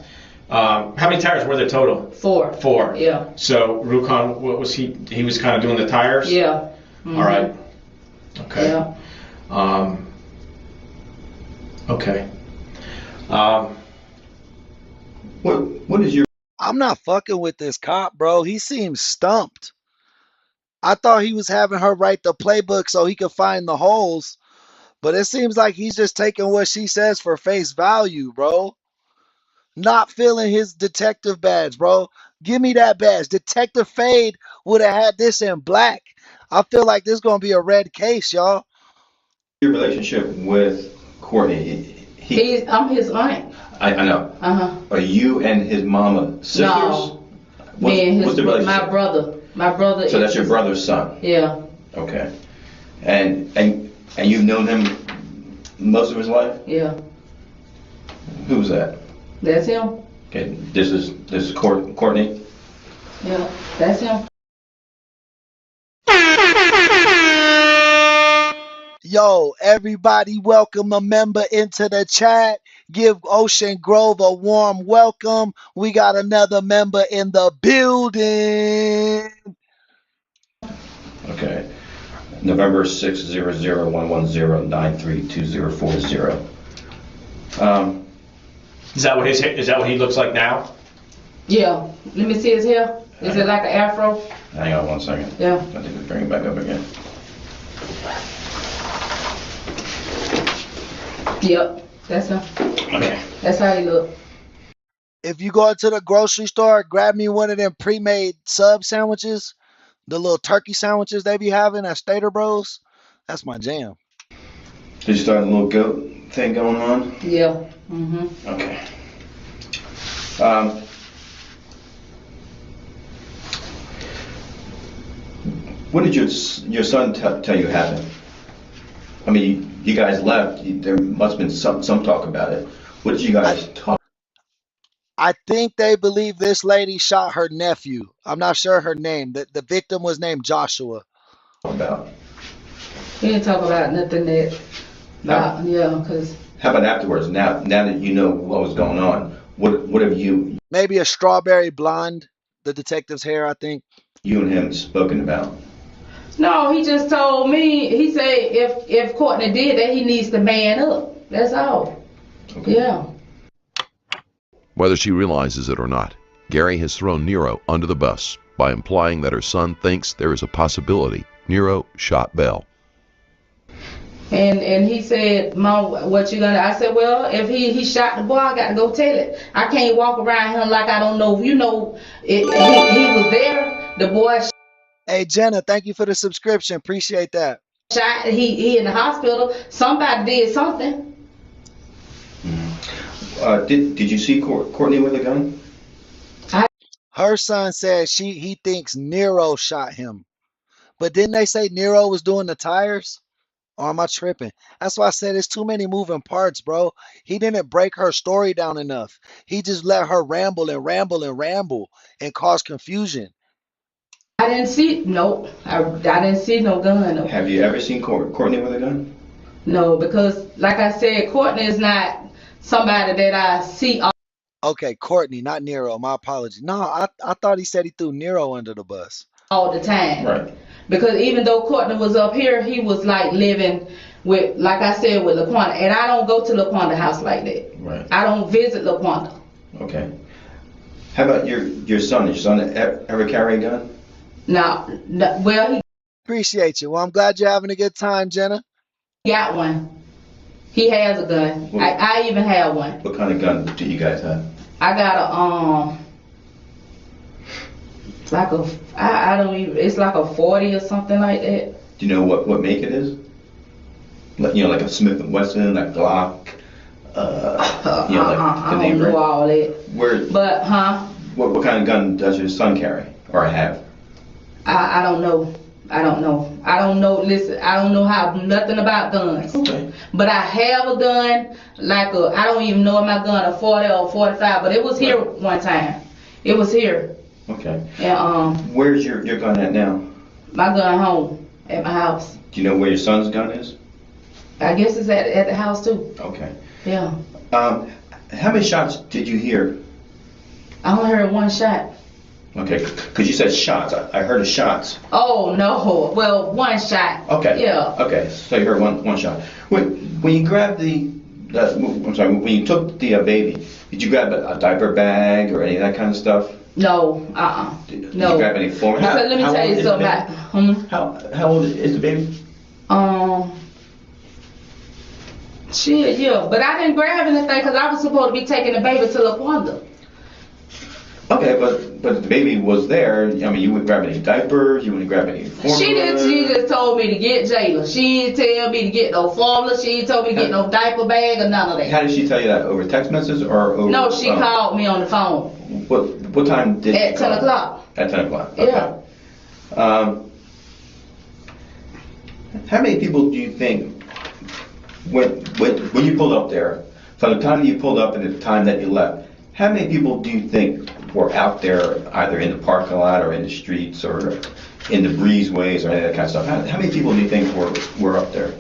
How many tires were there total? 4. 4. Yeah. So Ruquan, what was he? He was kind of doing the tires. Yeah. Mm-hmm. All right. Okay. Yeah. Okay. What is your? I'm not fucking with this cop, bro. He seems stumped. I thought he was having her write the playbook so he could find the holes, but it seems like he's just taking what she says for face value, bro. Not feeling his detective badge, bro. Give me that badge. Detective Fade would have had this in black. I feel like this is going to be a red case, y'all. Your relationship with Courtney? I'm his aunt. I know. Are you and his mama sisters? No. What's the relationship? My brother. My brother. So that's your brother's son. Yeah. Okay. And you've known him most of his life? Yeah. Who's that? That's him. Okay. This is Courtney. Yeah. That's him. Yo, everybody, welcome a member into the chat. Give Ocean Grove a warm welcome. We got another member in the building. Okay. November 600-110-93240. Is that what he looks like now? Yeah. Let me see his hair. Is it like an afro? Hang on 1 second. Yeah. I think we bring it back up again. Yep. That's him. Okay. That's how he look. If you go into the grocery store, grab me one of them pre-made sub sandwiches, the little turkey sandwiches they be having at Stater Bros. That's my jam. Did you start a little goat thing going on? Yeah. Mhm. Okay. What did your son tell you happened? I mean, you guys left. There must have been some talk about it. What did you guys talk I think they believe this lady shot her nephew. I'm not sure her name. The victim was named Joshua. about? He didn't talk about nothing that. About, yeah, cause. How about afterwards? Now that you know what was going on, what have you Maybe a strawberry blonde, the detective's hair, I think. and him spoken about? No, he just told me. He said if Courtney did that, he needs to man up. That's all. Okay. Yeah. Whether she realizes it or not, Gary has thrown Nero under the bus by implying that her son thinks there is a possibility Nero shot Bell. And he said, Mom, what you gonna? I said, well, if he shot the boy, I got to go tell it. I can't walk around him like I don't know. You know, he was there. The boy Hey, Jenna, thank you for the subscription. Appreciate that. shot. He in the hospital. Somebody did something. Did you see Courtney with a gun? Her son said he thinks Nero shot him. But didn't they say Nero was doing the tires? Or am I tripping? That's why I said it's too many moving parts, bro. He didn't break her story down enough. He just let her ramble and ramble and ramble and cause confusion. I didn't see. Nope. I didn't see no gun. No. Have you ever seen Courtney with a gun? No, because like I said, Courtney is not somebody that I see Okay, Courtney, not Nero. My apologies. No, I thought he said he threw Nero under the bus. all the time. Right. Because even though Courtney was up here, he was like living with, like I said, with LaQuanta. And I don't go to LaQuanta's house like that. Right. I don't visit LaQuanta. Okay. How about your son? Did your son ever carry a gun? No, well, he Appreciate you. Well, I'm glad you're having a good time, Jenna. got one. He has a gun. I even have one. What kind of gun do you guys have? I got a it's like a I don't even, it's like a 40 or something like that. Do you know what make it is? Like, you know, like a Smith and Wesson, like Glock. You know, like I don't know all that. But What kind of gun does your son carry or have? I don't know. I don't know. Listen, I don't know how nothing about guns. Okay. But I have a gun, like I don't even know if my gun a 40 or 45, but it was here one time. It was here. Okay. And where's your gun at now? my gun home at my house. Do you know where your son's gun is? I guess it's at the house too. Okay. Yeah. How many shots did you hear? I only heard one shot. Okay, because you said shots. I heard of shots. Oh no. Well, one shot. Okay. Yeah. Okay, so you heard one shot. When you grabbed when you took the baby, did you grab a diaper bag or any of that kind of stuff? No. Did you No. grab any form? Because let me tell you something. How old is the baby? Shit, yeah. But I didn't grab anything because I was supposed to be taking the baby to LaQuanta. Okay, but the baby was there. I mean, you wouldn't grab any diapers. You wouldn't grab any formula. She just told me to get Jayla. She didn't tell me to get no formula. She didn't tell me to get no diaper bag or none of that. How did she tell you that? Over text message or over? No, she called me on the phone. What time did? At 10 o'clock. At 10 o'clock. Okay. Yeah. How many people do you think when you pulled up there, from the time you pulled up and the time that you left, how many people do you think were out there either in the parking lot or in the streets or in the breezeways or any of that kind of stuff? How many people do you think were up there?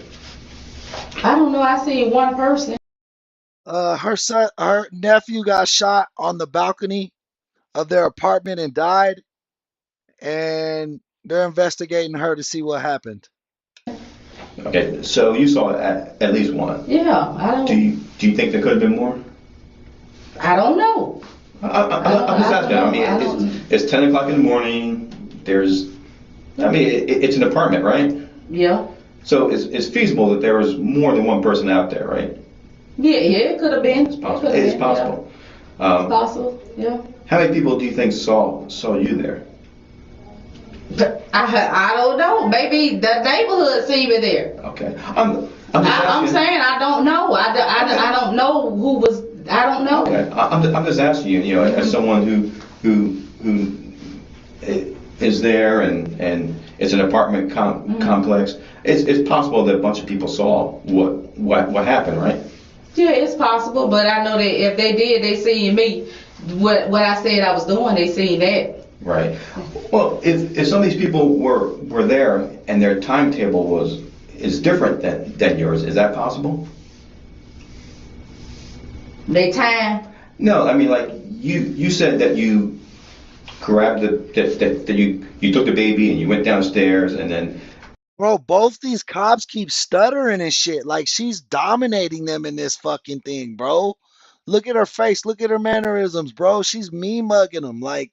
I don't know. I seen one person. Her nephew got shot on the balcony of their apartment and died, and they're investigating her to see what happened. Okay, so you saw at least one. Yeah, I don't. Do you think there could have been more? I don't know. I'm just asking. I mean, it's 10 o'clock in the morning. It's an apartment, right? Yeah. So it's feasible that there was more than one person out there, right? Yeah, it could have been. It's possible. It's possible. Yeah. It's possible. Yeah. How many people do you think saw you there? I don't know. Maybe the neighborhood see me there. Okay. I'm saying I don't know. I don't know who was. I don't know. Okay. I'm just asking you. You know, as someone who is there and it's an apartment complex. It's possible that a bunch of people saw what happened, right? Yeah, it's possible, but I know that if they did, they seen me. What I said I was doing, they seen that. Right. Well, if some of these people were there and their timetable is different than yours, is that possible? They time? No, I mean, like you said that you grabbed that you took the baby and you went downstairs and then. Bro, both these cops keep stuttering and shit. Like she's dominating them in this fucking thing, bro. Look at her face. Look at her mannerisms, bro. She's me mugging them. Like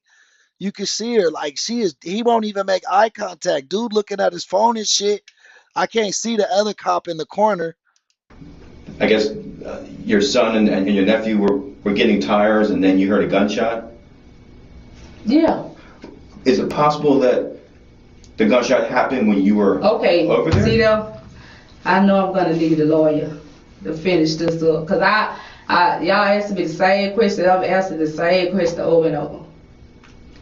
you can see her. Like he won't even make eye contact. Dude looking at his phone and shit. I can't see the other cop in the corner. I guess your son and your nephew were getting tires and then you heard a gunshot? Yeah. Is it possible that the gunshot happened when you were over there? See though, I know I'm gonna need a lawyer to finish this up, cause y'all asked me the same question. I've answered the same question over and over.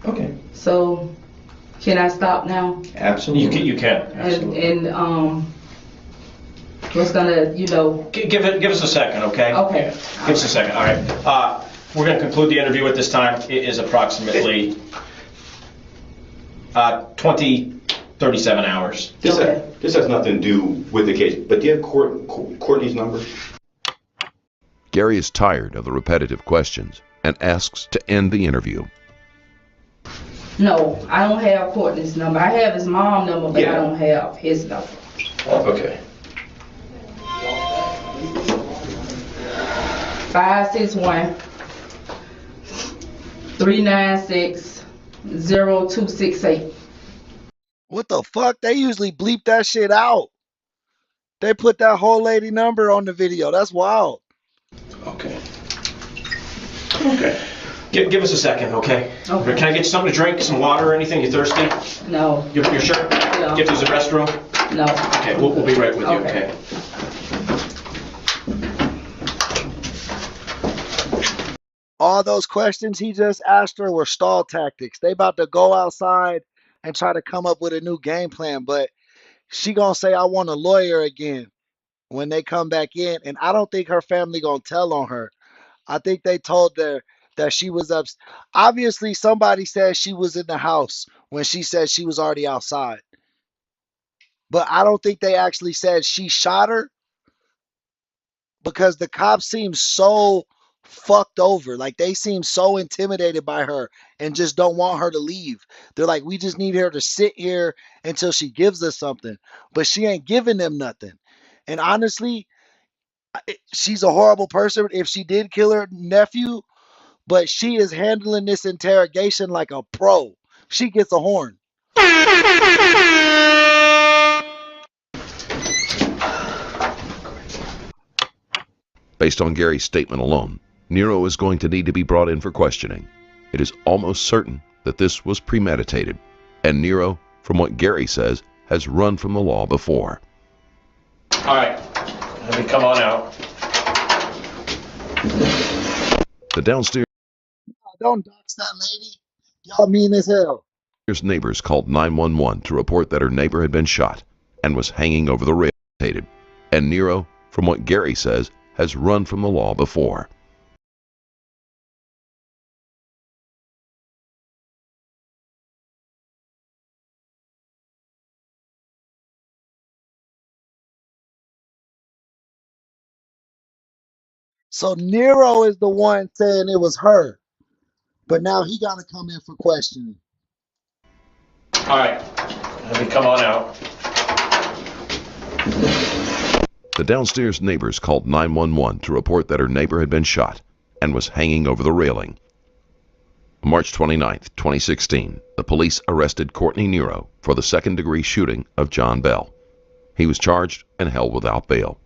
Okay. So, can I stop now? Absolutely. You can. Absolutely. And what's gonna, Give us a second, okay? Okay. Give us a second. All right. We're gonna conclude the interview at this time. It is approximately 37 hours. This has nothing to do with the case, but do you have Courtney's number? Gary is tired of the repetitive questions and asks to end the interview. No, I don't have Courtney's number. I have his mom's number, but I don't have his number. Okay. 561-396-0268. What the fuck? They usually bleep that shit out. They put that whole lady number on the video. That's wild. Okay. Okay. Give us a second, okay? Okay. Can I get you something to drink, some water or anything? You thirsty? No. You're sure? No. Get to the restroom? No. Okay, we'll be right with you, okay? All those questions he just asked her were stall tactics. They about to go outside and try to come up with a new game plan, but she gonna say, I want a lawyer again when they come back in. And I don't think her family gonna tell on her. I think they told her that she was up. Obviously, somebody said she was in the house when she said she was already outside. But I don't think they actually said she shot her, because the cops seem so fucked over. Like they seem so intimidated by her and just don't want her to leave. They're like, we just need her to sit here until she gives us something. But she ain't giving them nothing. And honestly, she's a horrible person if she did kill her nephew, but she is handling this interrogation like a pro. She gets a horn. Based on Gary's statement alone, Nero is going to need to be brought in for questioning. It is almost certain that this was premeditated, and Nero, from what Gary says, has run from the law before. All right, let me come on out. The downstairs Don't dox that lady. Y'all mean as hell. neighbors called 911 to report that her neighbor had been shot and was hanging over the rail. And Nero, from what Gary says, has run from the law before. So Nero is the one saying it was her. But now he got to come in for questioning. All right, let me come on out. The downstairs neighbors called 911 to report that her neighbor had been shot and was hanging over the railing. On March 29, 2016, the police arrested Courtney Nero for the second-degree shooting of John Bell. He was charged and held without bail.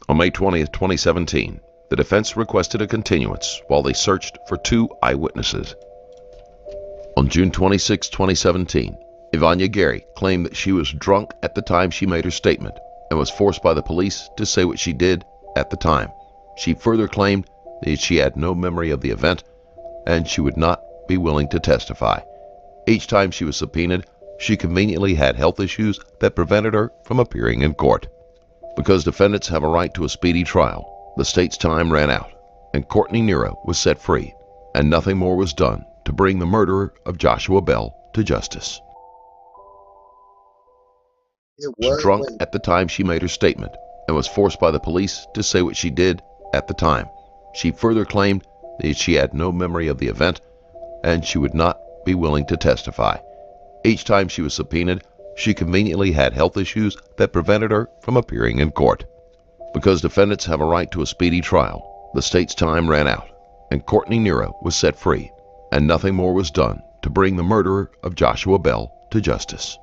On May 20, 2017, the defense requested a continuance while they searched for 2 eyewitnesses. On June 26, 2017, Ivania Gary claimed that she was drunk at the time she made her statement and was forced by the police to say what she did at the time. She further claimed that she had no memory of the event and she would not be willing to testify. Each time she was subpoenaed, she conveniently had health issues that prevented her from appearing in court. Because defendants have a right to a speedy trial, the state's time ran out, and Courtney Nero was set free, and nothing more was done to bring the murderer of Joshua Bell to justice. It She was was drunk wait, at the time she made her statement and was forced by the police to say what she did at the time. She further claimed that she had no memory of the event and she would not be willing to testify. Each time she was subpoenaed, she conveniently had health issues that prevented her from appearing in court. Because defendants have a right to a speedy trial, the state's time ran out, and Courtney Nero was set free, and nothing more was done to bring the murderer of Joshua Bell to justice.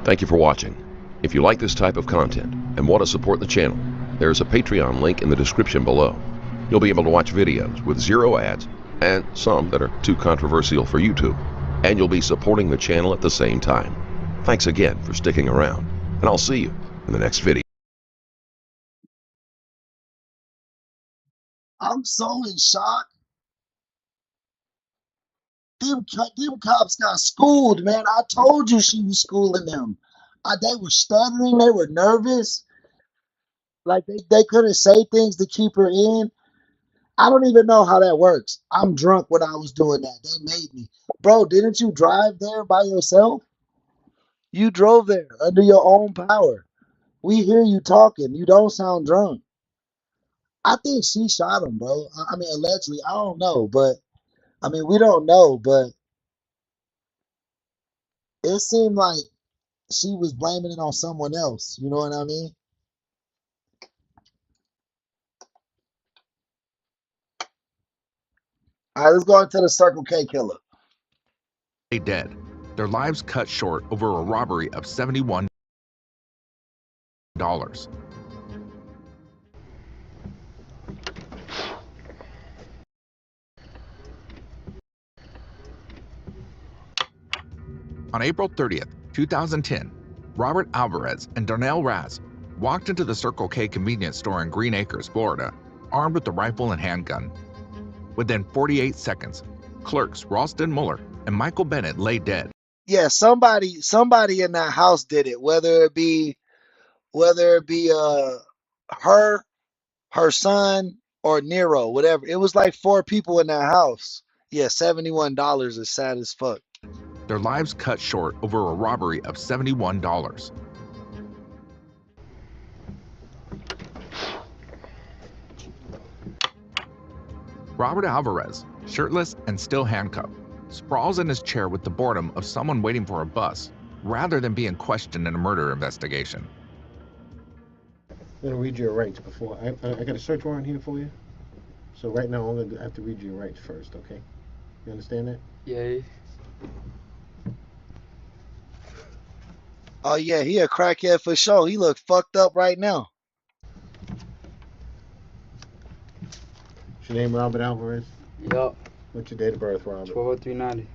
Thank you for watching. If you like this type of content and want to support the channel, there is a Patreon link in the description below. You'll be able to watch videos with 0 ads and some that are too controversial for YouTube, and you'll be supporting the channel at the same time. Thanks again for sticking around, and I'll see you in the next video. I'm so in shock. Them cops got schooled, man. I told you she was schooling them. They were stuttering. They were nervous. Like they couldn't say things to keep her in. I don't even know how that works. I'm drunk when I was doing that. They made me. Bro, didn't you drive there by yourself? You drove there under your own power. We hear you talking. You don't sound drunk. I think she shot him, bro. I mean, allegedly. I don't know, but I mean, we don't know, but it seemed like she was blaming it on someone else. You know what I mean? All right, let's go into the Circle K killer. They dead. Their lives cut short over a robbery of $71. On April 30th, 2010, Robert Alvarez and Darnell Raz walked into the Circle K convenience store in Green Acres, Florida, armed with a rifle and handgun. Within 48 seconds, clerks Ralston Muller and Michael Bennett lay dead. Yeah, somebody in that house did it. Whether it be her son, or Nero, whatever. It was like 4 people in that house. Yeah, $71 is sad as fuck. Their lives cut short over a robbery of $71. Robert Alvarez, shirtless and still handcuffed, sprawls in his chair with the boredom of someone waiting for a bus, rather than being questioned in a murder investigation. I'm gonna read your rights before I got a search warrant here for you. So right now I'm gonna have to read your rights first, okay? You understand that? Yeah. Oh yeah, he a crackhead for sure. He look fucked up right now. What's your name, Robert Alvarez? Yup. What's your date of birth, Robert? 12/03/90.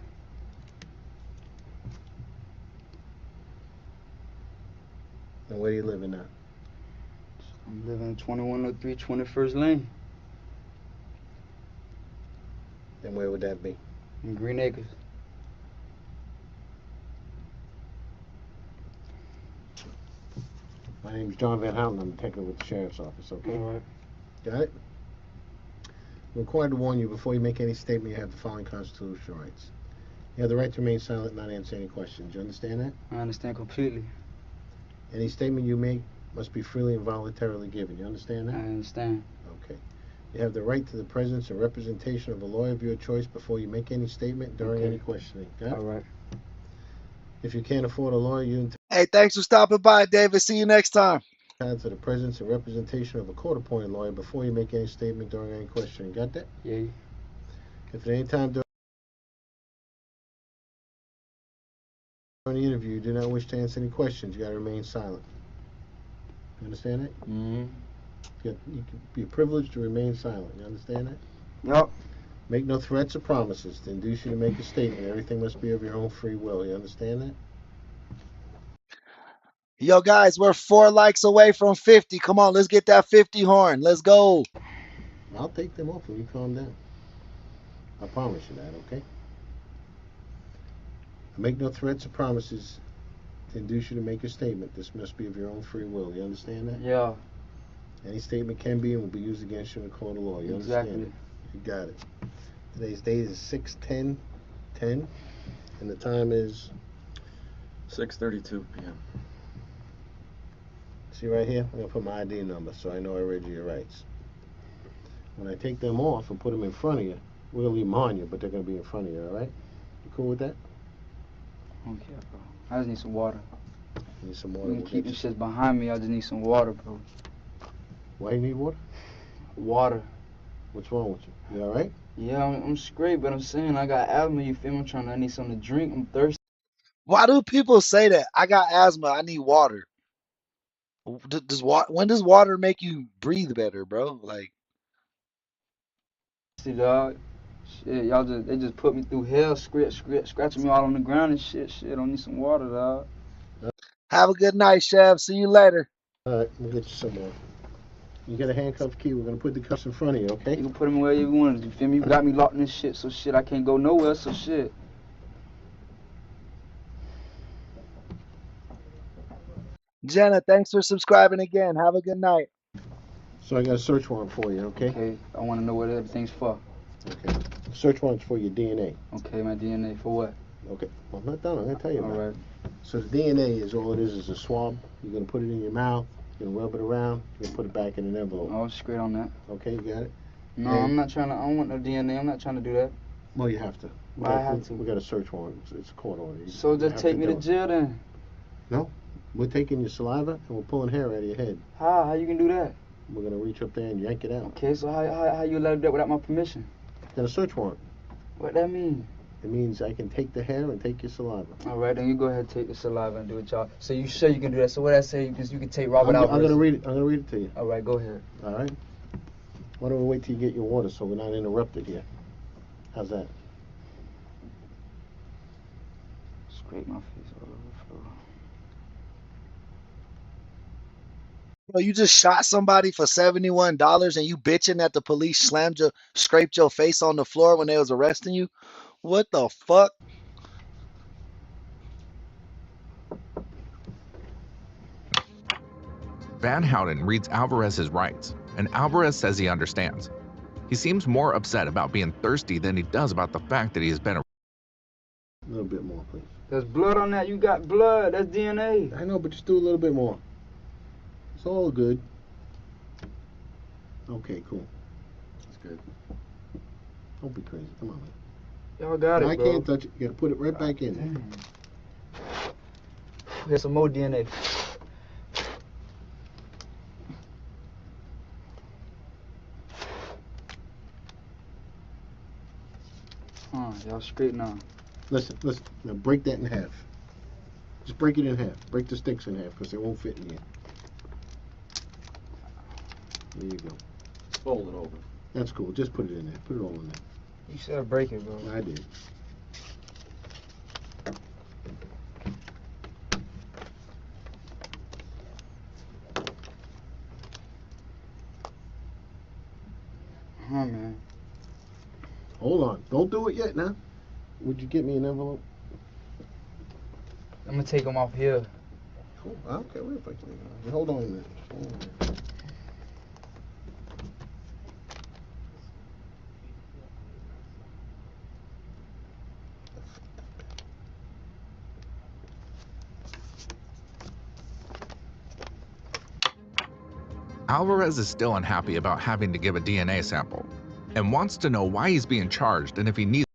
And where do you live in now? I'm living in 2103 21st Lane And where would that be? in Green Acres. My name is John Van Houten. I'm a detective with the Sheriff's Office, okay? Alright. Got it? I'm required to warn you before you make any statement you have the following constitutional rights. You have the right to remain silent and not answer any questions. You understand that? I understand completely. Any statement you make must be freely and voluntarily given. You understand I that? understand. Okay. You have the right to the presence and representation of a lawyer of your choice before you make any statement during Okay. any questioning. Got it? Alright. If you can't afford a lawyer, you Hey, thanks for stopping by, David. See you next time. To the presence and representation of a court-appointed lawyer before you make any statement during any questioning. Got that? Yeah. If at any time during the interview you do not wish to answer any questions, you got to remain silent. You understand that? Mm-hmm. You can be privileged to remain silent. You understand that? Yup. Make no threats or promises to induce you to make a statement. Everything must be of your own free will. You understand that? Yo, guys, we're 4 likes away from 50. Come on, let's get that 50 horn. Let's go. I'll take them off when you calm down. I promise you that, okay? Make no threats or promises to induce you to make a statement. This must be of your own free will. You understand that? Yeah. Any statement can be and will be used against you in a court of law. You understand it? You got it. Today's date is 6/10/10, and the time is 6:32 p.m. See right here? I'm gonna put my ID number so I know I read you your rights. When I take them off and put them in front of you, we're gonna leave them on you, but they're gonna be in front of you. All right? You cool with that? Okay, bro. I just need some water. You need some water? You can keep the shit behind me. I just need some water, bro. Why you need water? Water. What's wrong with you? You all right? Yeah, I'm straight, but I'm saying I got asthma. You feel me? I need something to drink. I'm thirsty. Why do people say that? I got asthma. I need water. When does water make you breathe better, bro? Like, Dog. Shit, they just put me through hell, scratching me all on the ground and shit. Shit, I need some water, dog. have a good night, Chef. See you later. All right, we'll get you some more. You got a handcuff key. We're gonna put the cuffs in front of you, okay? You can put them wherever you want. You feel me? You got me locked in this shit, so shit, I can't go nowhere, so shit. Jenna, thanks for subscribing again. Have a good night. So I got a search warrant for you, okay? Okay, I want to know what everything's for. Okay. Search warrant's for your DNA. Okay, my DNA for what? Okay. Well, I'm not done. I'm gonna tell you about it. All right. So the DNA is all it is a swab. You're gonna put it in your mouth. You're gonna rub it around. You're gonna put it back in an envelope. Oh, straight on that. Okay, you got it? No, I'm not trying to. I don't want no DNA. I'm not trying to do that. Well, you have to. I have to. We got a search warrant. It's a court order. So just take me to jail then. No. We're taking your saliva and we're pulling hair out of your head. How? How you can do that? We're gonna reach up there and yank it out. Okay, so how you allowed that without my permission? Got a search warrant. What that mean? It means I can take the hair and take your saliva. All right, then you go ahead and take the saliva and do it, y'all. So you sure you can do that? So what I say, because you can take Robert Alvarez. I'm gonna read it. I'm gonna read it to you. All right, go ahead. All right. Why don't we wait till you get your water so we're not interrupted here? How's that? Scrape my face all over the floor. Bro, you just shot somebody for $71 and you bitching that the police scraped your face on the floor when they was arresting you? What the fuck? Van Houten reads Alvarez's rights, and Alvarez says he understands. He seems more upset about being thirsty than he does about the fact that he has been A little bit more, please. There's blood on that. You got blood. That's DNA. I know, but just do a little bit more. It's all good. Okay, cool. That's good. Don't be crazy. Come on, man. Y'all got it, I bro. can't touch it. You gotta put it right back in there. Here's some more DNA. Y'all straight now. Listen. Now break that in half. Just break it in half. Break the sticks in half because they won't fit in here. There you go. Fold it over. That's cool. Just put it in there. Put it all in there. You said break it, bro. I did. Man. Hold on. Don't do it yet now. Would you get me an envelope? I'm gonna take them off here. Cool. I don't care if I can. Hold on a minute. Hold on. Alvarez is still unhappy about having to give a DNA sample and wants to know why he's being charged and if he needs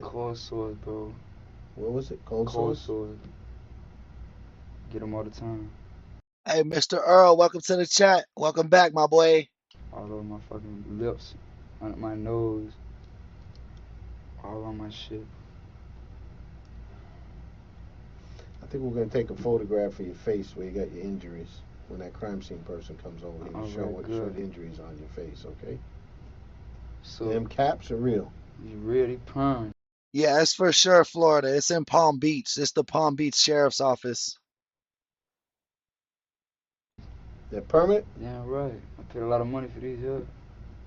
Cold sores, bro. What was it? Cold Cold sores? sores. Get them all the time. Hey, Mr. Earl, welcome to the chat. Welcome back, my boy. All over my fucking lips, under my nose, all on my shit. I think we're gonna take a photograph of your face where you got your injuries. When that crime scene person comes over here, All show right, what good. injuries on your face, okay? So Them caps are real. you really prime. Yeah, it's for sure Florida. It's in Palm Beach. It's the Palm Beach Sheriff's Office. That permit? Yeah, right. I paid a lot of money for these here.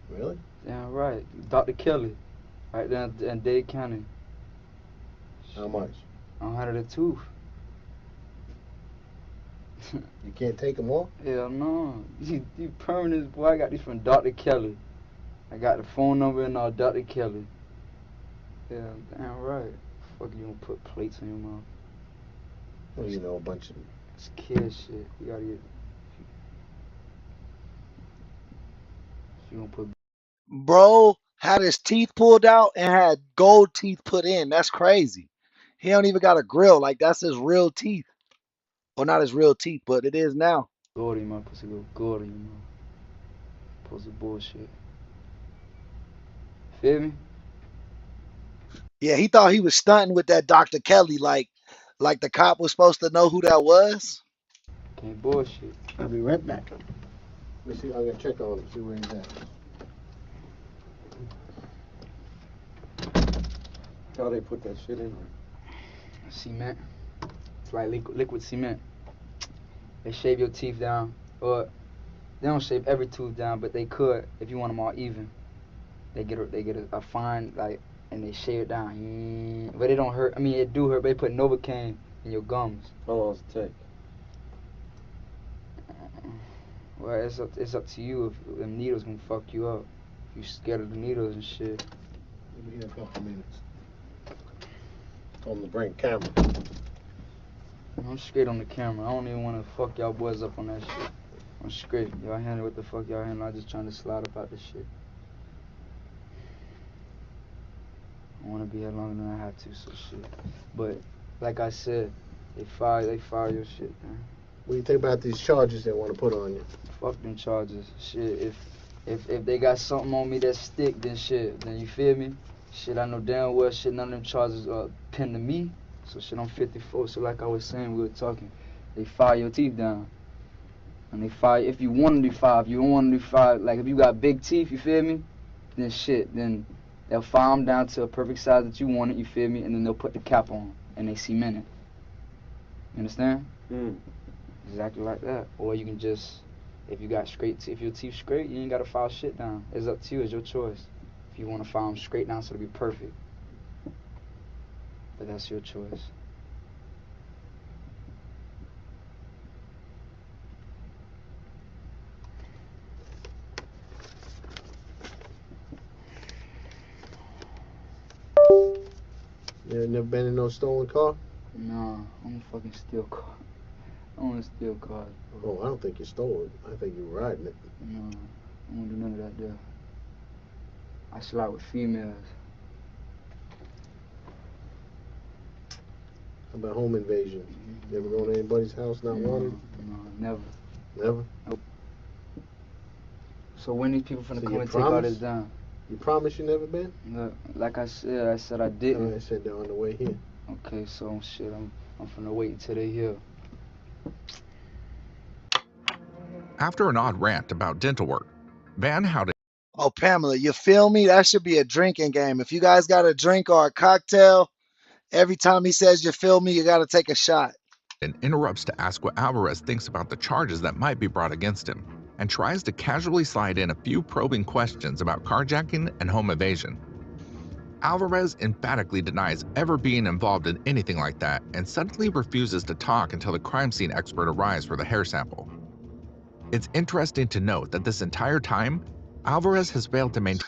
Really? Yeah, right. Dr. Kelly, right there in Dade County. How much? 100 a tooth. You can't take them off? Hell no. You permanent, boy. I got these from Dr. Kelly. I got the phone number and all Dr. Kelly. Yeah, damn right. Fuck you gonna put plates in your mouth. Well, you know, a bunch of... It's kid shit. You gotta get... You gonna put... Bro had his teeth pulled out and had gold teeth put in. That's crazy. He don't even got a grill. Like, that's his real teeth. Well, not his real teeth, but it is now. Gold in my pussy go gold in your mouth. Pussy bullshit. Feel me? Yeah, he thought he was stunting with that Dr. Kelly. Like the cop was supposed to know who that was. Can't bullshit. I'll be right back. Let me see. I'm gonna check on him, see where he's at. How they put that shit in there? Cement. It's like liquid cement. They shave your teeth down, or they don't shave every tooth down, but they could if you want them all even. They get a fine, like, and they shave it down. But it don't hurt. I mean, it do hurt. But they put Novocaine in your gums. How long does it take? Well, it's up to you if them needles gonna fuck you up. If you scared of the needles and shit. Give me a couple minutes. Told him to bring camera. I'm straight on the camera. I don't even want to fuck y'all boys up on that shit. I'm straight. Y'all handle what the fuck y'all handle. I'm just trying to slide up out this shit. I want to be here longer than I have to, so shit. But like I said, they fire your shit, man. What do you think about these charges they want to put on you? Fuck them charges. Shit, if they got something on me that stick, then shit, then you feel me? Shit, I know damn well shit, none of them charges are pinned to me. So shit, I'm 54, so like I was saying, we were talking. They fire your teeth down. And they fire, if you want to do 5, you don't want to do 5. Like if you got big teeth, you feel me? Then shit, then they'll file them down to a perfect size that you want it, you feel me? And then they'll put the cap on, and they cement it. You understand? Exactly like that. Or you can just, if you got straight teeth, if your teeth straight, you ain't got to file shit down. It's up to you, it's your choice. If you want to file them straight down so it'll be perfect. But that's your choice. You never been in no stolen car? Nah, I'm a fucking steal car. I don't want to steal cars, bro. Oh, I don't think you stole it. I think you're riding it. No, I don't do none of that there. I slide with females. How about home invasion? You ever go to anybody's house not wanted? No, never. Never? Nope. So when these people finna So come you and take all promise? this down? You promise you never been? Look, like I said I didn't. I said they're on the way here. Okay, so shit, I'm finna wait until they here. After an odd rant about dental work, Van Houten. Oh, Pamela, you feel me? That should be a drinking game. If you guys got a drink or a cocktail, every time he says you feel me, you got to take a shot. Interrupts to ask what Alvarez thinks about the charges that might be brought against him, and tries to casually slide in a few probing questions about carjacking and home evasion. Alvarez emphatically denies ever being involved in anything like that and suddenly refuses to talk until the crime scene expert arrives for the hair sample. It's interesting to note that this entire time, Alvarez has failed to maintain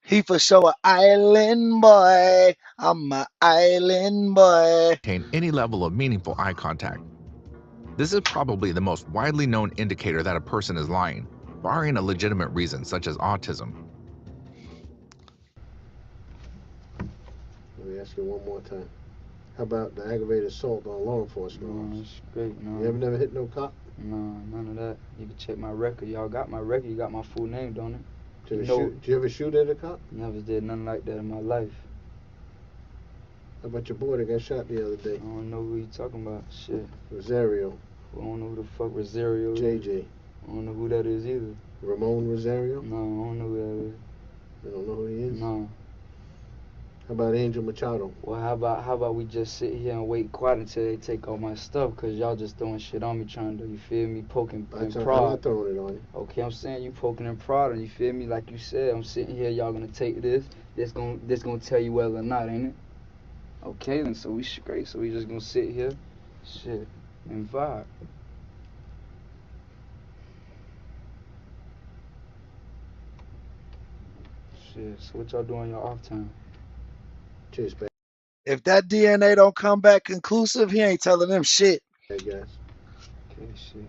He for sure an island boy. I'm an island boy. any level of meaningful eye contact. This is probably the most widely known indicator that a person is lying, barring a legitimate reason such as autism. Let me ask you one more time. How about the aggravated assault on law enforcement No, officers? it's great, no. You ever never hit no cop? Nah, none of that. You can check my record. Y'all got my record. You got my full name, don't it? Did you ever shoot at a cop? Never did nothing like that in my life. How about your boy that got shot the other day? I don't know who you talking about. Shit. Rosario. I don't know who the fuck Rosario is. JJ. I don't know who that is either. Ramon Rosario? No, I don't know who that is. You don't know who he is? No. How about Angel Machado? Well, how about we just sit here and wait quiet until they take all my stuff? Cause y'all just throwing shit on me, trying to, you feel me, poking and I'm prod. not throwing it on you. Okay, I'm saying you poking and prodding, you feel me? Like you said, I'm sitting here, y'all gonna take this. This gonna tell you whether or not, ain't it? Okay, then so we straight. So we just gonna sit here, shit, and vibe. Shit. So what y'all doing your off time? Cheers, back. If that DNA don't come back conclusive, he ain't telling them shit. Hey, guys. Okay, shit.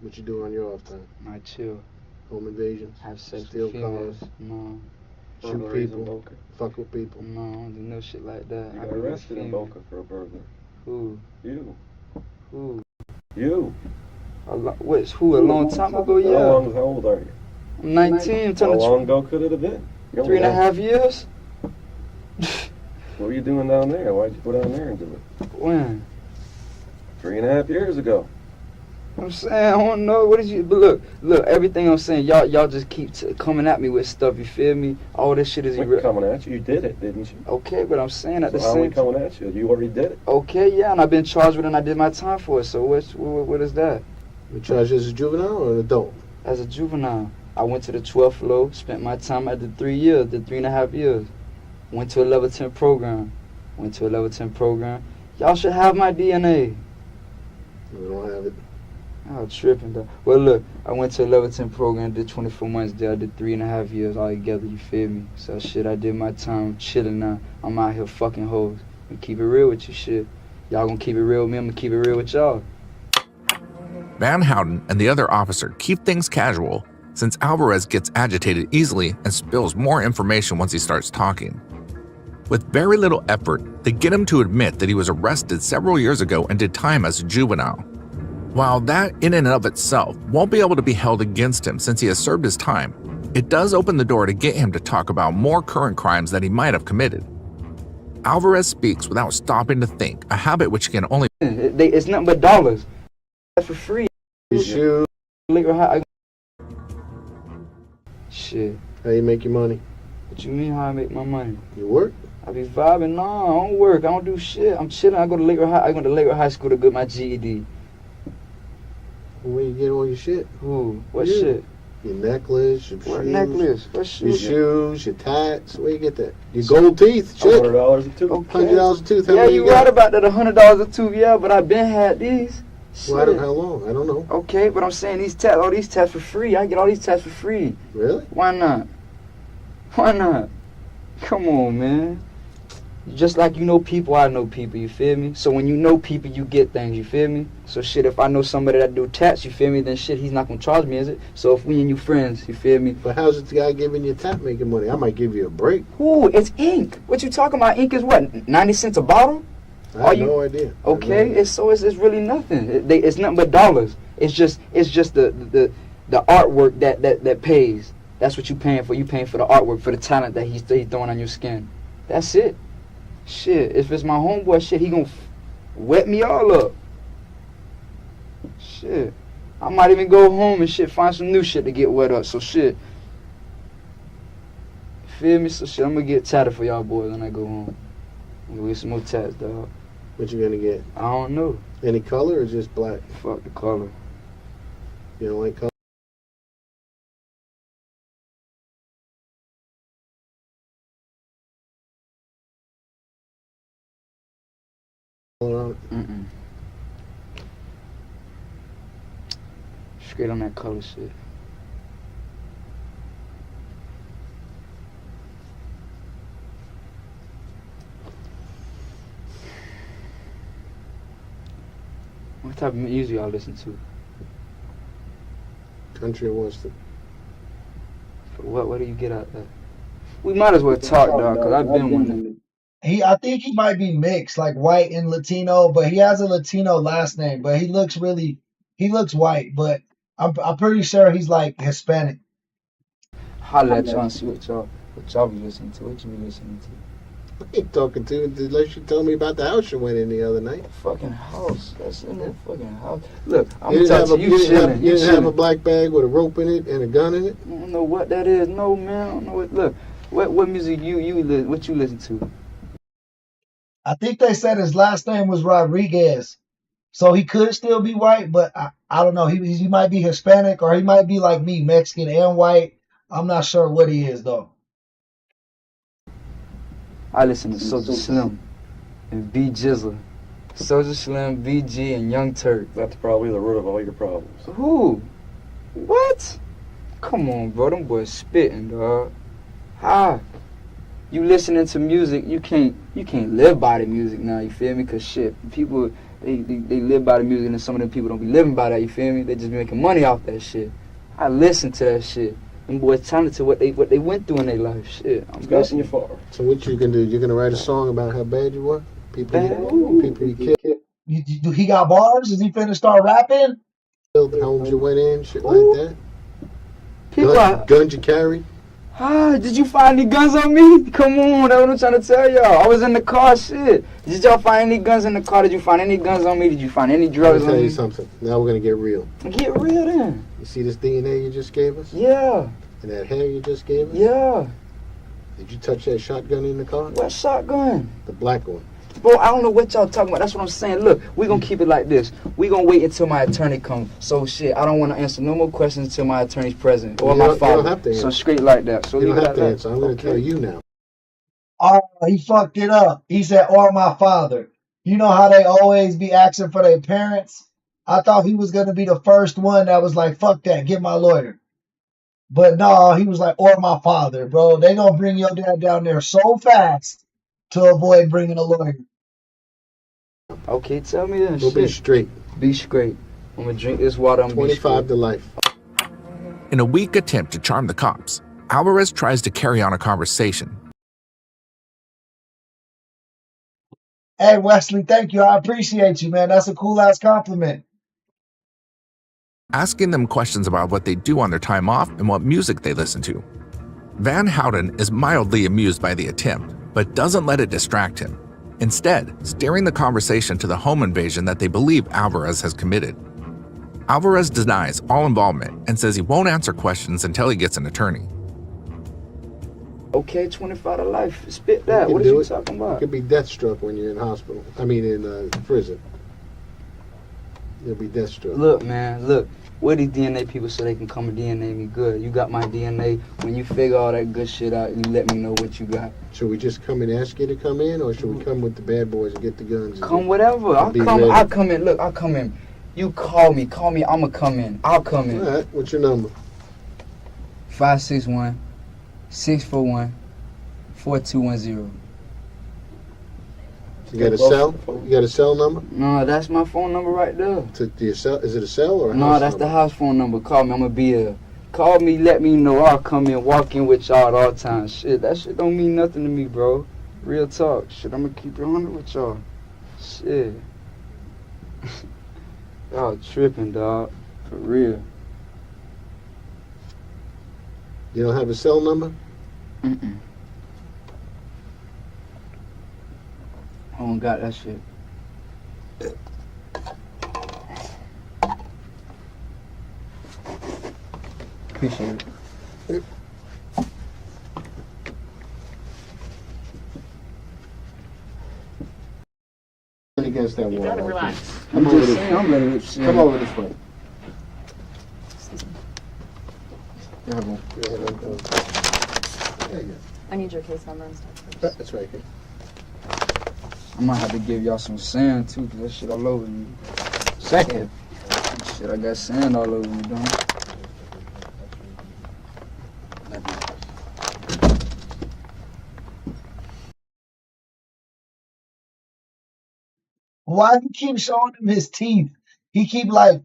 What you do on your off time? I chill. Home invasions? Have sex Steal with females? cars? No. Shoot people? Fuck with people? No, I don't do no shit like that. You I got be with arrested in females. Boca for a burglar. Who? You. Who? You. Who? A long time ago? Yeah. How old are you? I'm 19. How long ago could it have been? 3.5 years? What were you doing down there? Why'd you go down there and do it? When? 3.5 years ago. I'm saying, I don't know. What is you? But look, everything I'm saying, y'all just keep coming at me with stuff, you feel me? All this shit is coming at you. You did it, didn't you? Okay, but I'm saying at the how are same we coming at you? You already did it. Okay, yeah, and I've been charged with it and I did my time for it. So what is that? You charged as a juvenile or an adult? As a juvenile. I went to the 12th floor, spent my time. I did 3 years, did 3.5 years. Went to a level 10 program. Y'all should have my DNA. We don't have it. I'm tripping though. Well, look, I went to a level 10 program, did 24 months there. I did 3.5 years all together, you feel me? So shit, I did my time. I'm chilling now. I'm out here fucking hoes. And keep it real with you, shit. Y'all gonna keep it real with me, I'm gonna keep it real with y'all. Van Houten and the other officer keep things casual since Alvarez gets agitated easily and spills more information once he starts talking. With very little effort, they get him to admit that he was arrested several years ago and did time as a juvenile. While that in and of itself won't be able to be held against him since he has served his time, it does open the door to get him to talk about more current crimes that he might have committed. Alvarez speaks without stopping to think, a habit which can only... It's nothing but dollars. For free. Shoot. Shit. How you make your money? What you mean how I make my money? You work? I be vibing. No, I don't work. I don't do shit. I'm chilling. I go to Lakewood High School to get my GED. Where you get all your shit? Who? What shit? Your necklace, your what shoes. Necklace? What shoes? Your shoes, your tats. Where you get that? Your gold teeth. Shit. $100 a tooth. Okay. $100 a tooth. How Yeah, many you got? right about that. $100 a tooth. Yeah, but I been had these. Well, how long? I don't know. Okay, but I'm saying these tats, all these tats for free. I get all these tats for free. Really? Why not? Why not? Come on, man. Just like you know people, I know people, you feel me? So when you know people, you get things, you feel me? So shit, if I know somebody that do tats, you feel me, then shit, he's not gonna charge me, is it? So if we and you friends, you feel me? But how's the guy giving you tap making money? I might give you a break. Ooh, it's ink. What you talking about? Ink is what, 90 cents a bottle? I have no idea. Okay, it's really nothing. It's nothing but dollars. It's just the artwork that pays. That's what you paying for. You paying for the artwork, for the talent that he's throwing on your skin. That's it. Shit, if it's my homeboy, shit, he gonna wet me all up. Shit, I might even go home and shit, find some new shit to get wet up. So shit, feel me? So shit, I'm gonna get tatted for y'all boys when I go home. I'm gonna get some more tats, dog. What you gonna get? I don't know. Any color or just black? Fuck the color. You don't like color? Mm-mm. Straight on that color shit. What type of music y'all listen to? Country and Western. For what? What do you get out there? We might as well talk, dog, because I've been one. I think he might be mixed, like white and Latino, but he has a Latino last name, but he looks white, but I'm pretty sure he's like Hispanic. Holla at y'all and see what y'all be listening to. What you be listening to? I ain't talking to unless you told me about the house you went in the other night. Fucking house. That's in that fucking house. Look, I'm You gonna talk didn't have to a, you chilling. you didn't have a black bag with a rope in it and a gun in it? I don't know what that is. No, man. I don't know what. Look, what music what you listen to? I think they said his last name was Rodriguez, so he could still be white, but I don't know. He might be Hispanic or he might be like me, Mexican and white. I'm not sure what he is though. I listen to Soulja Slim and B Jizzle. Soulja Slim, BG, and Young Turk. That's probably the root of all your problems. Who? What? Come on, bro. Them boys spitting, dog. How? You listening to music, you can't live by the music now, you feel me? Cause shit, people they live by the music and some of them people don't be living by that, you feel me? They just be making money off that shit. I listen to that shit. Them boys talented what they went through in their life. Shit. I'm Gotten you far. So what you can do? You're gonna write a song about how bad you were? People you killed, Do he got bars? Is he finna start rapping? homes you went in, shit like that. People Guns you carried. Did you find any guns on me? Come on, that's what I'm trying to tell y'all. I was in the car, shit. Did y'all find any guns in the car? Did you find any guns on me? Did you find any drugs Let me on tell me? you something. Now we're gonna get real. Get real then. You see this DNA you just gave us? Yeah. And that hair you just gave us? Yeah. Did you touch that shotgun in the car? What shotgun? The black one. Bro, I don't know what y'all talking about. That's what I'm saying. Look, we gonna keep it like this. We gonna wait until my attorney comes. So shit, I don't want to answer no more questions until my attorney's present or my father. You don't have to answer. So straight like that. So you leave don't it have like to that. answer. I'm gonna tell you now. Oh, he fucked it up. He said, or my father. You know how they always be asking for their parents? I thought he was gonna be the first one that was like, fuck that, get my lawyer. But no, he was like, or my father, bro. They gonna bring your dad down there so fast to avoid bringing a lawyer. Okay, tell me then. We'll be straight. Be straight. I'm gonna drink this water. I'm 25 to life. In a weak attempt to charm the cops, Alvarez tries to carry on a conversation. Hey, Wesley, thank you. I appreciate you, man. That's a cool ass compliment. Asking them questions about what they do on their time off and what music they listen to. Van Houten is mildly amused by the attempt, but doesn't let it distract him, instead steering the conversation to the home invasion that they believe Alvarez has committed. Alvarez denies all involvement and says he won't answer questions until he gets an attorney. Okay, 25 to life. Spit that. You What can are do you it. talking You about? could be death struck when you're in hospital. I mean, in prison. You'll be death struck. Look, man, look. Where these DNA people so they can come and DNA me good? You got my DNA. When you figure all that good shit out, you let me know what you got. Should we just come and ask you to come in, or should we come with the bad boys and get the guns? Come whatever. I'll come in. Look, I'll come in. You call me, I'ma come in. I'll come in. All right, what's your number? 561-641-4210. You got a cell? You got a cell number? No, that's my phone number right there. To your cell? Is it a cell or a No, house that's number? the house phone number. Call me, I'ma be here. Call me, let me know. I'll come in, walk in with y'all at all times. Shit, that shit don't mean nothing to me, bro. Real talk. Shit, I'ma keep it 100 with y'all. Shit. Y'all tripping, dog. For real. You don't have a cell number? Mm-mm. I don't got that shit. Appreciate it. Against that wall. You gotta relax. I'm just saying, I'm letting it shit. Come over this way. I need your case number and stuff. That's right here. I might have to give y'all some sand too, cause that shit all over me. Second. Shit, I got sand all over me, don't I? Why he keep showing him his teeth? He keep going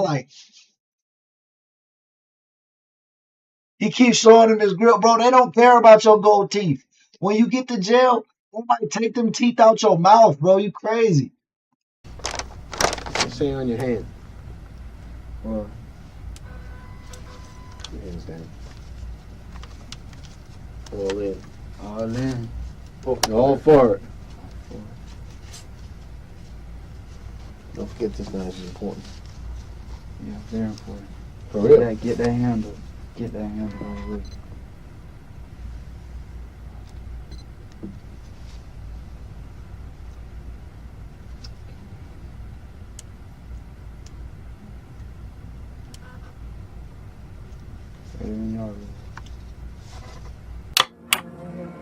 like. He keeps showing him his grill, bro. They don't care about your gold teeth. When you get to jail, Somebody take them teeth out your mouth, bro. You crazy. What's say on your hand? What? Your hands down. All in. All in. All forward. Don't forget this knife is important. Yeah, very important. For real? Get that handle. Get that handle all the way.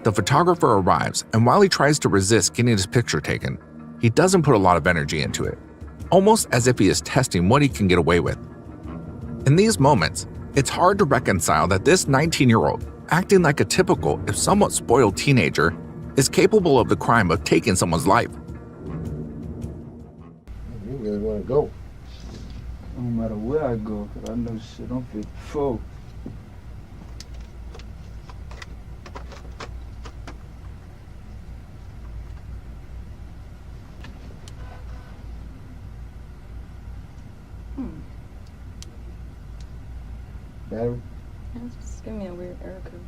The photographer arrives, and while he tries to resist getting his picture taken, he doesn't put a lot of energy into it, almost as if he is testing what he can get away with. In these moments, it's hard to reconcile that this 19-year-old, acting like a typical, if somewhat spoiled teenager, is capable of the crime of taking someone's life. You really want to go. No matter where I go, 'cause I know shit I'm fit for. Battery? Yeah, it's just giving me a weird error code.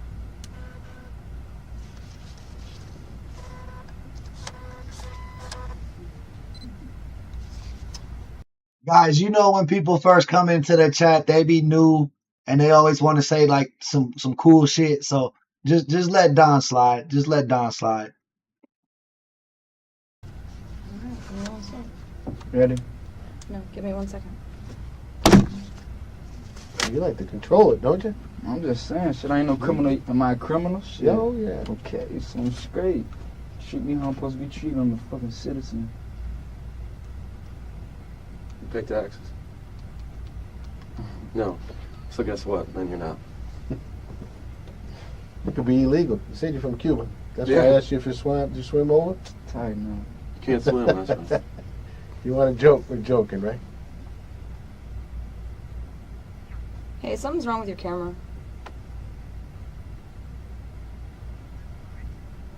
Guys, you know when people first come into the chat, they be new and they always want to say like some cool shit. So just let Don slide. Just let Don slide. Alright, give me 1 second. Ready? No, give me 1 second. You like to control it, don't you? I'm just saying, shit, I ain't no criminal. Am I a criminal? Shit. Oh, yeah. Okay, so I'm straight. Treat me how I'm supposed to be treated. I'm a fucking citizen. You pay taxes? No. So guess what? Then you're not. It could be illegal. You said you're from Cuba. That's why Yeah. I asked you if you swim over. Tired now. You can't swim, that's why. You want to joke? We're joking, right? Hey, something's wrong with your camera.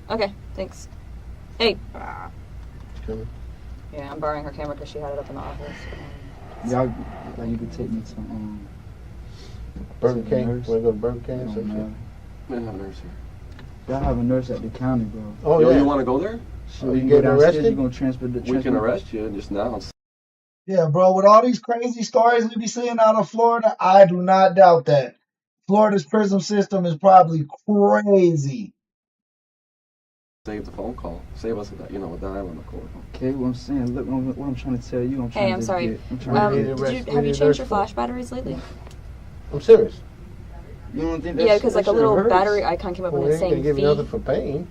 Okay, thanks. Hey. Coming. Yeah, I'm borrowing her camera because she had it up in the office. Y'all, like, you could take me to, Burger to the King. nurse. Want to go to Burger King or Don't some matter. shit? Man, have a nurse here. Y'all have a nurse at the county, bro. Oh, Yo, yeah. you want to go there? So you you can getting go downstairs, arrested? you're going to transfer the... We can arrest you just now. Yeah, bro, with all these crazy stories we be seeing out of Florida, I do not doubt that. Florida's prison system is probably crazy. Save the phone call. Save us a dial on the cord. Okay, what I'm saying, look, what I'm trying to tell you, I'm Hey, trying I'm to sorry. get... I'm trying to get... Have you changed your flash batteries lately? I'm serious. You don't think that's... Yeah, because like a that shit little hurts? battery icon came up Well, on they the ain't gonna same give you nothing feed. for pain.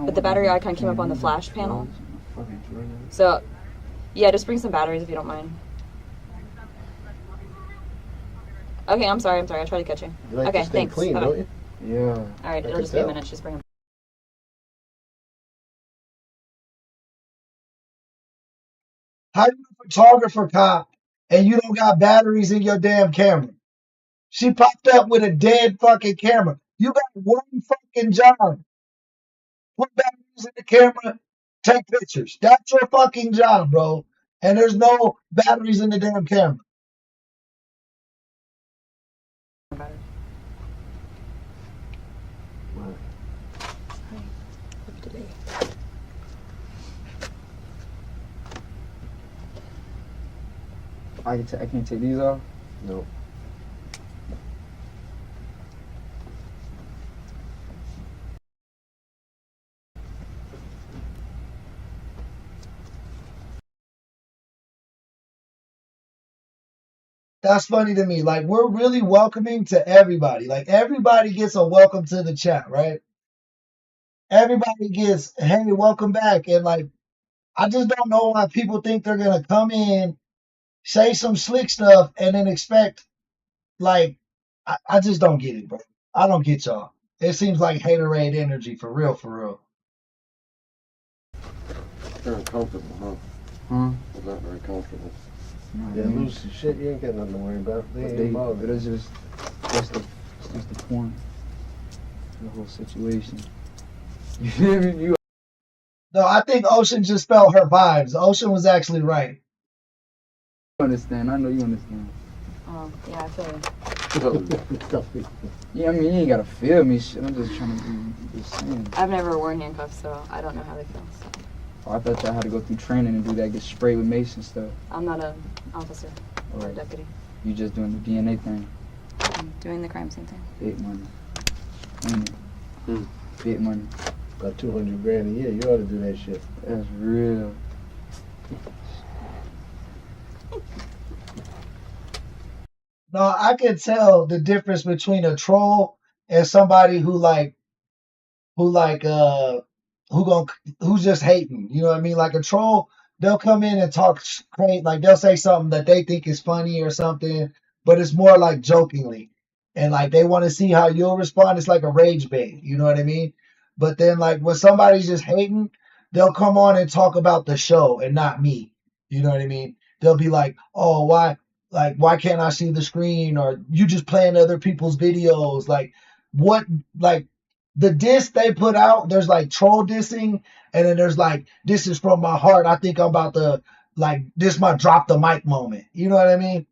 But the battery icon came up on the flash panel. So, yeah, just bring some batteries if you don't mind. Okay, I'm sorry. I tried to catch you. You like Okay, to stay thanks. clean, Bye-bye. don't you? Yeah. All right, I it'll can just be a tell. minute. Just bring them. How you a photographer cop and you don't got batteries in your damn camera? She popped up with a dead fucking camera. You got one fucking job. Put batteries in the camera, take pictures. That's your fucking job, bro. And there's no batteries in the damn camera. I can't take these off? No. That's funny to me. Like, we're really welcoming to everybody. Like, everybody gets a welcome to the chat, right? Everybody gets, hey, welcome back. And, like, I just don't know why people think they're going to come in, say some slick stuff, and then expect, like, I just don't get it, bro. I don't get y'all. It seems like haterade energy, for real, for real. You're uncomfortable, huh? Huh? You're not very comfortable. Yeah, lose some shit. You ain't got nothing to worry about. They ain't bothered. It's just the point. The whole situation. You feel me? You No, I think Ocean just felt her vibes. Ocean was actually right. You understand? I know you understand. Oh, yeah, I feel you. Yeah, I mean, you ain't gotta feel me. Shit, I'm just trying to be just saying. I've never worn handcuffs, so I don't know how they feel. So. Oh, I thought y'all had to go through training and do that, get sprayed with mace and stuff. I'm not an officer or a deputy. You just doing the DNA thing. I'm doing the crime scene thing. Big money. Ain't it? Big money. About 200 grand a year. You ought to do that shit. That's real. No, I could tell the difference between a troll and somebody who's just hating. You know what I mean? Like a troll, they'll come in and talk crazy, like they'll say something that they think is funny or something, but it's more like jokingly, and like they want to see how you'll respond. It's like a rage bait. You know what I mean? But then like when somebody's just hating, they'll come on and talk about the show and not me. You know what I mean? They'll be like, "Oh, why can't I see the screen?" Or "You just playing other people's videos." Like what like the diss they put out, there's like troll dissing, and then there's like, "This is from my heart. I think I'm about to like this my drop the mic moment." You know what I mean?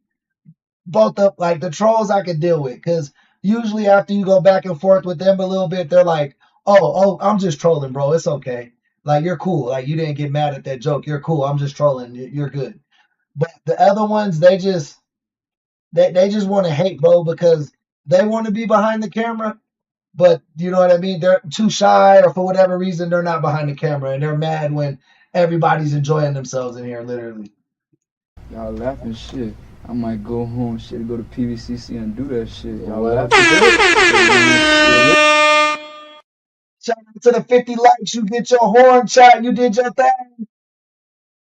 Both the trolls I could deal with, because usually after you go back and forth with them a little bit, they're like, oh, I'm just trolling, bro. It's okay. Like you're cool. Like you didn't get mad at that joke. You're cool. I'm just trolling. You're good. But the other ones, they just want to hate, bro, because they want to be behind the camera, but you know what I mean? They're too shy, or for whatever reason, they're not behind the camera, and they're mad when everybody's enjoying themselves in here, literally. Y'all laughing shit. I might go home shit, go to PVCC and do that shit. Y'all Well, laughing. Shout out to the 50 likes. You get your horn shot. You did your thing.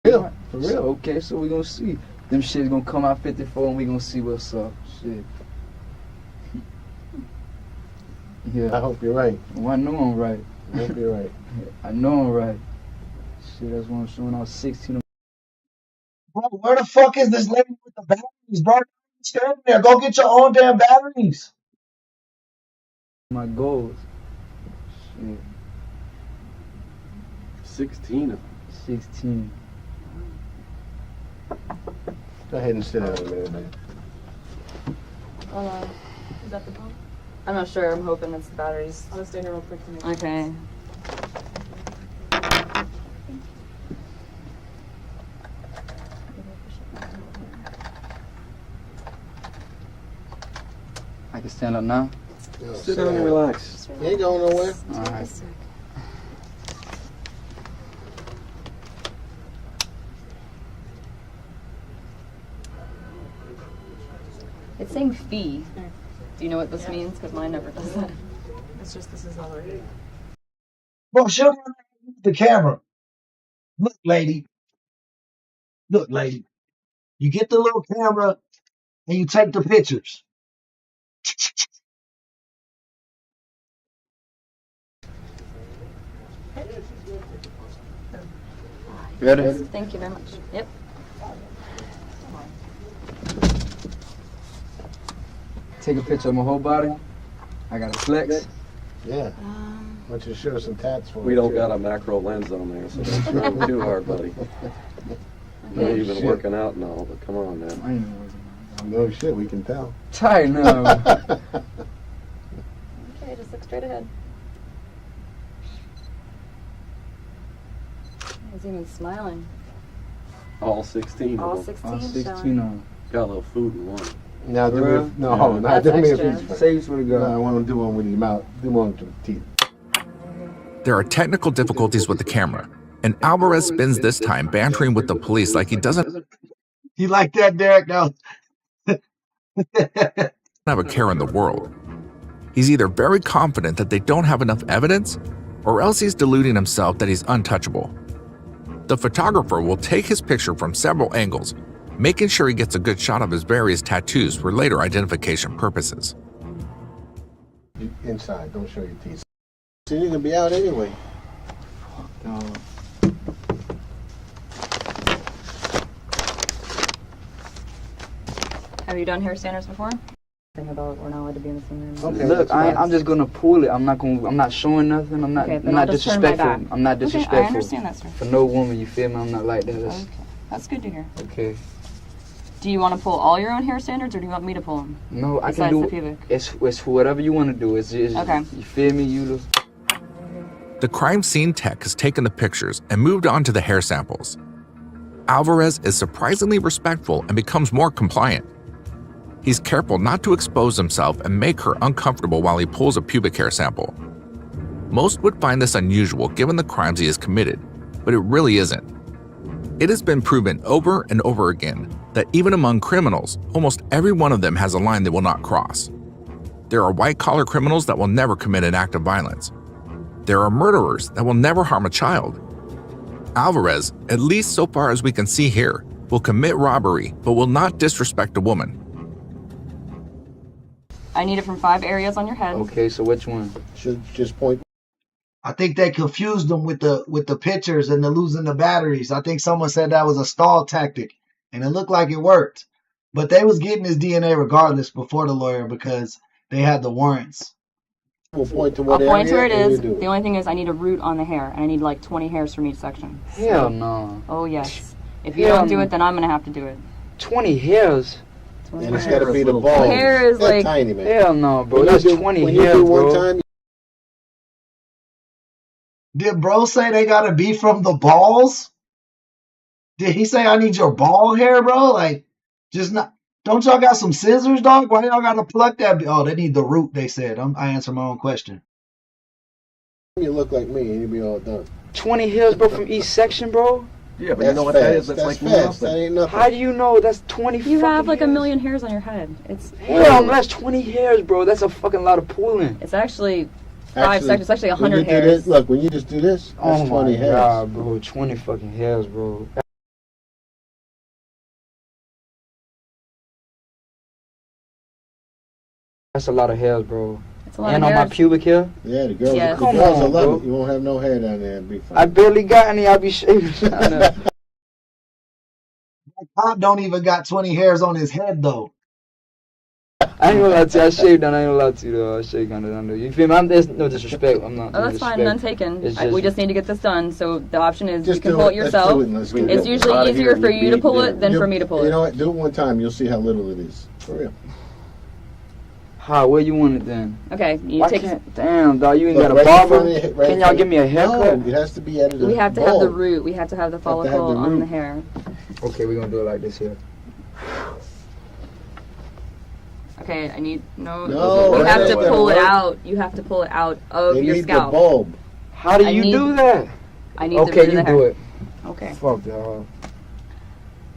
Yeah, for real. Okay, so we gonna see. Them shit's gonna come out 54 and we gonna see what's up. Shit. Yeah. I hope you're right. Well, I know I'm right. I hope you're right. I know I'm right. Shit, that's what I'm showing. I was 16. Bro, where the fuck is this lady with the batteries, bro? Stand there. Go get your own damn batteries. My goals. Shit. 16 of them. 16. Go ahead and sit down a minute, man. Is that the pump? I'm not sure. I'm hoping it's the batteries. I'll stay here real quick to make sure. Okay. I can stand up now? Yo, Sit down and relax. You ain't going nowhere. All right. It's saying fee. Do you know what this means? Because mine never does that. It's just this is all right. Bro, she'll run the camera. Look, lady. Look, lady. You get the little camera and you take the pictures. Ready? Thank you very much. Yep. Take a picture of my whole body. I got a flex. Yeah. Why don't you show us some tats for We it, don't too? got a macro lens on there, so don't try it too hard, buddy. I know you've been Shit. working out and all, but come on, man. I ain't even working out. No shit, we can tell. Tight now. Okay, just look straight ahead. He's even smiling. All 16 All of them. 16? I'm 16 showing. on. Got a little food in one. Now, do Real? me, no, Yeah. not That's do me a extra. piece. Say you swear to No, I God. want to do one with your mouth. Do one with your teeth. There are technical difficulties with the camera, and Alvarez spends this time bantering with the police like he doesn't You like that, Derek? No. have a care in the world. He's either very confident that they don't have enough evidence, or else he's deluding himself that he's untouchable. The photographer will take his picture from several angles, making sure he gets a good shot of his various tattoos for later identification purposes. Inside, don't show your teeth. So you can be out anyway. No. Have you done hair standards before? About we're not allowed to be in the same room. Okay, look, I'm just gonna pull it. I'm not showing nothing. I'm not, Okay, I'm then not I'll just turn my disrespectful. back. I'm not Okay, I disrespectful. understand that, sir. For no woman, you feel me? I'm not like that. Okay, that's good to hear. Okay. Do you want to pull all your own hair standards, or do you want me to pull them? No, I Besides can the do. pubic? It's whatever you want to do. It's Okay. You feel me? You. The crime scene tech has taken the pictures and moved on to the hair samples. Alvarez is surprisingly respectful and becomes more compliant. He's careful not to expose himself and make her uncomfortable while he pulls a pubic hair sample. Most would find this unusual given the crimes he has committed, but it really isn't. It has been proven over and over again that even among criminals, almost every one of them has a line they will not cross. There are white-collar criminals that will never commit an act of violence. There are murderers that will never harm a child. Alvarez, at least so far as we can see here, will commit robbery but will not disrespect a woman. I need it from 5 areas on your head. Okay, so which one? Should just point. I think they confused them with the pictures and the losing the batteries. I think someone said that was a stall tactic, and it looked like it worked. But they was getting his DNA regardless before the lawyer because they had the warrants. We'll point to I'll what point to where it area, and is. you do The only thing is I need a root on the hair, and I need like 20 hairs from each section. Hell no. Oh, yes. If you Hell don't do no. it, then I'm going to have to do it. 20 hairs. And it's got to be the ball. The hair is That's like... tiny, man. Hell no, bro. When That's you do, 20 when hairs, you do one bro. time, Did bro say they gotta be from the balls? Did he say I need your ball hair, bro? Like, just not. Don't y'all got some scissors, dog? Why y'all gotta pluck that? Oh, they need the root. They said. I answer my own question. you look like me, and you'll be all done. 20 hairs, bro, from each section, bro. Yeah, but That's you know what fast. that is? That's like fast. That nothing. ain't nothing. How do you know that's 20 You have like a hairs? million hairs on your head. It's Hell, no, that's 20 hairs, bro. That's a fucking lot of pulling. It's actually 5 seconds. It's actually when you 100 do hairs. this, look, when you just do this, that's Oh 20 my hairs. god, bro. 20 fucking hairs, bro. That's a lot of hairs, bro. It's a lot And of on my hairs. pubic hair. Yeah, the girls, Yes. the Come girls on, will love bro. it. You won't have no hair down there. It'll be fine. I barely got any. I'll be shaving. Pop don't even got 20 hairs on his head though. I ain't gonna lie to you. I shaved down. I ain't gonna lie to you though. I shaved down. You feel me? There's no disrespect. I'm not. Oh, that's fine. None taken. It's We just need to get this done. So the option is Just you can do pull it. it Let's yourself. do it. Let's do it. It's usually Outta easier here, for you you to beat pull there. it than for me to pull You it. know what? Do it one time. You'll see how little it is. For real. How? Where you want it then? Okay, you Why take. can't? Damn, dog. You ain't Look, got a right in barber. front of your- right Can in y'all front give me a of- haircut? No, it has to be at the We have to have the bulb. root. We have to have the have follicle the on root. the hair. Okay, we're gonna do it like this here. Okay, I need No, You have that to ain't pull gonna it work. out. You have to pull it out of They your need scalp. the bulb. How do I you need- do that? I need Okay, the root of you the do hair. it. Okay. Fuck dog.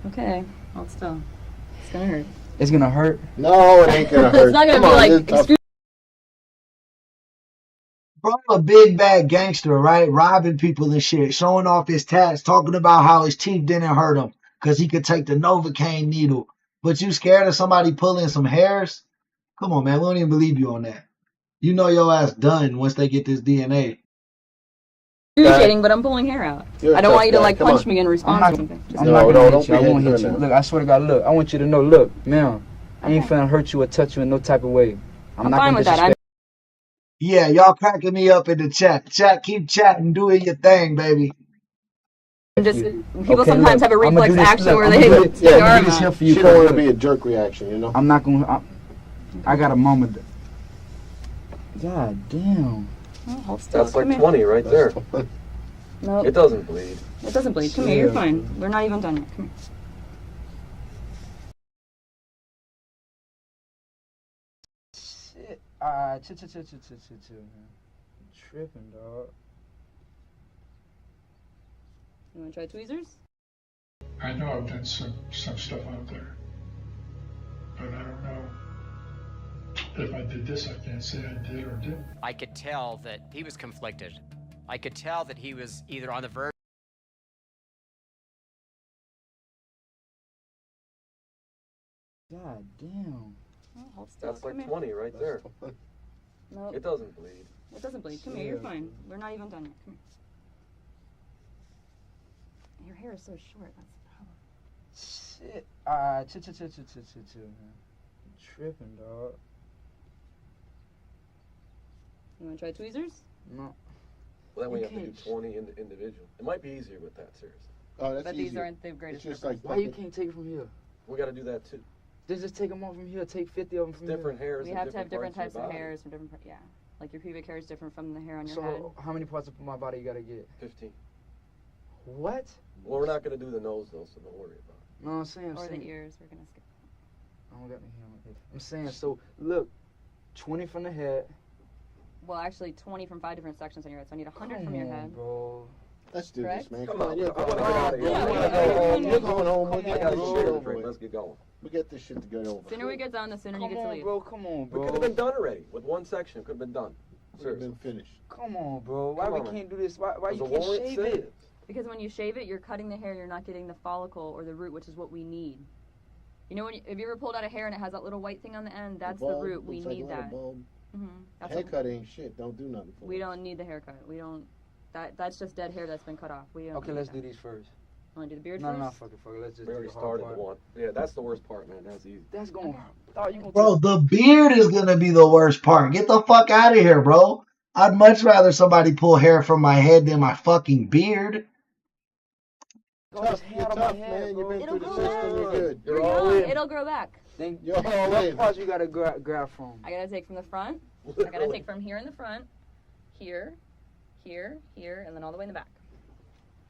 Okay. Hold still. It's gonna hurt. It's gonna hurt. No, it ain't gonna hurt. It's not gonna Come be on, like. this- Excuse Bro, a big bad gangster, right? Robbing people and shit, showing off his tats, talking about how his teeth didn't hurt him because he could take the Novocaine needle. But you scared of somebody pulling some hairs? Come on, man. We don't even believe you on that. You know your ass done once they get this DNA. Communicating, but I'm pulling hair out. You're a I don't tough want you to guy. like Come punch on. me in I'm response not, or something. I'm No, not no, gonna don't hit you. I be won't hitting hit her you. now. Look, I swear to God, look. I want you to know, look, ma'am. I ain't finna hurt you or touch you in no type of way. I'm not fine gonna with that. disrespect. Yeah, y'all cracking me up in the chat. Chat, keep chatting, doing your thing, baby. I'm just people Okay, sometimes look, have a I'ma reflex do this- action look, where I'ma they do it. stick their I'ma do arm this here out. for you. She don't want to Look, be a jerk reaction, you know? I'm not gonna. I got a moment. God damn. Oh, hold still. That's like Come here. 20 right there. No, It doesn't bleed. it doesn't bleed. Come here. You're fine. We're not even done yet. Come here. Shit. Chill, man. Tripping, dog. You want to try tweezers? I know I've done some stuff out there, but I don't know if I did this. I can't say I did or didn't. I could tell that he was conflicted. I could tell that he was either on the verge. God damn. Oh, hold still. That's like Come here. 20 right there. No, It doesn't bleed. it doesn't bleed. Come here. You're fine. We're not even done yet. Come here. Your hair is so short. That's the problem. Shit. Chill, man. Tripping, dog. You want to try tweezers? No. Well, then we You have to do can't. 20 individual. It might be easier with that, seriously. Oh, that's But easy. these aren't the greatest. It's just rippers. like Why you can't take it from here? We got to do that too. Just take them off from here. Take 50 of them from Different here. hairs. We and have to have different parts types of your body. hairs from different. Yeah, like your pubic hair is different from the hair on your So head. how many parts of my body you gotta get? 15. What? Well, we're not going to do the nose though, so don't worry about it. No, I'm saying. Or the ears. We're gonna skip. I don't got my hair on my head. I'm saying. So look, 20 from the head. Well, actually, 20 from 5 different sections on your head. So I need 100 from your head. Bro. Let's do Correct? this, man. Come Come on, on, you're I want to get going out of here. Yeah, I wanna yeah, go yeah. home. You're going home. We'll I get got this a shit sugar over drink. with. Let's get going. We get this shit to get over. Sooner we get done, the sooner you Come get to on, leave. bro. Come on, We bro. could have been done already with one section. It could have been done. We've been Seriously. finished. Come on, bro. Why Come we on, man. can't do this? Why Does you the can't warrant shave say it? Because when you shave it, you're cutting the hair. You're not getting the follicle or the root, which is what we need. You know, have you ever pulled out a hair and it has that little white thing on the end? That's the bulb, root. We looks like a need little that. bulb. That's Haircut ain't shit. Don't do nothing for We it. don't need the haircut. We don't. That's just dead hair that's been cut off. We don't. Okay, need let's that. do these first. Want to do the beard No, first? no, fuck it. Let's just We do already the hard started part. the one. Yeah, that's the worst part, man. That's easy. That's going. Thought you gonna Bro, the beard is gonna be the worst part. Get the fuck out of here, bro. I'd much rather somebody pull hair from my head than my fucking beard. Tough, you're tough, man. You've been It'll through the grow system. You're back. good. You're all young. in. It'll grow back. Then You're all what in. parts you gotta grab from? I gotta take from the front. I gotta take from here in the front, here, here, here, and then all the way in the back.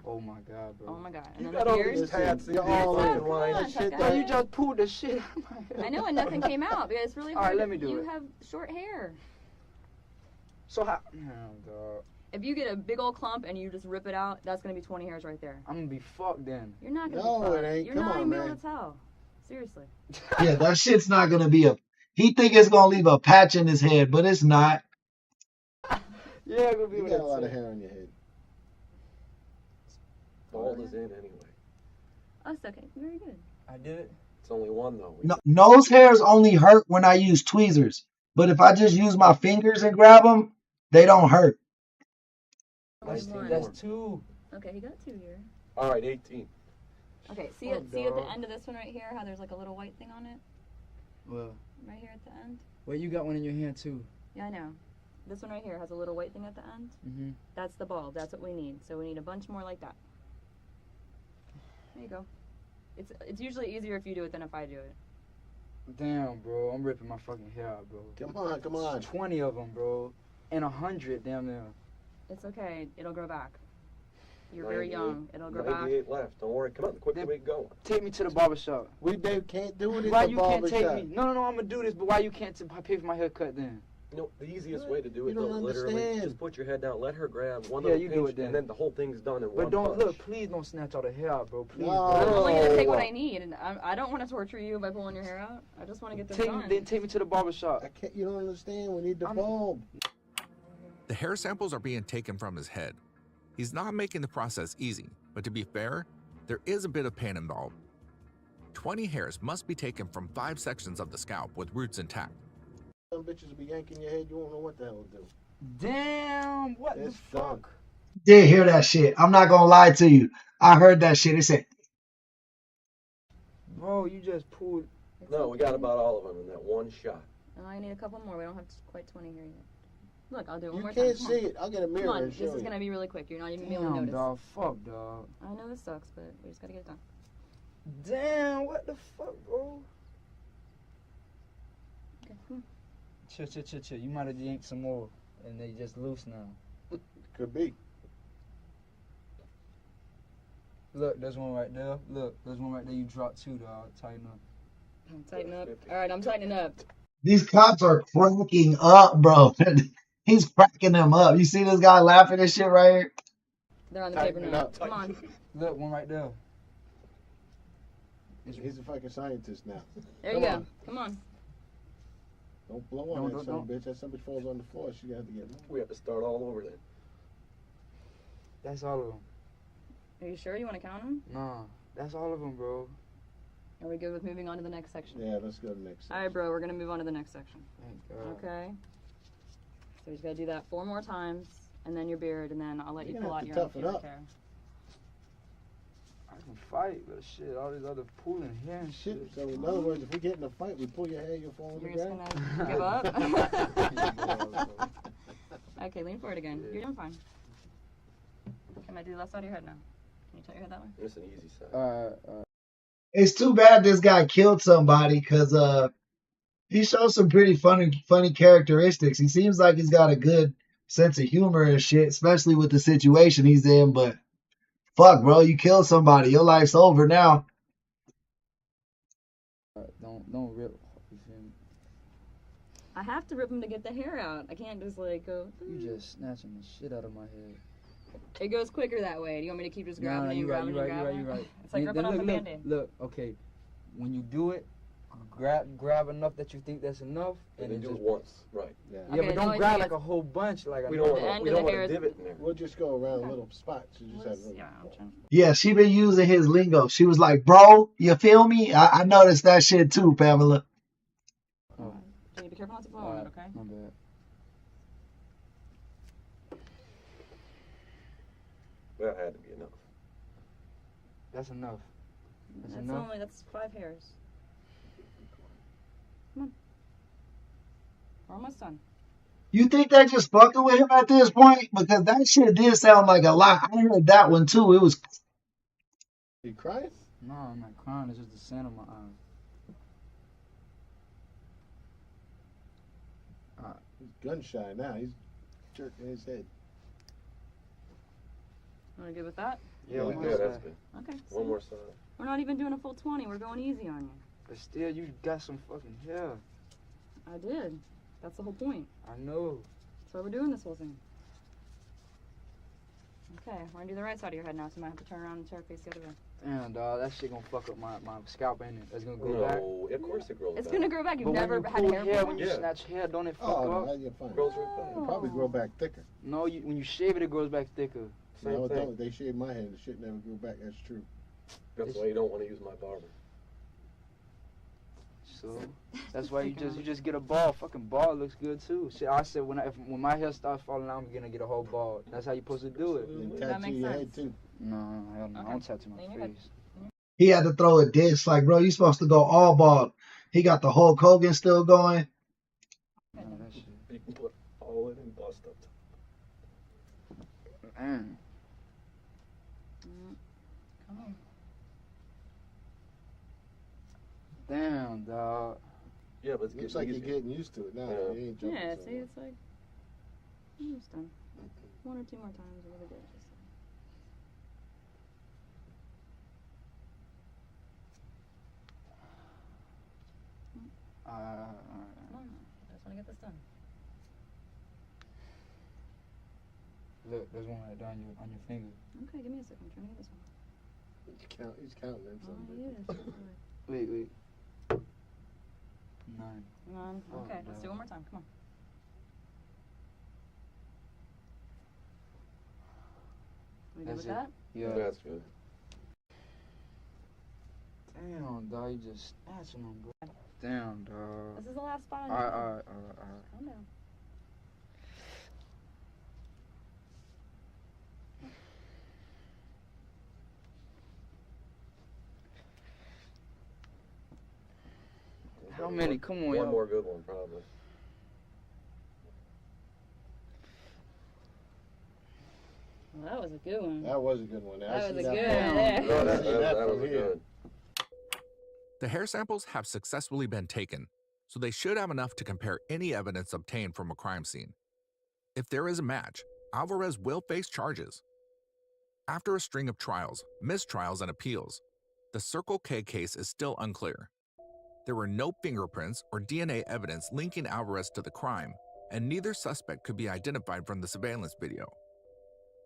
Oh my god, bro. Oh my god. And You then got the all beard. these tats and You're these all fucking in. Come lines. on, That shit tough Yo, guy. you just pulled the shit out of my head. I know, and nothing came out because it's really All hard. right, let me do you it. have short hair. So how? Oh, dog. If you get a big old clump and you just rip it out, that's gonna be 20 hairs right there. I'm gonna be fucked then. You're not gonna No, be fucked. it ain't. You're Come not on, even able man. to tell. Seriously. Yeah, that shit's not gonna be a. He think it's gonna leave a patch in his head, but it's not. Yeah, it's gonna be You what got a it lot of said. hair on your head. Bald is in anyway. Oh, it's okay. Very good. I did it. It's only one though. No, nose hairs only hurt when I use tweezers, but if I just use my fingers and grab them, they don't hurt. Nice One. That's teamwork. 2. Okay, he got 2 here. All right, 18. Okay, see Oh, it. See at the dog. end of this one right here how there's like a little white thing on it, Well, right here at the end. you got one in your hand too. Yeah, I know. This one right here has a little white thing at the end. Mm-hmm. That's the bulb. That's what we need. So we need a bunch more like that. There you go. It's usually easier if you do it than if I do it. Damn, bro, I'm ripping my fucking hair out, bro. Come on, come on. 20 of them, bro, and 100 damn near. It's okay. It'll grow back. You're very young. It'll grow back. 98 left. Don't worry. Come on, the quicker we go. Take me to the barbershop. They can't do it in Why the you can't take barbershop. me? No, I'm gonna do this, but why you can't pay for my haircut then? You know, the easiest way to do it, You don't though, literally, understand. just put your head down, let her grab one Yeah, little you pinch, do it then. and then the whole thing's done in But one don't punch. look, please don't snatch all the hair out, bro. Please. No. I'm bro. only gonna take what I need, and I don't want to torture you by pulling your hair out. I just want to get this done. Take me to the barbershop. I can't. You don't understand. We need the bulb. The hair samples are being taken from his head. He's not making the process easy, but to be fair, there is a bit of pain involved. 20 hairs must be taken from 5 sections of the scalp with roots intact. Some bitches will be yanking your head. You won't know what the hell to do. Damn, what It's the fuck? Did hear that shit. I'm not gonna lie to you. I heard that shit. It said, Bro, you just pulled. No, we got about all of them in that one shot. Oh, I need a couple more. We don't have quite 20 here yet. Look, I'll do it one You more can't time. see it. I'll get a mirror Come on, and show this is you. gonna be really quick. You're not even gonna be able to Damn, notice. dog. Fuck, dog. I know this sucks, but we just gotta get it done. Damn, what the fuck, bro? Okay. Chill. You might have yanked some more, and they just loose now. Could be. Look, there's one right there. Look, there's one right there. You dropped 2, dog. Tighten up. Tighten up. All right, I'm tightening up. these cops are cracking up, bro. He's cracking them up. You see this guy laughing and shit right here? They're on the paper now. Come on. Look, one right there. He's a fucking scientist now. There you go. Come on. Don't blow on that son of a bitch. That son of a bitch falls on the floor. She got to get moved. We have to start all over then. That's all of them. Are you sure you want to count them? Nah, that's all of them, bro. Are we good with moving on to the next section? Yeah, let's go to the next section. All right, bro. We're gonna move on to the next section. Thank God. Okay. So you just gotta do that 4 more times, and then your beard, and then I'll let you You're pull gonna out have your to own toughen pubic up. hair. I can fight, but shit, all these other pulling hair and shit. So in other words, if we get in a fight, we pull your hair, you'll fall on the You're just ground. gonna give up? Okay, lean forward again. You're doing fine. Can I do the left side of your head now? Can you tilt your head that way? It's an easy side. It's too bad this guy killed somebody because he shows some pretty funny characteristics. He seems like he's got a good sense of humor and shit, especially with the situation he's in. But fuck, bro, you killed somebody. Your life's over now. Don't rip. You feel me? I have to rip him to get the hair out. I can't just like go. You just snatching the shit out of my head. It goes quicker that way. Do you want me to keep just grabbing it and you grabbing right, and grabbing you it? right. It's like ripping off a Band-Aid. Look, okay. When you do it, grab enough that you think that's enough, And then then do just it once, right? Yeah, Okay, but don't grab like a whole bunch. Like We don't The end want of the hair a is- divot in there. We'll just go around little spots. You just have little. Yeah, I'm trying. Yeah, she been using his lingo. She was like, bro, you feel me? I noticed that shit too, Pamela. Jay, be careful not to blow on it, okay? My bad. That had to be enough. That's enough. That's That's enough. that's 5 hairs. Come on. We're almost done. You think they just fucking with him at this point? Because that shit did sound like a lot. I heard that one too. It was. You crying? No, I'm not crying. It's just the sand in my eyes. He's gun shy now. He's jerking his head. Want to good with that? Yeah, we Yeah, good. that's good. Okay. One more side. We're not even doing a full 20. We're going easy on you. But still, you got some fucking hair. I did. That's the whole point. I know. That's why we're doing this whole thing. Okay, we're gonna do the right side of your head now, so you might have to turn around and turn face the other way. Damn, dog, that shit gonna fuck up my scalp, ain't it? That's gonna grow back. No, of course it grows It's back. gonna grow back. You've But never when you had pull hair hair, before? when you Yeah. snatch hair, don't it fuck Oh, up? no, you're fine. Grows right back. It'll probably grow back thicker. No, when you shave it, it grows back thicker. Same No, it thing. don't. They shaved my head. The shit never grew back. That's true. That's why you don't want to use my barber. So that's why you just get a ball. Fucking ball looks good too. Shit, I said when my hair starts falling out, I'm gonna get a whole ball. That's how you supposed to do it. And That tattoo makes your sense. head too. No, hell no. I Okay. don't tattoo my Lean your head. face. He had to throw a diss. Like, bro, you supposed to go all bald. He got the Hulk Hogan still going. No, that shit. You can put all in and bust up. Man. Come on. Damn, dog. Yeah, but it's Looks getting like you're easier. getting used to it now. Yeah. You ain't jumping Yeah, so see, much. it's like almost done. 1 or 2 more times, really good. Come on, I just want to get this done. Look, there's one right down on your finger. Okay, give me a second. I'm trying to get this one. He's counting them. Oh, Something. he is. Wait. 9. Come on. Oh, Okay, let's do no. one more time. Come on. We good That's with it. that? Yeah. That's good. Damn, dog, you just snatching them, bro. Damn, dog. This is the last spot on your head. Alright. Calm down. How many? Come on, One y'all. more good one, probably. Well, that was a good one. That was a good one. That I was see a good from- one. I No, see that from was here. good. The hair samples have successfully been taken, so they should have enough to compare any evidence obtained from a crime scene. If there is a match, Alvarez will face charges. After a string of trials, mistrials, and appeals, the Circle K case is still unclear. There were no fingerprints or DNA evidence linking Alvarez to the crime, and neither suspect could be identified from the surveillance video.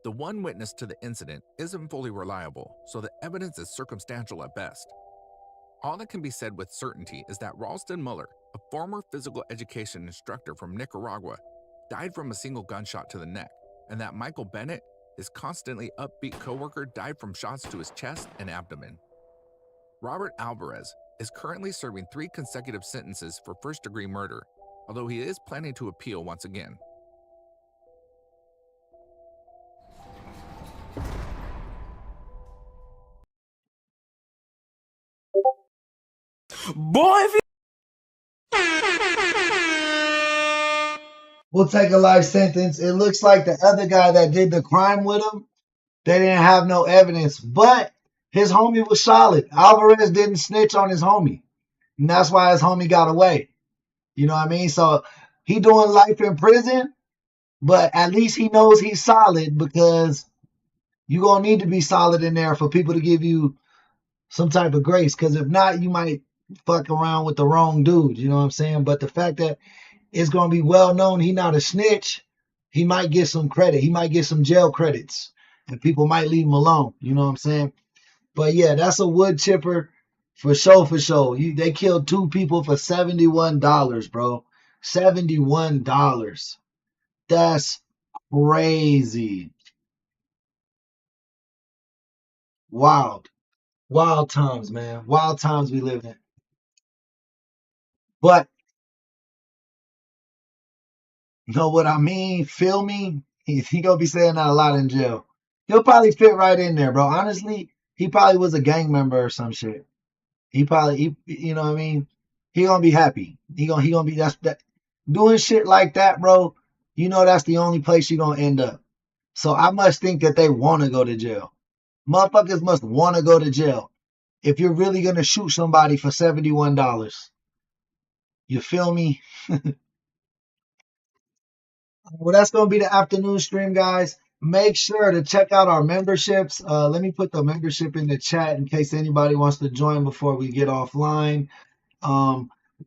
The one witness to the incident isn't fully reliable, so the evidence is circumstantial at best. All that can be said with certainty is that Ralston Muller, a former physical education instructor from Nicaragua, died from a single gunshot to the neck, and that Michael Bennett, his constantly upbeat coworker, died from shots to his chest and abdomen. Robert Alvarez is currently serving 3 consecutive sentences for first-degree murder, although he is planning to appeal once again. Boy, if you... will take a life sentence. It looks like the other guy that did the crime with him, they didn't have no evidence, but his homie was solid. Alvarez didn't snitch on his homie, and that's why his homie got away. You know what I mean? So he doing life in prison, but at least he knows he's solid, because you're going to need to be solid in there for people to give you some type of grace, because if not, you might fuck around with the wrong dude. You know what I'm saying? But the fact that it's going to be well known he not a snitch, he might get some credit. He might get some jail credits, and people might leave him alone. You know what I'm saying? But yeah, that's a wood chipper for sure, for sure. They killed 2 people for $71, bro. $71. That's crazy. Wild. Wild times, man. Wild times we live in. But know what I mean? Feel me? He gonna be saying that a lot in jail. He'll probably fit right in there, bro. Honestly, he probably was a gang member or some shit. He probably, you know what I mean? He gonna be happy. He gonna be that doing shit like that, bro. You know that's the only place you're gonna end up. So I must think that they want to go to jail. Motherfuckers must want to go to jail if you're really gonna shoot somebody for $71. You feel me? Well, that's going to be the afternoon stream, guys. Make sure to check out our memberships. Let me put the membership in the chat in case anybody wants to join before we get offline.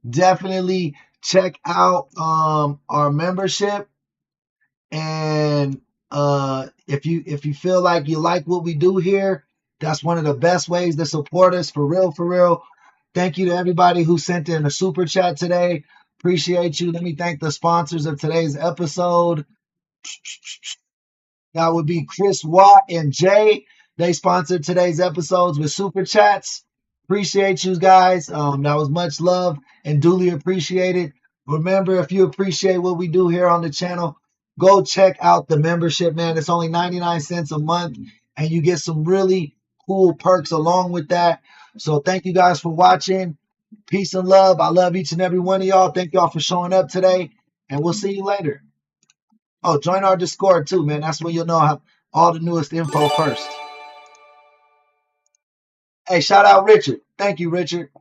Definitely check out our membership. And if you feel like you like what we do here, that's one of the best ways to support us, for real, for real. Thank you to everybody who sent in a super chat today. Appreciate you. Let me thank the sponsors of today's episode. That would be Chris Watt and Jay. They sponsored today's episodes with super chats. Appreciate you guys. That was much love and duly appreciated. Remember, if you appreciate what we do here on the channel, go check out the membership, man. It's only 99 cents a month, and you get some really cool perks along with that. So thank you guys for watching. Peace and love. I love each and every one of y'all. Thank y'all for showing up today, and we'll see you later. Oh, join our Discord too, man. That's where you'll know how all the newest info first. Hey, shout out Richard. Thank you, Richard.